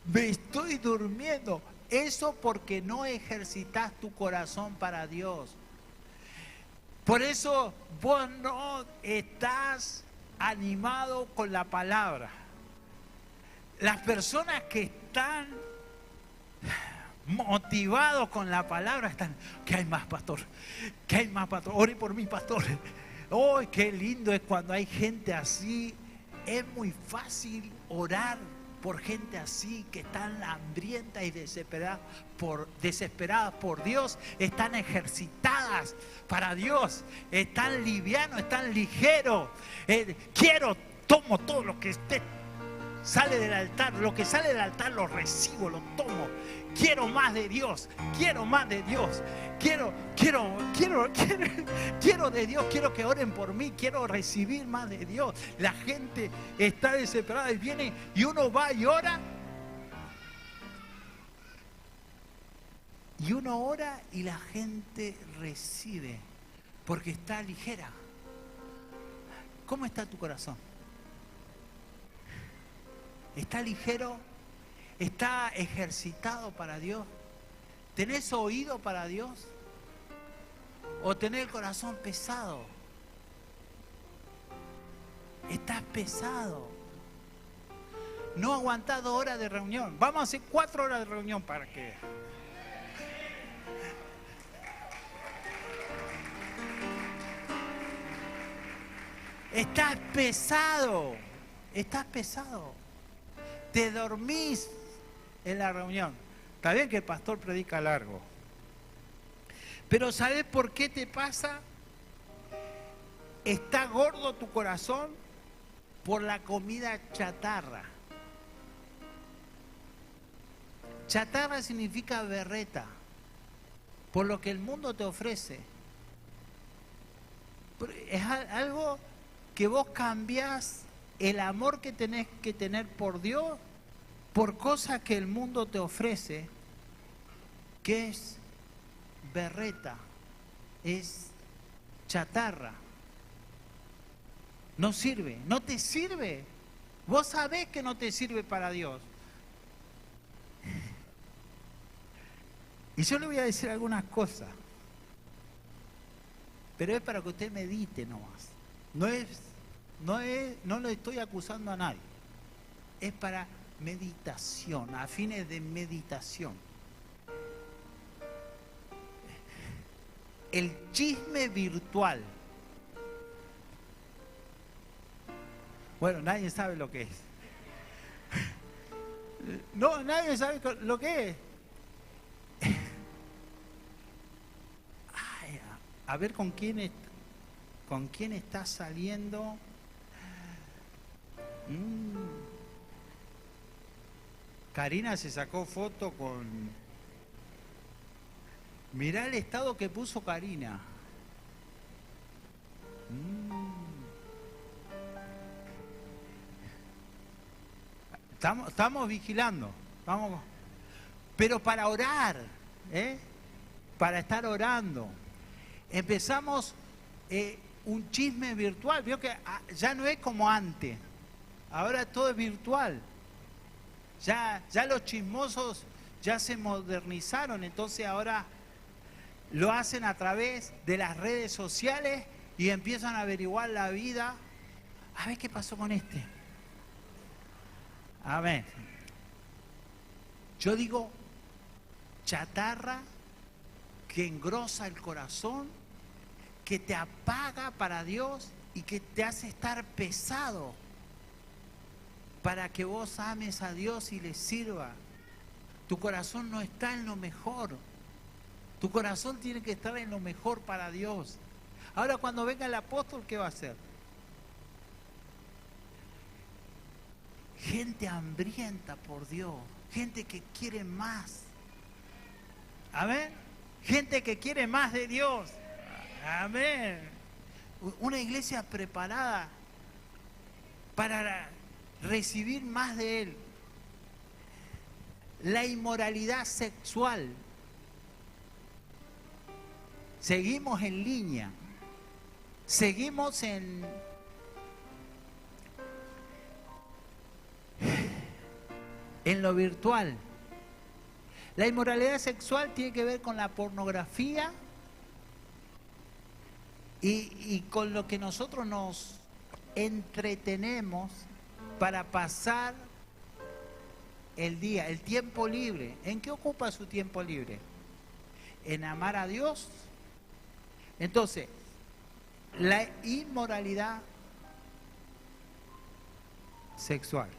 Me estoy durmiendo. Eso porque no ejercitas tu corazón para Dios. Por eso vos no estás animado con la palabra. Las personas que están motivados con la palabra están, ¿qué hay más, pastor? ¿Qué hay más, pastor? Ore por mí, pastor. ¡Oh, qué lindo es cuando hay gente así! Es muy fácil orar por gente así, que están hambrientas y desesperadas por Dios, están ejercitadas para Dios, están livianos, están ligeros. Tomo todo lo que sale del altar, lo que sale del altar lo recibo, lo tomo. Quiero más de Dios, quiero más de Dios, quiero de Dios, quiero que oren por mí, quiero recibir más de Dios. La gente está desesperada y viene y uno va y ora. Y uno ora y la gente recibe porque está ligera. ¿Cómo está tu corazón? ¿Está ligero? ¿Está ejercitado para Dios? ¿Tenés oído para Dios? ¿O tenés el corazón pesado? Estás pesado. No aguantás 2 horas de reunión. Vamos a hacer 4 horas de reunión para que... Estás pesado. Estás pesado. Te dormís en la reunión. Está bien que el pastor predica largo. Pero ¿sabes por qué te pasa? Está gordo tu corazón por la comida chatarra. Chatarra significa berreta. Por lo que el mundo te ofrece. Es algo que vos cambiás el amor que tenés que tener por Dios por cosas que el mundo te ofrece, que es berreta, es chatarra. No sirve, no te sirve. Vos sabés que no te sirve para Dios. Y yo le voy a decir algunas cosas, pero es para que usted medite nomás. No le estoy acusando a nadie. Es para meditación, a fines de meditación. El chisme virtual. Bueno, nadie sabe lo que es. No, nadie sabe lo que es. Ay, a ver con quién está saliendo. Karina se sacó foto con... Mirá el estado que puso Karina. Estamos vigilando. Pero para orar, para estar orando. Empezamos un chisme virtual. Veo que ya no es como antes. Ahora todo es virtual. Ya los chismosos ya se modernizaron, entonces ahora lo hacen a través de las redes sociales y empiezan a averiguar la vida. A ver qué pasó con este. A ver. Yo digo chatarra que engrosa el corazón, que te apaga para Dios y que te hace estar pesado para que vos ames a Dios y le sirva. Tu corazón no está en lo mejor. Tu corazón tiene que estar en lo mejor para Dios. Ahora cuando venga el apóstol, ¿qué va a hacer? Gente hambrienta por Dios. Gente que quiere más. Amén. Gente que quiere más de Dios. Amén. Una iglesia preparada para recibir más de Él. La inmoralidad sexual. Seguimos en línea. Seguimos en lo virtual. La inmoralidad sexual tiene que ver con la pornografía y con lo que nosotros nos entretenemos para pasar el día, el tiempo libre. ¿En qué ocupa su tiempo libre? ¿En amar a Dios? Entonces, la inmoralidad sexual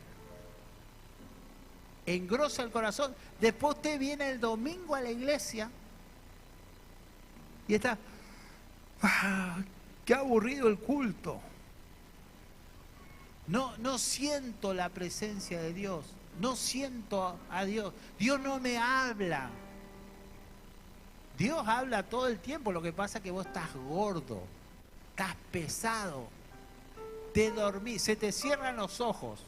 engrosa el corazón. Después usted viene el domingo a la iglesia y está, qué aburrido el culto. No siento la presencia de Dios. No siento a Dios. Dios no me habla. Dios habla todo el tiempo. Lo que pasa es que vos estás gordo. Estás pesado. Te dormís. Se te cierran los ojos.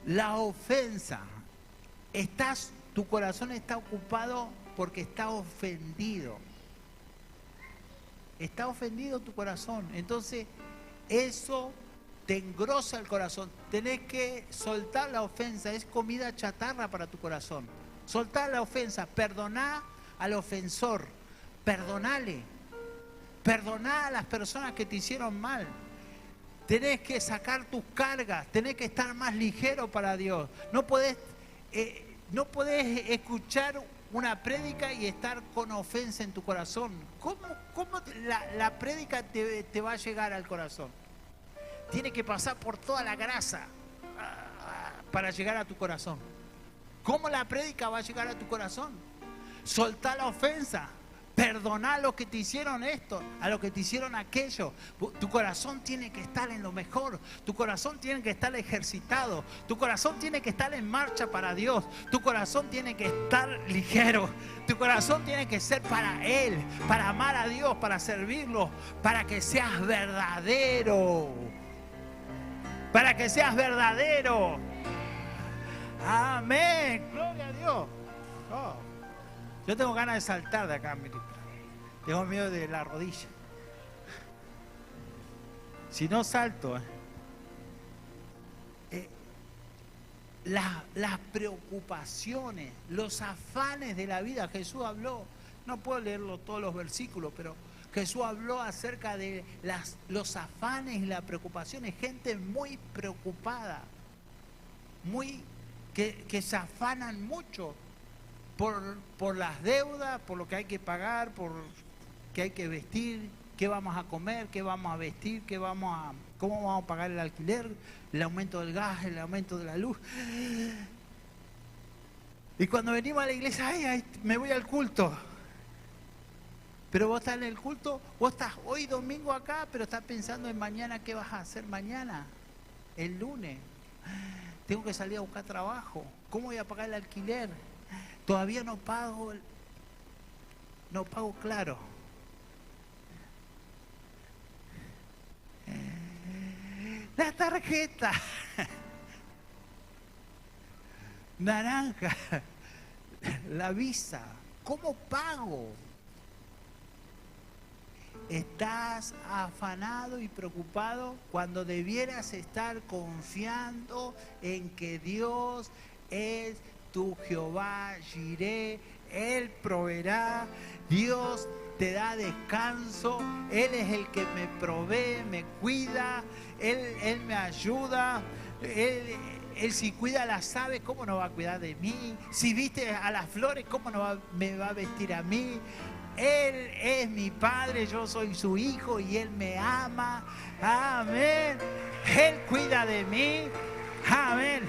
La ofensa. Tu corazón está ocupado porque está ofendido. Está ofendido tu corazón. Entonces, eso te engrosa el corazón. Tenés que soltar la ofensa. Es comida chatarra para tu corazón. Soltar la ofensa. Perdoná al ofensor. Perdonale. Perdoná a las personas que te hicieron mal. Tenés que sacar tus cargas. Tenés que estar más ligero para Dios. No podés escuchar una prédica y estar con ofensa en tu corazón. ¿Cómo la prédica te va a llegar al corazón? Tiene que pasar por toda la grasa para llegar a tu corazón. ¿Cómo la prédica va a llegar a tu corazón? Soltá la ofensa. Perdoná a los que te hicieron esto, a los que te hicieron aquello. Tu corazón tiene que estar en lo mejor. Tu corazón tiene que estar ejercitado. Tu corazón tiene que estar en marcha para Dios. Tu corazón tiene que estar ligero. Tu corazón tiene que ser para Él, para amar a Dios, para servirlo, para que seas verdadero. Para que seas verdadero. Amén. Gloria a Dios. Oh. Yo tengo ganas de saltar de acá, mire. Tengo miedo de la rodilla. Si no salto, las preocupaciones, los afanes de la vida. Jesús habló, no puedo leerlo todos los versículos, pero Jesús habló acerca de los afanes y las preocupaciones. Gente muy preocupada, que se afanan mucho por las deudas, por lo que hay que pagar, por qué hay que vestir, qué vamos a comer, qué vamos a vestir, cómo vamos a pagar el alquiler, el aumento del gas, el aumento de la luz. Y cuando venimos a la iglesia, ay, me voy al culto. Pero vos estás en el culto, vos estás hoy domingo acá, pero estás pensando en mañana, ¿qué vas a hacer mañana? El lunes. Tengo que salir a buscar trabajo. ¿Cómo voy a pagar el alquiler? Todavía no pago Claro. La tarjeta naranja, la Visa, ¿cómo pago? Estás afanado y preocupado cuando debieras estar confiando en que Dios es tu Jehová Jireh. Él proveerá, Dios te da descanso, Él es el que me provee, me cuida, Él me ayuda, Él si cuida a las aves, ¿cómo no va a cuidar de mí? Si viste a las flores, ¿cómo no me va a vestir a mí? Él es mi Padre, yo soy su hijo y Él me ama. Amén. Él cuida de mí. Amén.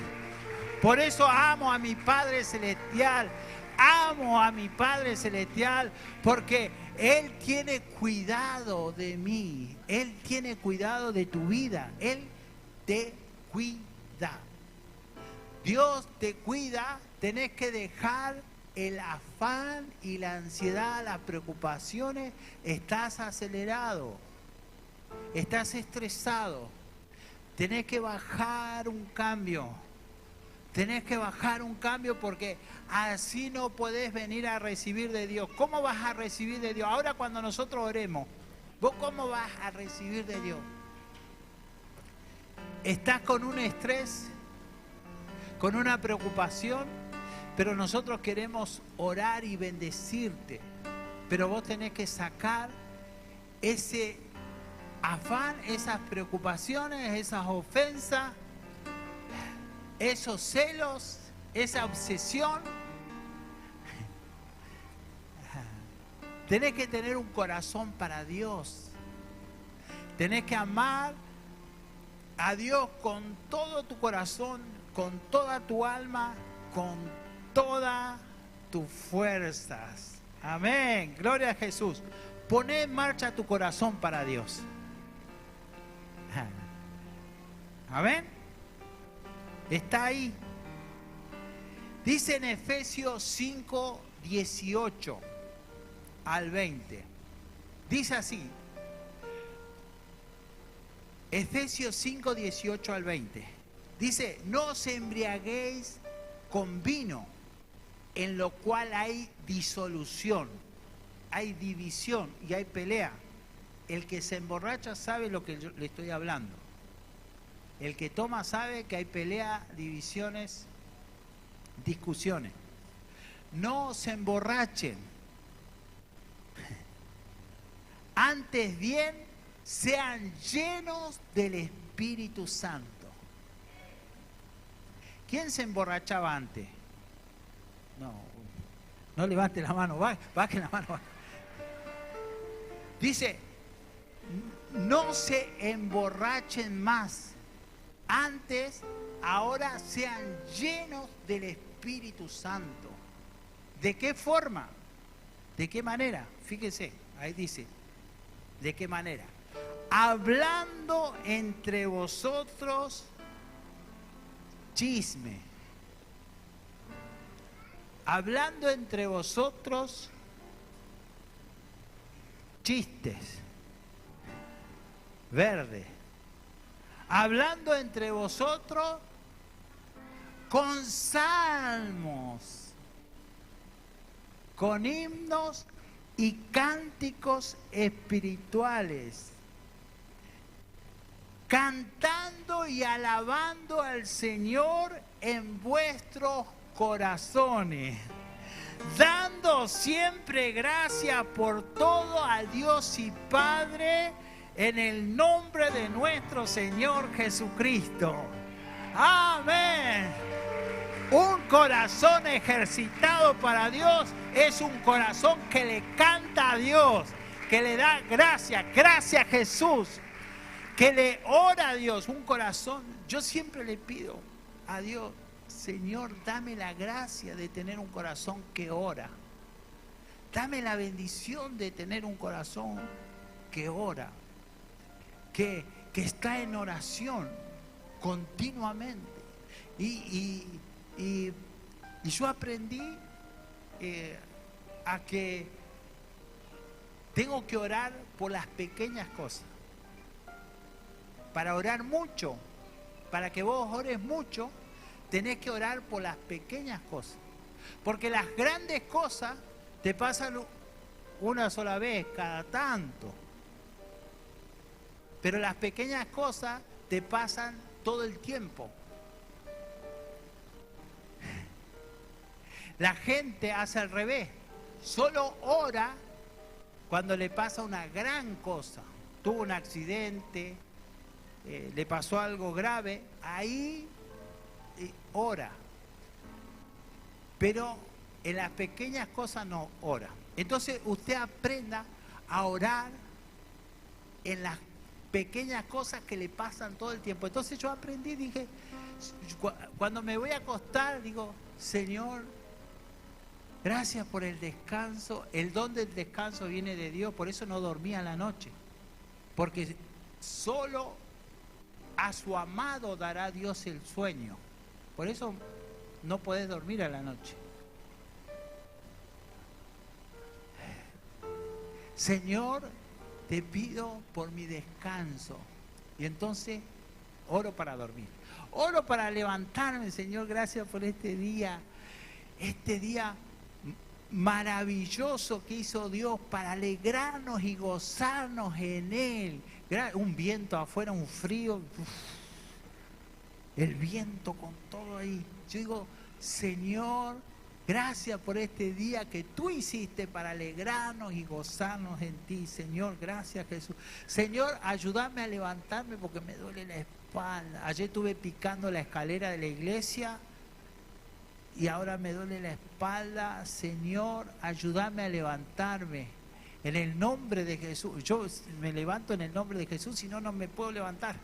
Por eso amo a mi Padre Celestial. Amo a mi Padre Celestial porque Él tiene cuidado de mí. Él tiene cuidado de tu vida. Él te cuida. Dios te cuida. Tenés que dejar el afán y la ansiedad, las preocupaciones. Estás acelerado, estás estresado. Tenés que bajar un cambio. Tenés que bajar un cambio porque así no podés venir a recibir de Dios. ¿Cómo vas a recibir de Dios? Ahora cuando nosotros oremos, ¿vos cómo vas a recibir de Dios? ¿Estás con un estrés? ¿Con una preocupación? Pero nosotros queremos orar y bendecirte. Pero vos tenés que sacar ese afán, esas preocupaciones, esas ofensas, esos celos, esa obsesión. Tenés que tener un corazón para Dios. Tenés que amar a Dios con todo tu corazón, con toda tu alma, con todas tus fuerzas. Amén. Gloria a Jesús. Poné en marcha tu corazón para Dios. Amén. Está ahí. Dice en Efesios 5, 18 al 20. Dice así. Efesios 5, 18 al 20. Dice, no os embriaguéis con vino, en lo cual hay disolución, hay división y hay pelea. El que se emborracha sabe lo que yo le estoy hablando. El que toma sabe que hay pelea, divisiones, discusiones. No se emborrachen. Antes bien, sean llenos del Espíritu Santo. ¿Quién se emborrachaba antes? No levante la mano, baje la mano. Dice, no se emborrachen más. Antes, ahora sean llenos del Espíritu Santo. ¿De qué forma? ¿De qué manera? Fíjese, ahí dice, ¿de qué manera? Hablando entre vosotros chisme. Hablando entre vosotros chistes. Verde. Hablando entre vosotros con salmos, con himnos y cánticos espirituales, cantando y alabando al Señor en vuestros corazones, dando dando siempre gracias por todo a Dios y Padre en el nombre de nuestro Señor Jesucristo. Amén. Un corazón ejercitado para Dios es un corazón que le canta a Dios, que le da gracias, gracias Jesús, que le ora a Dios. Un corazón, yo siempre le pido a Dios, Señor, dame la gracia de tener un corazón que ora. Dame la bendición de tener un corazón que ora, que está en oración continuamente. Y yo aprendí a que tengo que orar por las pequeñas cosas. Para orar mucho, para que vos ores mucho, tenés que orar por las pequeñas cosas. Porque las grandes cosas te pasan una sola vez, cada tanto. Pero las pequeñas cosas te pasan todo el tiempo. La gente hace al revés. Solo ora cuando le pasa una gran cosa. Tuvo un accidente, le pasó algo grave, ahí ora. Pero en las pequeñas cosas no ora. Entonces usted aprenda a orar en las pequeñas cosas que le pasan todo el tiempo. Entonces yo aprendí, dije, cuando me voy a acostar, digo, Señor, gracias por el descanso. El don del descanso viene de Dios, por eso no dormía la noche. Porque solo a su amado dará Dios el sueño. Por eso no podés dormir a la noche. Señor, te pido por mi descanso. Y entonces oro para dormir. Oro para levantarme, Señor, gracias por este día. Este día maravilloso que hizo Dios para alegrarnos y gozarnos en Él. Un viento afuera, un frío. El viento con todo ahí. Yo digo, Señor, gracias por este día que tú hiciste para alegrarnos y gozarnos en ti. Señor, gracias Jesús. Señor, ayúdame a levantarme porque me duele la espalda. Ayer estuve picando la escalera de la iglesia y ahora me duele la espalda. Señor, ayúdame a levantarme en el nombre de Jesús. Yo me levanto en el nombre de Jesús, si no, no me puedo levantar.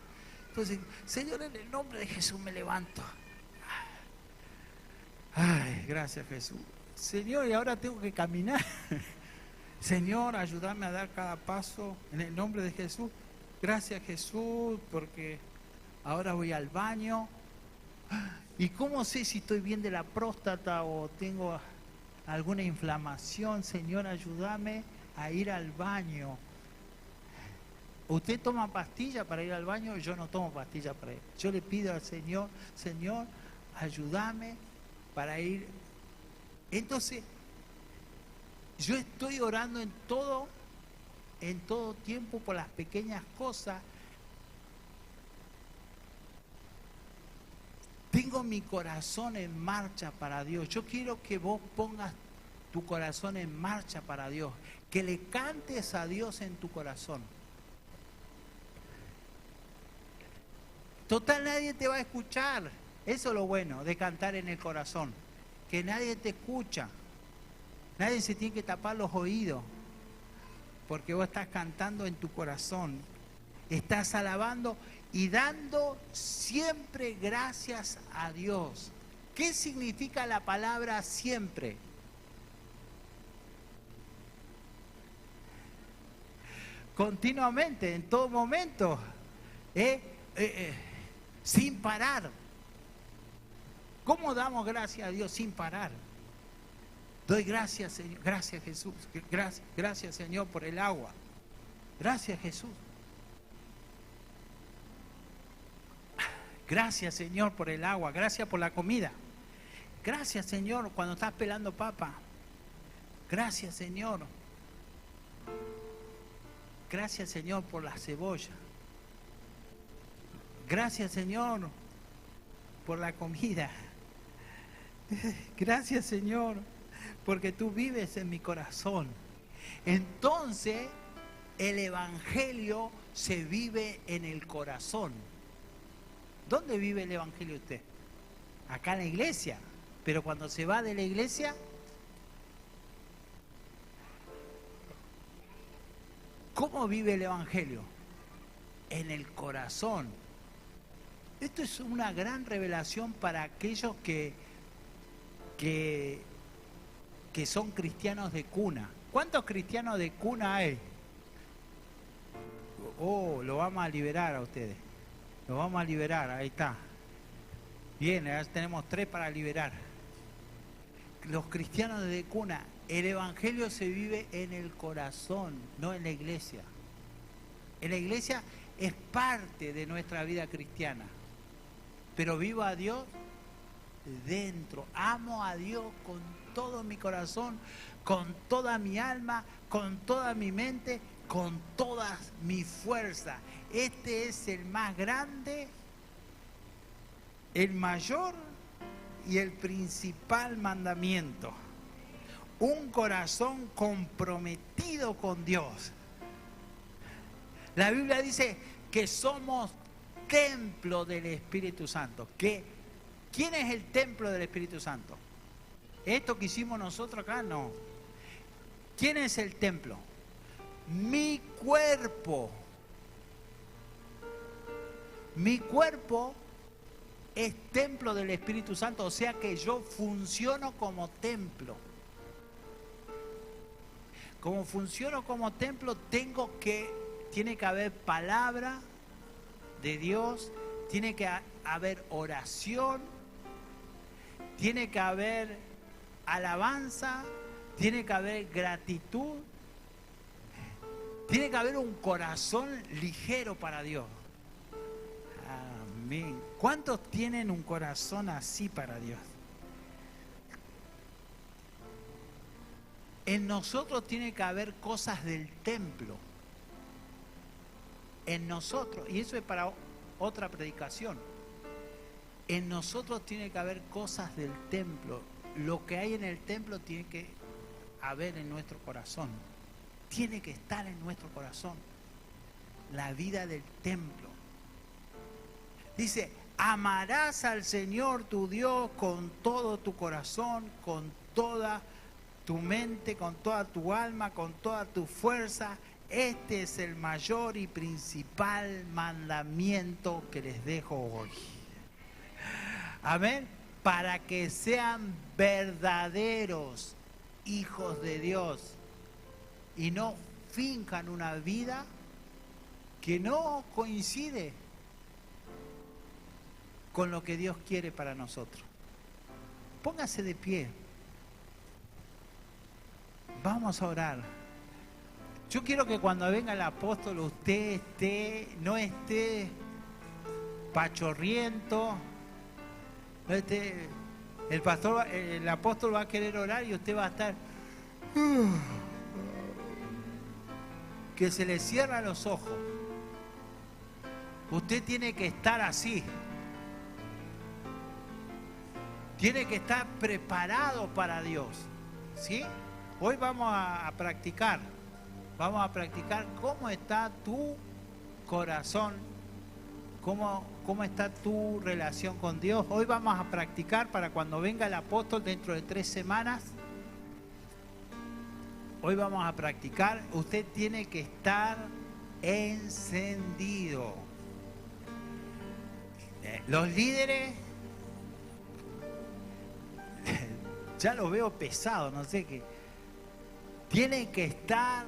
Entonces, Señor, en el nombre de Jesús me levanto. Ay, gracias Jesús. Señor, y ahora tengo que caminar. Señor, ayúdame a dar cada paso en el nombre de Jesús. Gracias Jesús, porque ahora voy al baño. ¿Y cómo sé si estoy bien de la próstata o tengo alguna inflamación? Señor, ayúdame a ir al baño. ¿Usted toma pastilla para ir al baño? Yo no tomo pastilla para ir. Yo le pido al Señor, Señor, ayúdame para ir. Entonces, yo estoy orando en todo tiempo por las pequeñas cosas. Tengo mi corazón en marcha para Dios. Yo quiero que vos pongas tu corazón en marcha para Dios. Que le cantes a Dios en tu corazón. Total, nadie te va a escuchar. Eso es lo bueno de cantar en el corazón. Que nadie te escucha. Nadie se tiene que tapar los oídos. Porque vos estás cantando en tu corazón. Estás alabando y dando siempre gracias a Dios. ¿Qué significa la palabra siempre? Continuamente, en todo momento. Sin parar. ¿Cómo damos gracias a Dios sin parar? Doy gracias, Señor. Gracias, Jesús. Gracias, Señor, por el agua. Gracias, Jesús. Gracias, Señor, por el agua. Gracias por la comida. Gracias, Señor, cuando estás pelando papa. Gracias, Señor. Gracias, Señor, por la cebolla. Gracias, Señor, por la comida. Gracias, Señor, porque tú vives en mi corazón. Entonces, el Evangelio se vive en el corazón. ¿Dónde vive el Evangelio usted? Acá en la iglesia. Pero cuando se va de la iglesia, ¿cómo vive el Evangelio? En el corazón. Esto es una gran revelación para aquellos que son cristianos de cuna. ¿Cuántos cristianos de cuna hay? Oh, lo vamos a liberar a ustedes. Lo vamos a liberar, ahí está. Bien, ahora tenemos 3 para liberar. Los cristianos de cuna, el Evangelio se vive en el corazón, no en la iglesia. En la iglesia es parte de nuestra vida cristiana. Pero vivo a Dios dentro. Amo a Dios con todo mi corazón, con toda mi alma, con toda mi mente, con toda mi fuerza. Este es el más grande, el mayor y el principal mandamiento. Un corazón comprometido con Dios. La Biblia dice que somos templo del Espíritu Santo. ¿Quién es el templo del Espíritu Santo? ¿Esto que hicimos nosotros acá? No. ¿Quién es el templo? Mi cuerpo. Mi cuerpo es templo del Espíritu Santo, o sea que yo funciono como templo. Como funciono como templo, tiene que haber palabra de Dios, tiene que haber oración, tiene que haber alabanza, tiene que haber gratitud, tiene que haber un corazón ligero para Dios. Amén. ¿Cuántos tienen un corazón así para Dios? En nosotros tiene que haber cosas del templo. En nosotros, y eso es para otra predicación. En nosotros tiene que haber cosas del templo. Lo que hay en el templo tiene que haber en nuestro corazón. Tiene que estar en nuestro corazón. La vida del templo. Dice, amarás al Señor tu Dios con todo tu corazón, con toda tu mente, con toda tu alma, con toda tu fuerza. Este es el mayor y principal mandamiento que les dejo hoy. Amén. Para que sean verdaderos hijos de Dios y no finjan una vida que no coincide con lo que Dios quiere para nosotros. Póngase de pie. Vamos a orar. Yo quiero que cuando venga el apóstol usted no esté pachorriento, no esté, el apóstol va a querer orar y usted va a estar que se le cierran los ojos. Usted tiene que estar así. Tiene que estar preparado para Dios. ¿Sí? Hoy vamos a practicar. Vamos a practicar cómo está tu corazón, cómo está tu relación con Dios. Hoy vamos a practicar para cuando venga el apóstol dentro de 3 semanas. Hoy vamos a practicar. Usted tiene que estar encendido. Los líderes, ya lo veo pesado, no sé qué. Tienen que estar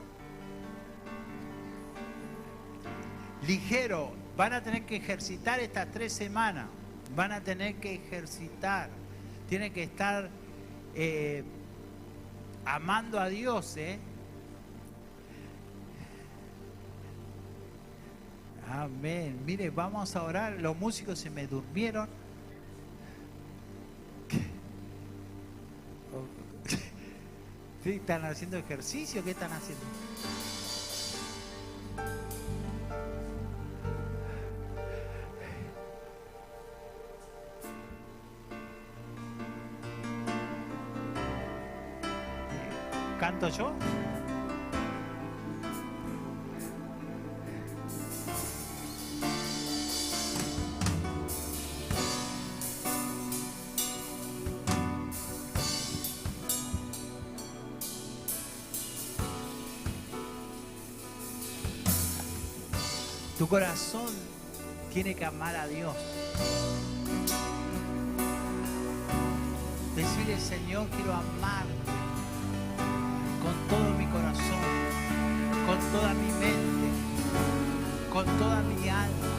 ligero. Van a tener que ejercitar estas 3 semanas. Van a tener que ejercitar. Tienen que estar amando a Dios, Amén. Mire, vamos a orar. Los músicos se me durmieron. ¿Sí? ¿Están haciendo ejercicio? ¿Qué están haciendo? ¿Canto yo? Tu corazón tiene que amar a Dios. Decirle, Señor, quiero amarte con todo mi corazón, con toda mi mente, con toda mi alma.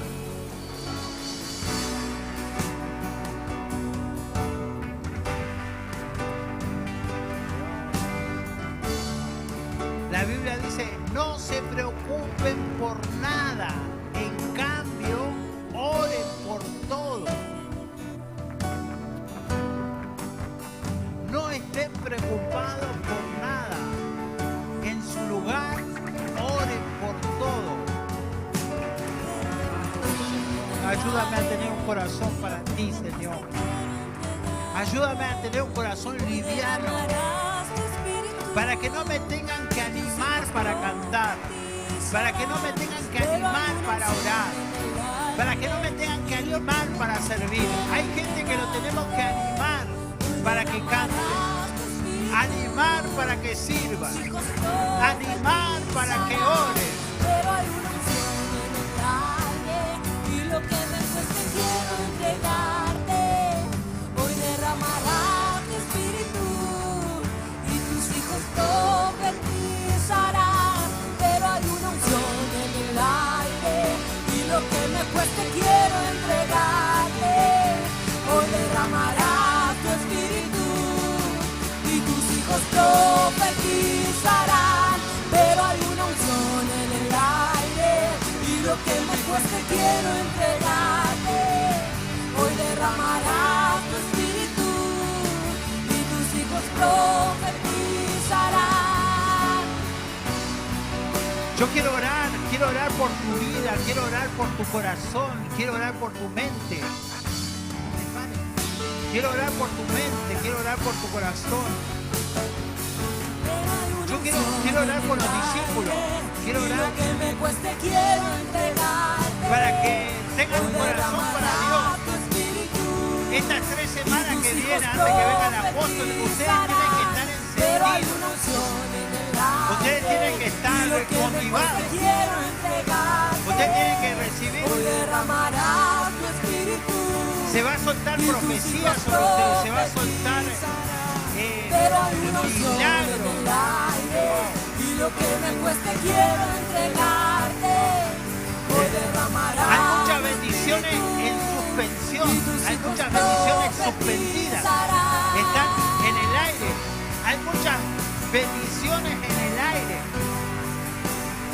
La Biblia dice, no se preocupen por nada, en cambio, oren por todo. No estén preocupados por nada. En su lugar, oren por todo. Ayúdame a tener un corazón para ti, Señor. Ayúdame a tener un corazón liviano, para que no me tengan que animar para cantar, para que no me tengan que animar para orar, para que no me tengan que animar para servir. Hay gente que lo tenemos que animar para que cante, animar para que sirva, animar para que ore. Pero hay una unción en el aire y lo que me cueste quiero entregarte. Hoy derramarás tu espíritu y tus hijos profetizarán. Pero hay una unción en el aire y lo que me cueste quiero entregarte. Hoy derramarás tu espíritu y tus hijos profetizarán. Pero hay una unción en el aire y lo que me cueste quiero entregarte. Hoy derramarás tu espíritu y tus hijos profetizarán. Yo quiero orar por tu vida, quiero orar por tu corazón, quiero orar por tu mente. Quiero orar por tu mente, quiero orar por tu corazón. Yo quiero orar por los discípulos. Quiero orar para que tengan un corazón para Dios. Estas 3 semanas que vienen, antes que venga el apóstol, ustedes tienen que estar encendidos. Ustedes tienen que estar motivados. Ustedes tienen que recibir. Se va a soltar profecía sobre ustedes, se va a soltar milagros. Y lo que me cueste quiero entregarte. Hoy derramarás. Hay muchas bendiciones en suspensión, hay muchas bendiciones suspendidas. Están en el aire. Hay muchas bendiciones en el aire.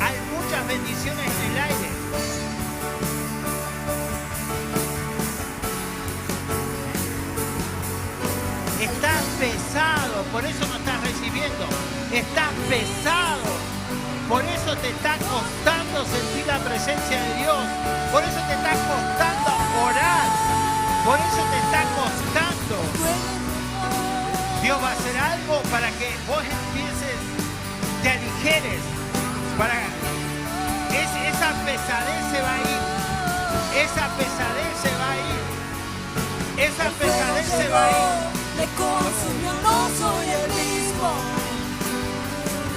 Hay muchas bendiciones en el aire. Estás pesado, por eso no estás recibiendo. Estás pesado, por eso te está costando sentir la presencia de Dios. Por eso te está costando orar. Por eso te está costando. Dios va a hacer algo para que vos empieces, te aligeres. Esa pesadez se va a ir. Esa pesadez se va a ir. Esa pesadez se va a ir. Me consumió, no soy el mismo.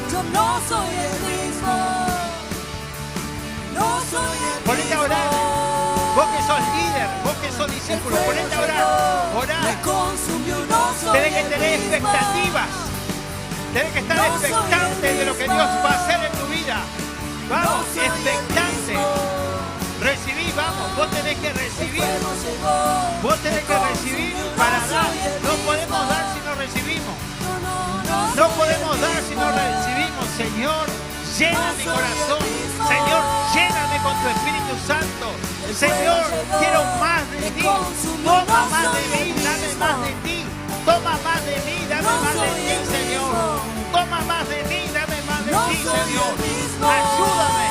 Yo no soy el mismo. No soy el mismo. Ponete a orar. Vos que sos líder, vos que sos discípulo, ponete a orar. Orar. Me consumió, no soy Tenés que el tener mismo. expectativas. Tenés que estar expectante de lo que Dios va a hacer en tu vida. Vamos, expectante. Recibí, vamos, vos tenés que recibir. Vos tenés que recibir para dar. No podemos dar si no recibimos. No podemos dar si no recibimos. Señor, llena mi corazón. Señor, lléname con tu Espíritu Santo. Señor, quiero más de ti. Toma más de mí, dame más de ti. Toma más de mí, dame más de ti, Señor. Toma más de mí, dame más de ti, Señor. Ayúdame.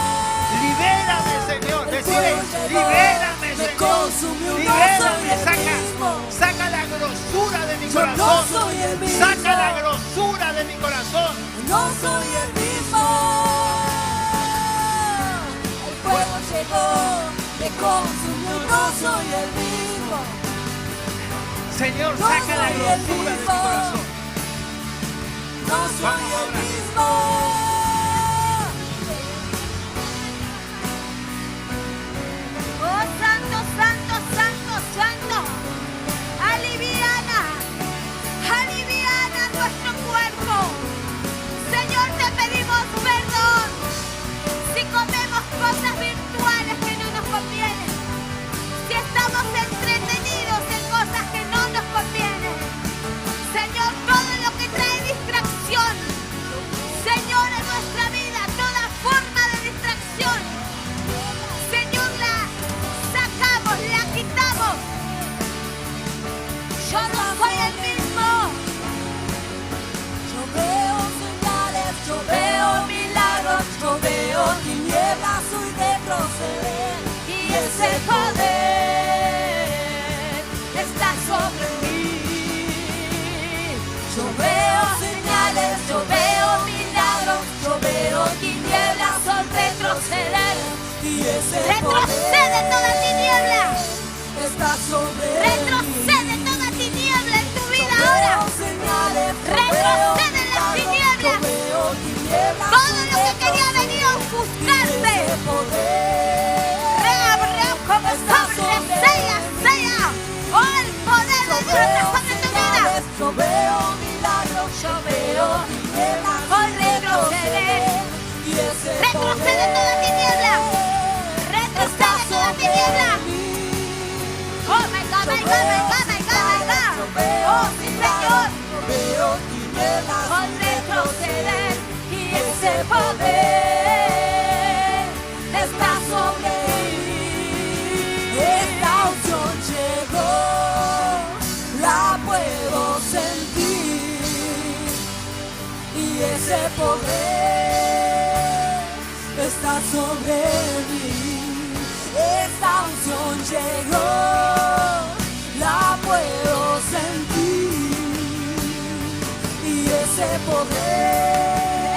Libérame, Señor. Decide, libérame, Señor. Libérame, saca la grosura de mi corazón. Saca la grosura de mi corazón. no soy el mismo. El fuego llegó, me consumió, no soy el mismo. Señor, No saca la soy el grosura de tu mismo. corazón. No soy Vamos el ahora. mismo. Oh, santo, santo, santo, santo. Aliviana nuestro cuerpo. Señor, te pedimos perdón si comemos cosas virtuales que no nos convienen, si estamos entretenidos en cosas que no nos convienen. Señor, todo lo que trae distracción, Señor, en nuestra vida, toda forma de distracción, Señor, la sacamos, la quitamos. Yo no soy el mismo. Yo veo señales, yo veo milagros, yo veo tinieblas, soy retroceder. Y ese poder está sobre mí. Yo veo señales, yo veo milagros, yo veo tinieblas, soy retroceder. Y ese Retrocede toda tiniebla. poder está sobre mí. Retrocede toda tiniebla en tu vida ahora. Retrocede en las tinieblas. Todo lo que quería venir a ofuscarte. Como sobre sea. Oh, el poder de Dios está sobre tu vida. Yo veo milagros, yo veo tinieblas, Hoy retrocede. Retrocede toda tiniebla. Retrocede toda tiniebla. Oh my God, my God, my God, my God, my God. Oh, sí, Señor. Al retroceder y ese poder está sobre mí. Esta unción llegó, la puedo sentir. Y ese poder está sobre mí. Esta unción llegó, la puedo sentir. Y ese poder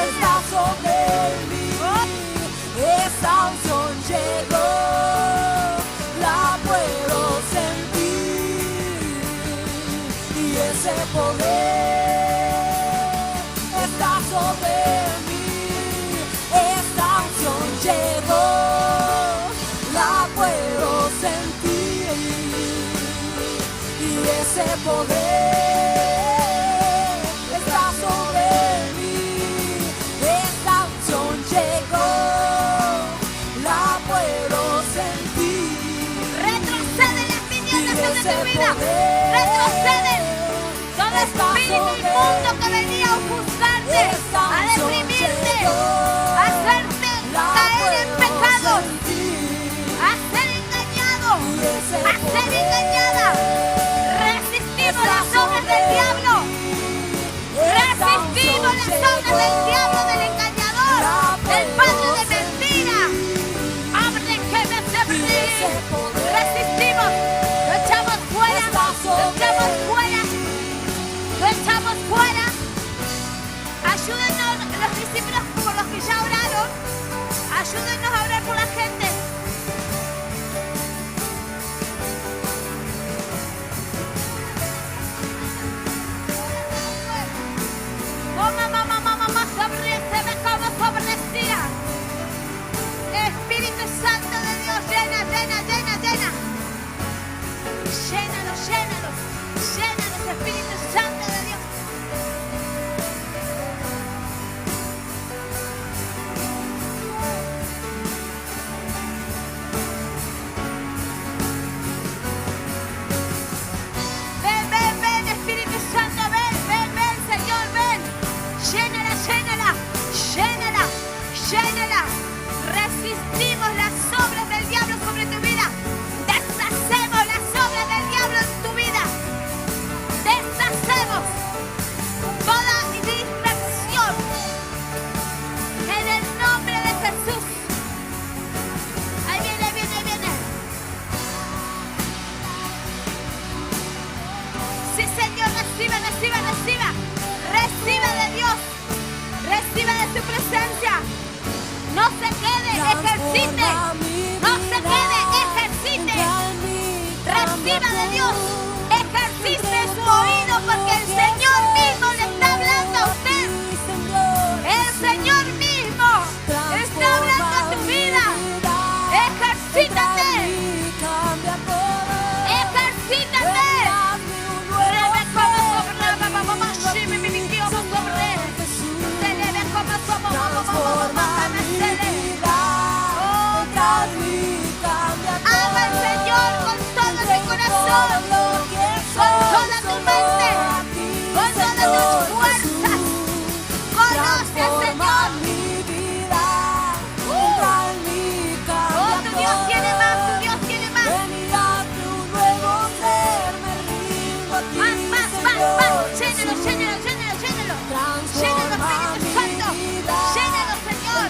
está sobre mí. Esa unción llegó, la puedo sentir. Y ese poder está sobre mí. Esa unción llegó, la puedo sentir. Y ese poder está sobre mí. Esta unción llegó, la puedo sentir. Retrocede las tinieblas sobre tu vida. Retrocede todo espíritu inmundo que venía a ofuscarte, a deprimirte, a hacerte caer en pecados, a ser engañado, a ser engañada. Resistimos las obras del diablo. Resistimos las obras del diablo, del engañador, del padre de mentira. Abre que me separé. Resistimos. Lo echamos fuera. Lo echamos fuera. Lo echamos fuera. Ayúdenos los discípulos por los que ya oraron. Ayúdenos a orar por la gente. Espíritu Santo de Dios, llena. Llénalos, Espíritu Santo de Dios. Ven, Espíritu Santo, ven, Señor, ven. Llénala. Resistimos las obras del diablo sobre tu vida. Deshacemos las obras del diablo en tu vida. Deshacemos toda distracción. En el nombre de Jesús. Ahí viene. Sí, Señor, reciba. Reciba de Dios. presencia. No se quede, ejercite. No se quede, ejercite. Reciba de Dios. Ejercite su oído porque el Señor mismo le está hablando a usted. El Señor mismo está hablando a tu vida. Ejercítate. Ejercítate. Ama al Señor con todo tu corazón, con toda tu mente, con todas tus fuerzas. Conoce al Señor. Oh, tu Dios tiene más, tu Dios tiene más. Más. Llénalo, llénalo, llénalo, llénalo. Llénalo, Espíritu Santo. Llénalo, Señor.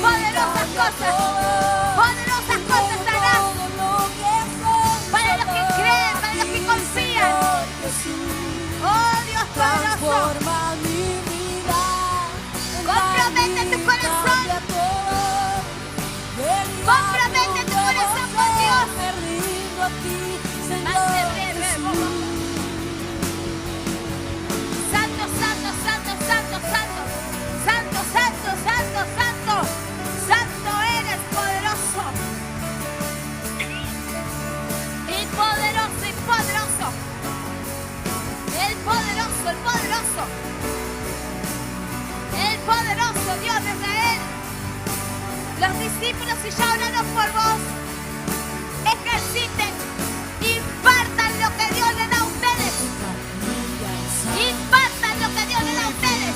Poderosas cosas harás. Para los que creen, para los que confían. Oh, Dios poderoso. Compromete tu corazón. Compromete tu corazón con Dios. Santo, santo, santo, santo, santo. Santo, santo, santo, santo. Santo eres poderoso. Y poderoso, y poderoso. El poderoso, el poderoso. El poderoso Dios de Israel. Los discípulos, si ya oraron por vos, ejerciten, impartan lo que Dios le da a ustedes. Impartan lo que Dios le da a ustedes.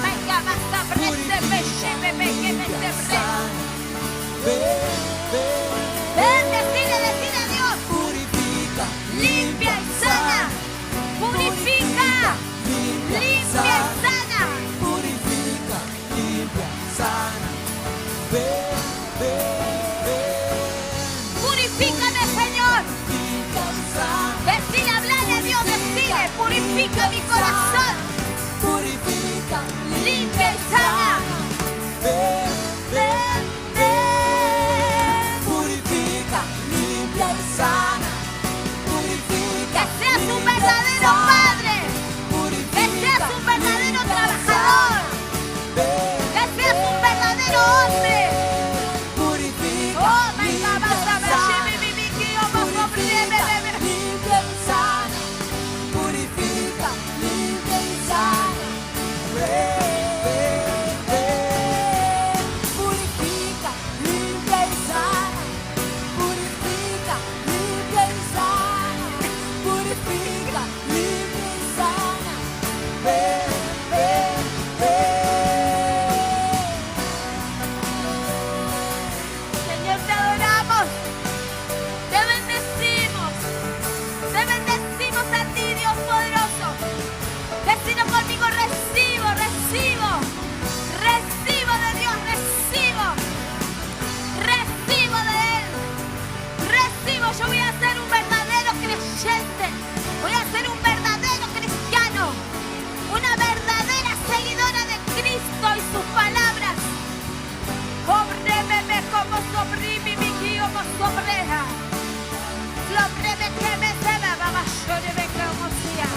Venga, basta, preste, ven, decide a Dios. Limpia y sana. Purifica. Limpia y sana. Purifícame, Señor. Decide, hablarle a Dios, decide. Purifica mi corazón. Limpia y sana. Que seas un verdadero padre. Que seas un verdadero trabajador. Que seas un verdadero hombre. Oh, my God, basta, Señor, te adoramos. Te bendecimos a ti, Dios poderoso. Decilo conmigo, recibo de Dios, recibo de Él, yo voy a ser un verdadero creyente, voy a ser un verdadero cristiano, una verdadera seguidora de Cristo y sus palabras. Cóbreme como sobrimi mi guío como sobreja. Cóbreme que me se va, mamá, yo le ve como sea.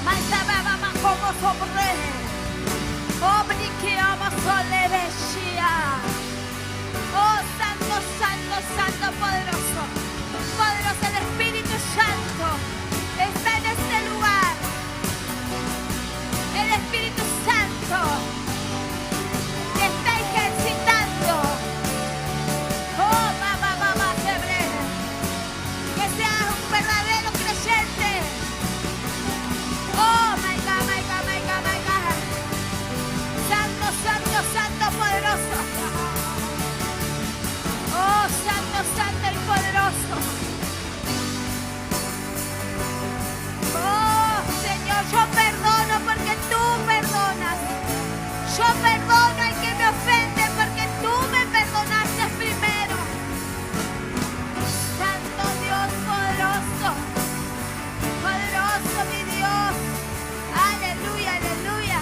Más va, mamá, como sobreja. Obriqueamos sole veshia. Oh, santo, santo, santo, poderoso. Poderoso el Espíritu Santo. Está en este lugar. El Espíritu Santo te está ejercitando. Oh, mamá, febrero. Que seas un verdadero creyente. Oh, my God, my God, my God, my God. Santo, santo, santo, poderoso. Oh, santo, santo y poderoso. Oh, Señor, yo perdono porque tú perdonas. Yo perdono al que me ofende porque tú me perdonaste primero. Santo Dios poderoso. Poderoso mi Dios. Aleluya, aleluya.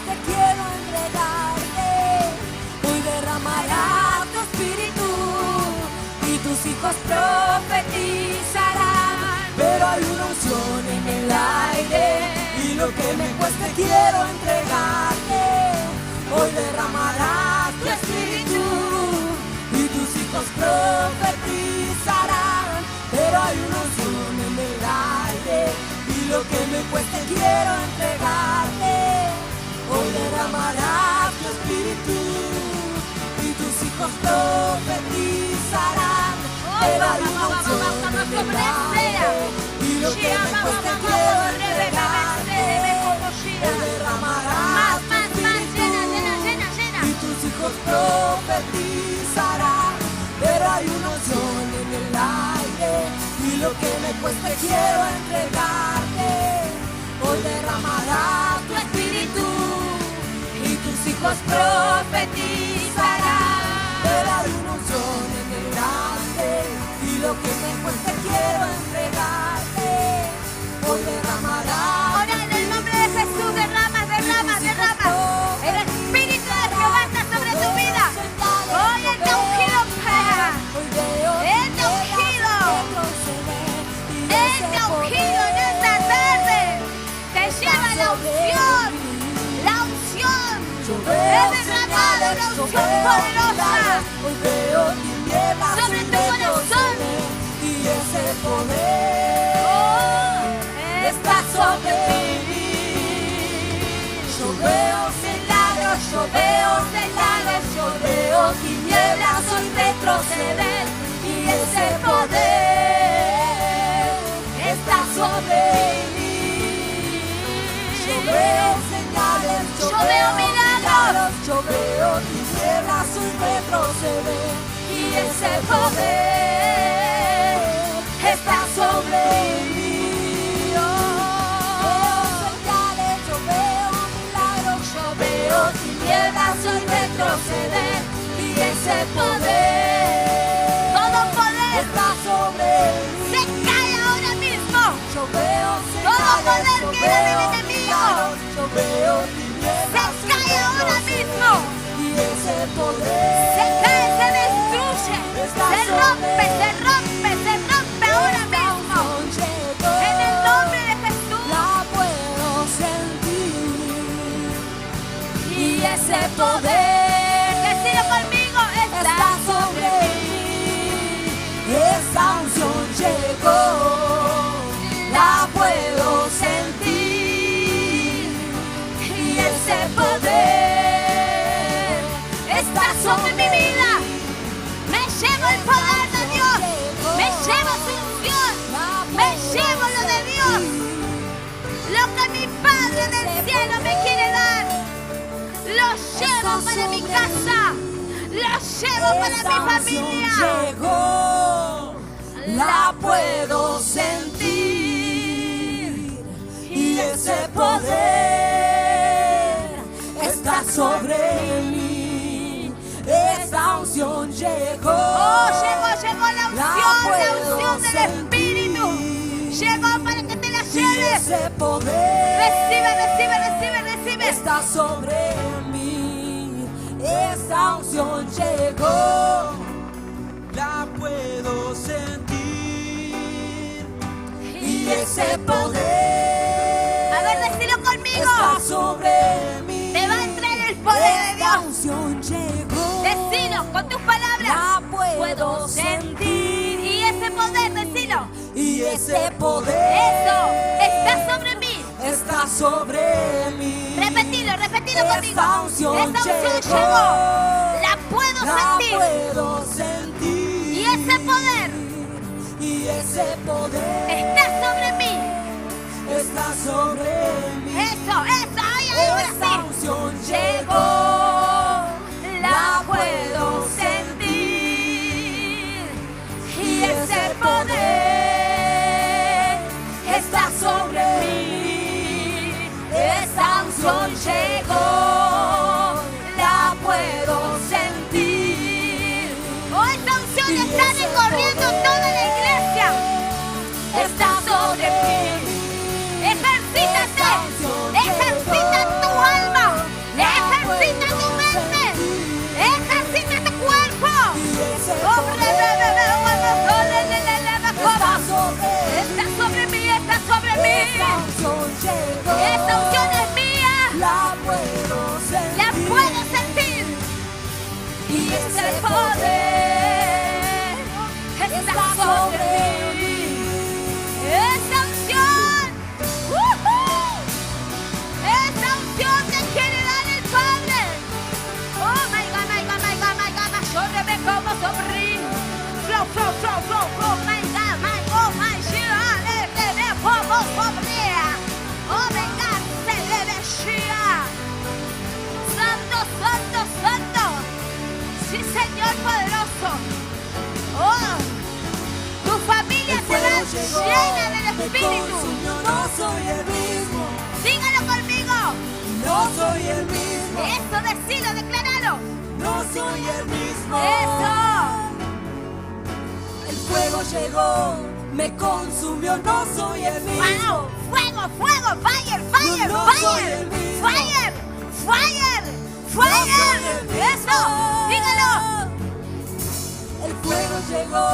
pues te quiero entregarte. Hoy derramarás tu espíritu y tus hijos profetizarán. Pero hay una unción en el aire y lo que me cueste quiero entregarte. Hoy derramarás tu espíritu y tus hijos profetizarán. Pero hay una unción en el aire y lo que me cueste quiero entregarte. Hoy derramarás tu espíritu y tus hijos profetizarán. Pero hay una unción en el aire y lo que me cueste quiero entregarte. Hoy derramarás tu espíritu y tus hijos profetizarán. Pero hay una unción en el aire y lo que me cueste quiero entregarte. Hoy derramarás tu espíritu y tus hijos profetizarán. Pero hay una unción en el aire y lo que me cueste quiero entregarte. Hoy derramarás. Ahora en el nombre de Jesús derrama, derrama, derrama. El Espíritu de Jehová está sobre tu vida. Hoy Él te ha ungido para. Él te ha ungido. Él te ha ungido en esta tarde. Te lleva la unción. La unción. Es derramada la unción poderosa sobre tu corazón. Y ese poder está sobre mí. Yo veo milagros, yo veo milagros, yo veo tinieblas hoy retroceder. Y ese poder está sobre mí. Yo veo señales, yo veo milagros, yo veo tinieblas hoy retroceder. Y ese poder está sobre mí. Yo veo milagros, yo veo tinieblas hoy retroceder. Y ese poder, Todo poder está sobre mí. se cae ahora mismo. Yo veo Todo poder yo que era del veo enemigo milagros, yo veo se tinieblas hoy cae ahora retroceder. mismo. Y ese poder Se cae, se destruye, se rompe, se rompe, se rompe ahora mismo. En el nombre de Jesús. La puedo sentir. Y ese poder Decilo conmigo, está sobre mí. Esa unción llegó. La puedo sentir. Y ese poder está sobre mi vida. Me llevo el poder de Dios. Me llevo su unción. Me llevo lo de Dios. Lo que mi Padre del cielo me quiere dar. Lo llevo para mi casa. Lo llevo para mi familia. Llegó, la puedo sentir. Y ese poder está sobre mí. Esa unción llegó. Oh, llegó la unción puedo del Espíritu. Llegó para que te la Y lleves. ese poder Recibe, recibe, recibe, recibe. está sobre mí. Esa unción llegó. La puedo sentir. Y ese poder A ver, decilo conmigo. está sobre mí. Te va a entrar el poder de Esta Dios. unción llegó. Decilo con tus palabras. La puedo sentir. Y ese poder, decilo. Y ese poder Eso está sobre mí. está sobre mí. Repetilo, repetilo conmigo. Esta unción llegó. La puedo La sentir. puedo sentir. Y ese poder Y ese poder está sobre mí. está sobre mí. Eso, ay, ahora Esta sí. unción llegó. La puedo sentir. Y ese poder está sobre mí. Esta unción llegó. La puedo sentir. Oh, esta unción está recorriendo toda la iglesia. Está sobre mí. Ejercítate. Esta llegó. Esta unción es mía. La puedo sentir. La puedo sentir. Y ese poder está sobre mí. Esta unción. Esta unción te quiere dar el Padre. Oh my God, my God, my God, my God. Yo te veo como sonríe. Flow, flow, flow, flow, flow. My God, my God, my God. Te veo como sonríe. Oh my God, se le ve Shia. Santo, santo, santo. Sí, Señor poderoso. Oh, tu familia será llena del Espíritu. No soy el mismo. Dígalo conmigo. No soy el mismo. Eso, decilo, declaralo. No soy el mismo. Eso. El fuego llegó, me consumió. No soy el mismo. Wow. Fuego, fuego, fire, fire, No soy fire. el mismo. Fire, fire, soy el fire. mismo. Eso, dígalo. El fuego llegó,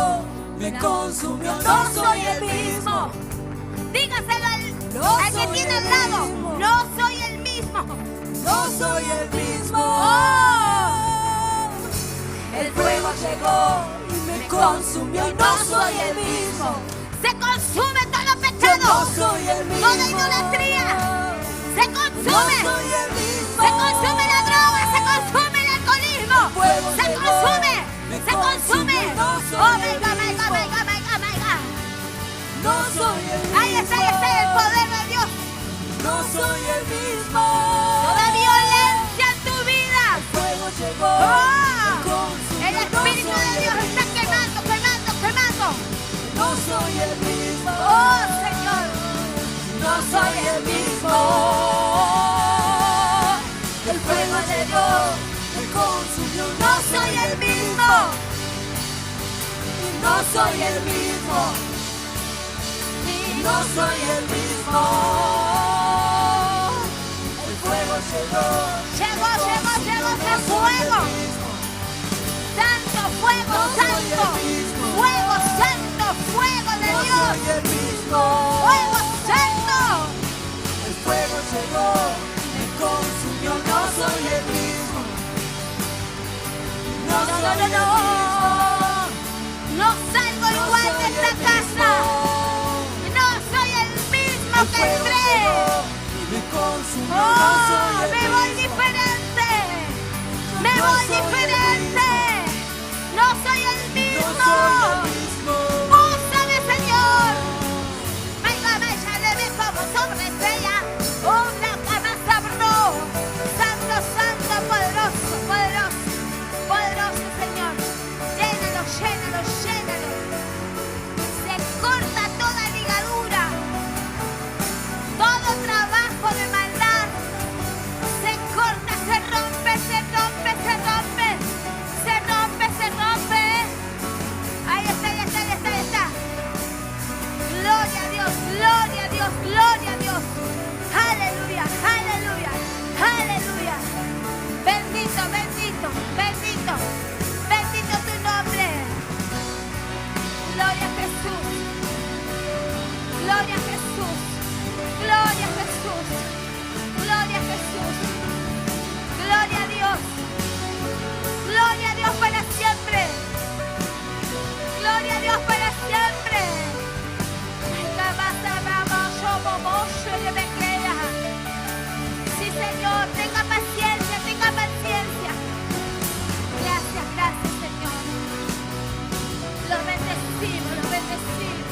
me consumió. No soy el mismo. Dígaselo No al que soy tiene el al lado. mismo. No soy el mismo. No soy el mismo. Oh. El fuego llegó y me consumió. Y no soy el mismo. Se consume todo Yo pecado. no soy el mismo. Toda idolatría. Se No consume. soy el mismo. Se consume la droga, se consume el alcoholismo. fuego Se llegó, consume. me Se consume. consumió, no soy Oh el my God, my God, my mismo. God, my God, my God. No soy el mismo. Ahí está el poder de Dios. No soy el mismo. Toda violencia en tu vida. El fuego llegó. Oh, me consumió. el Espíritu No soy de Dios el está mismo. quemando, quemando, quemando. No soy el mismo. Oh, Señor. No soy el mismo. El fuego llegó, me consumió. No soy el mismo. No soy el mismo. No soy el mismo. El fuego llegó. Llegó ese fuego. Santo fuego, No soy santo. el mismo. Fuego, santo, fuego de No Dios. soy el mismo. Fuego santo. El fuego llegó, me consumió. No soy el mismo. No soy el mismo. No salgo igual de esta casa. No soy el mismo El que fuego entré. llegó y me consumió. No Oh, soy el me voy mismo. diferente. Me No voy soy el diferente. No soy el No mismo. soy el mismo. Úsame, Señor. Venga, vaya, le ve como sobre estrella. Oh, la cama sabró. Santo, santo, poderoso, poderoso, poderoso, Señor. Llénalo, llénalo, llénalo. Se corta toda ligadura. Todo trabajo de maldad. Se corta, se rompe, se rompe, se rompe. Se rompe, se rompe. Ahí está, ahí está, ahí está, ahí está. Gloria a Dios, gloria a Dios, gloria a Dios. Aleluya, aleluya, aleluya. Bendito, bendito, bendito, bendito tu nombre. Gloria a Jesús. Gloria a Jesús. Gloria a Jesús. Gloria a Jesús. Gloria a Dios. Gloria a Dios para siempre. Gloria a Dios para siempre. Sí, Señor, tenga paciencia, tenga paciencia. Gracias, gracias, Señor. Lo bendecimos, lo bendecimos.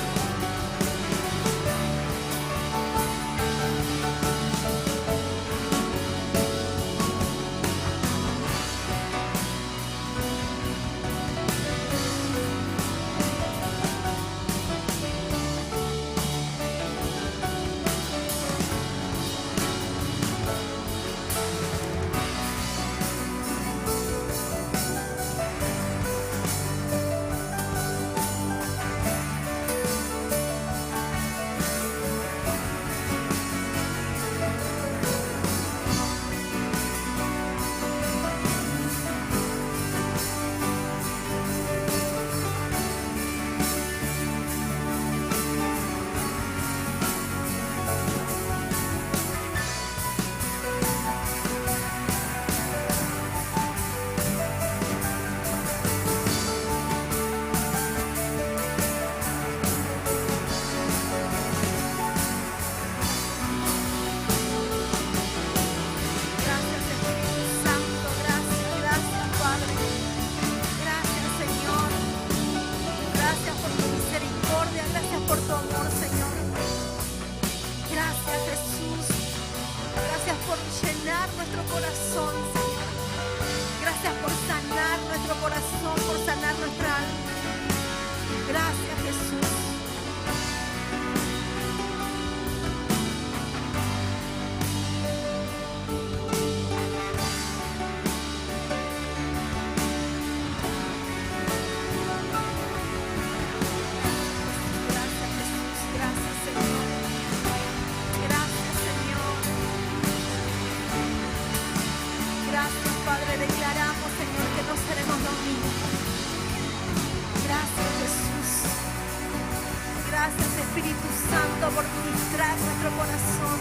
Espíritu Santo, por ministrar nuestro corazón,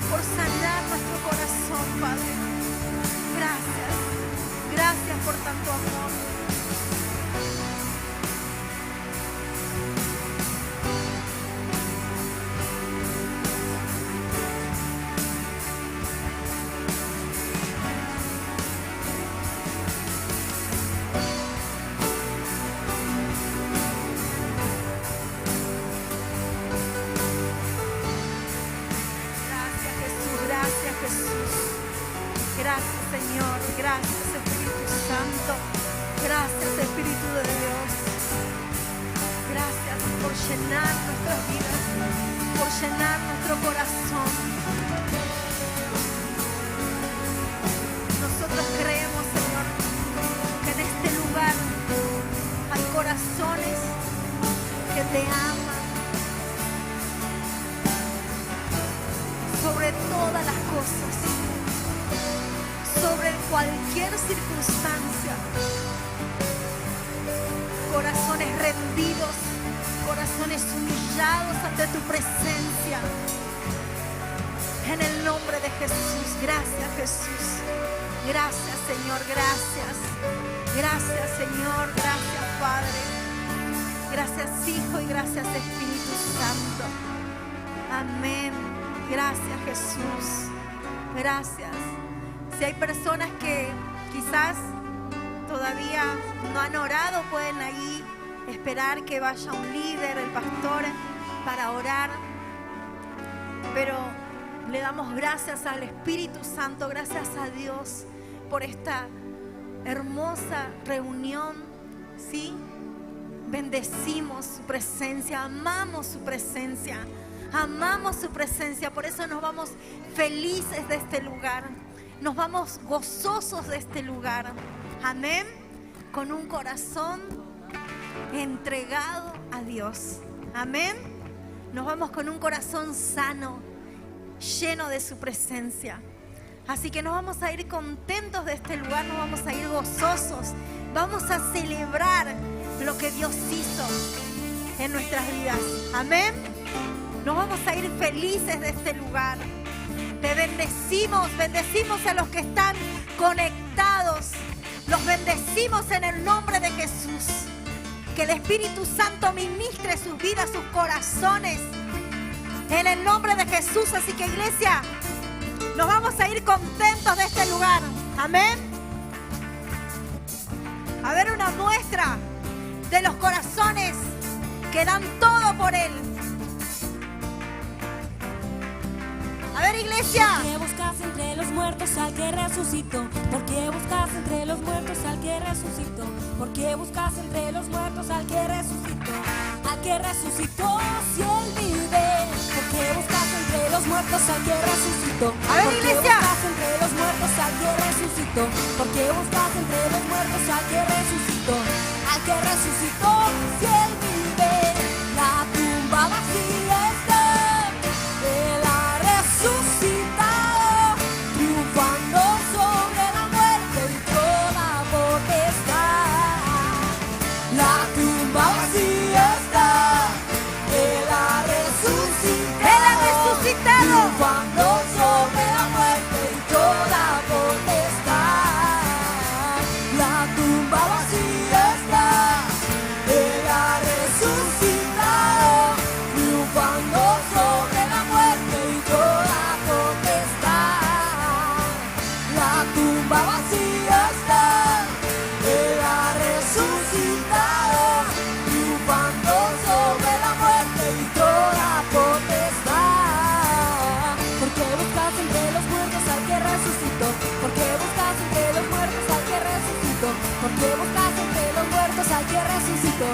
por sanar nuestro corazón, Padre. Gracias, gracias por tanto amor. Gracias, Señor. Gracias, Espíritu Santo. Gracias, Espíritu de Dios. Gracias por llenar nuestras vidas, por llenar nuestro corazón. Nosotros creemos, Señor, que en este lugar hay corazones que te aman sobre todas las cosas, sobre cualquier circunstancia. Corazones rendidos, corazones humillados ante tu presencia. En el nombre de Jesús. Gracias, Jesús. Gracias, Señor. Gracias. Gracias, Señor. Gracias, Padre. Gracias, Hijo, y gracias, Espíritu Santo. Amén. Gracias, Jesús. Gracias. Si hay personas que quizás todavía no han orado, pueden ahí esperar que vaya un líder, el pastor, para orar. Pero le damos gracias al Espíritu Santo, gracias a Dios por esta hermosa reunión, ¿sí? Bendecimos su presencia, amamos su presencia, amamos su presencia. Por eso nos vamos felices de este lugar. Nos vamos gozosos de este lugar. Amén. Con un corazón entregado a Dios. Amén. Nos vamos con un corazón sano, lleno de su presencia. Así que nos vamos a ir contentos de este lugar. Nos vamos a ir gozosos. Vamos a celebrar lo que Dios hizo en nuestras vidas. Amén. Nos vamos a ir felices de este lugar. Te bendecimos, bendecimos a los que están conectados. Los bendecimos en el nombre de Jesús. Que el Espíritu Santo ministre sus vidas, sus corazones. En el nombre de Jesús. Así que, iglesia, nos vamos a ir contentos de este lugar. Amén. A ver una muestra de los corazones que dan todo por Él. A ver, iglesia. ¿Por qué buscas entre los muertos al que resucitó? ¿Por qué buscas entre los muertos al que resucitó? ¿Por qué buscas entre los muertos al que resucitó? Al que resucitó, si Él vive. ¿Por qué buscas entre los muertos al que resucitó? A ver, ¿por qué iglesia. buscas entre los muertos al que resucitó? ¿Por qué buscas entre los muertos al que resucitó? Al que resucitó, si Él vive. La tumba vacía está. Él ha resucitado, triunfando sobre la muerte y toda potestad. La tumba vacía está. Él ha resucitado, triunfando sobre la muerte y toda potestad. La tumba vacía está. Él ha resucitado, triunfando sobre la muerte y toda potestad. La tumba vacía está. Él ha resucitado, triunfando sobre la muerte y toda potestad. ¿Por qué buscas entre los muertos al que resucitó? ¿Por qué buscas entre los muertos al que resucitó? ¿Por qué buscas entre los muertos al que resucitó?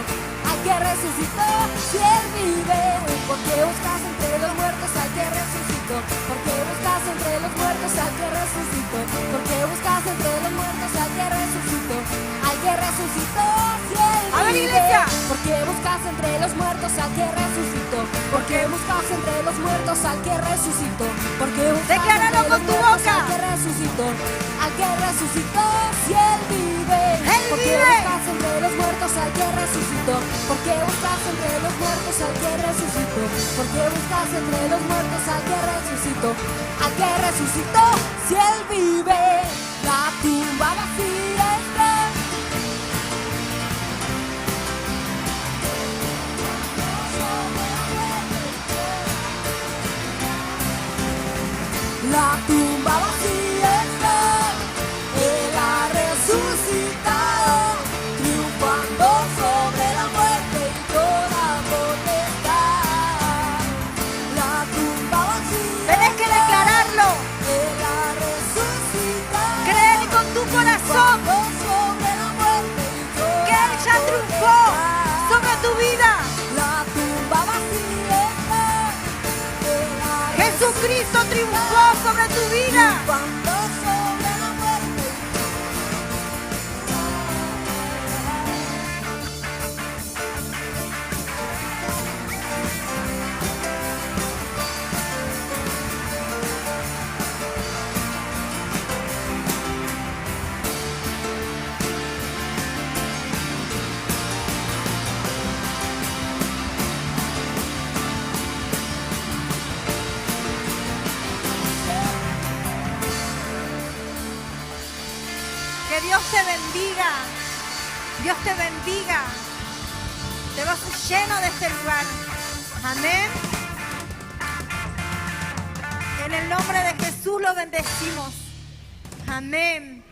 Al que resucitó, si Él vive. ¿Por qué buscas entre los muertos al que resucitó? ¿Por qué buscas entre los muertos al que resucitó? ¿Por qué buscas entre los muertos al que resucitó? Al que resucitó, si Él vive. A ver, iglesia. ¿Por qué buscas entre los muertos al que resucitó? ¿Por qué buscas entre los muertos al que resucitó? ¿Por qué buscas Decláralo entre con los tu muertos boca. al que resucitó? Al que resucitó, si Él vive. Él Porque vive. buscas entre los muertos al que resucitó. Porque buscas entre los muertos al que resucitó. Porque buscas entre los muertos al que resucitó. Al que resucitó. Si él vive, la tumba vacía está. La tumba vacía está, Él ha resucitado, triunfando sobre la muerte y toda potestad. La tumba vacía. Tenés que declararlo. Él ha resucitado. Créele con tu corazón Sobre la muerte y toda que Él ya triunfó sobre tu vida. La tumba vacía está, Él ha Jesucristo triunfó sobre tu vida. triunfando sobre la muerte. Que Dios te bendiga. Dios te bendiga. Te vas lleno de este lugar. Amén. En el nombre de Jesús lo bendecimos. Amén.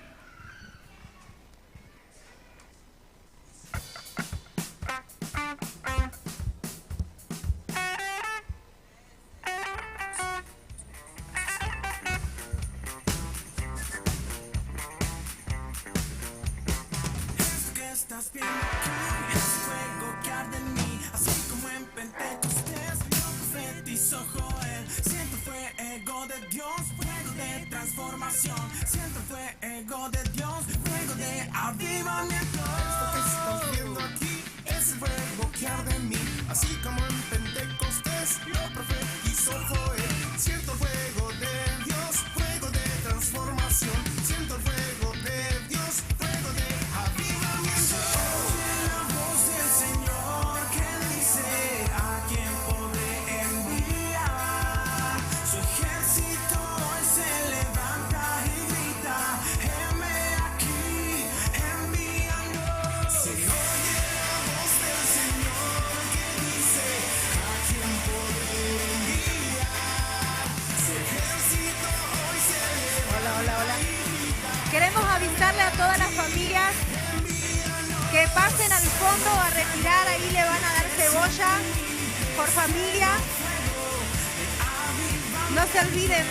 Estás viendo aquí, es fuego que arde en mí, así como en Pentecostés lo profetizó Joel. Siento fuego de Dios, fuego de transformación. Siento fuego de Dios, fuego de avivamiento. Esto que estás viendo aquí es el fuego que arde en mí, así como en Pentecostés lo profetizó Joel. Siento fuego de Dios, fuego de transformación. Siento el fuego de Dios, fuego de avivamiento. La voz del Señor que dice a quién podré enviar. Su ejército hoy se levanta y grita: heme aquí, envíanos. Se oye la voz del Señor que dice a quién podré enviar. Su ejército hoy se levanta. Queremos avisarle a todas las familias que pasen al fondo a retirar. Ahí le van a dar cebolla por familia. No se olviden,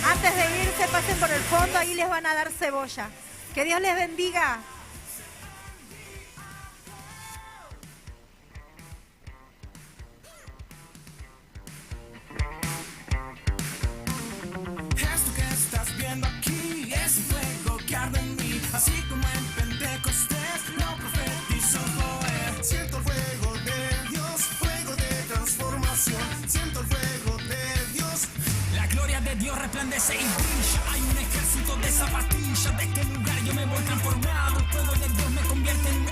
antes de irse pasen por el fondo, ahí les van a dar cebolla. Que Dios les bendiga. Esto que estás viendo aquí es un fuego que arde en mí, así como en Pentecostés lo profetizó Joel. Siento el fuego de Dios, fuego de transformación. Siento el fuego de Dios. La gloria de Dios resplandece y brilla. Hay un ejército de zapatillas. De este lugar yo me voy transformado. El fuego de Dios me convierte en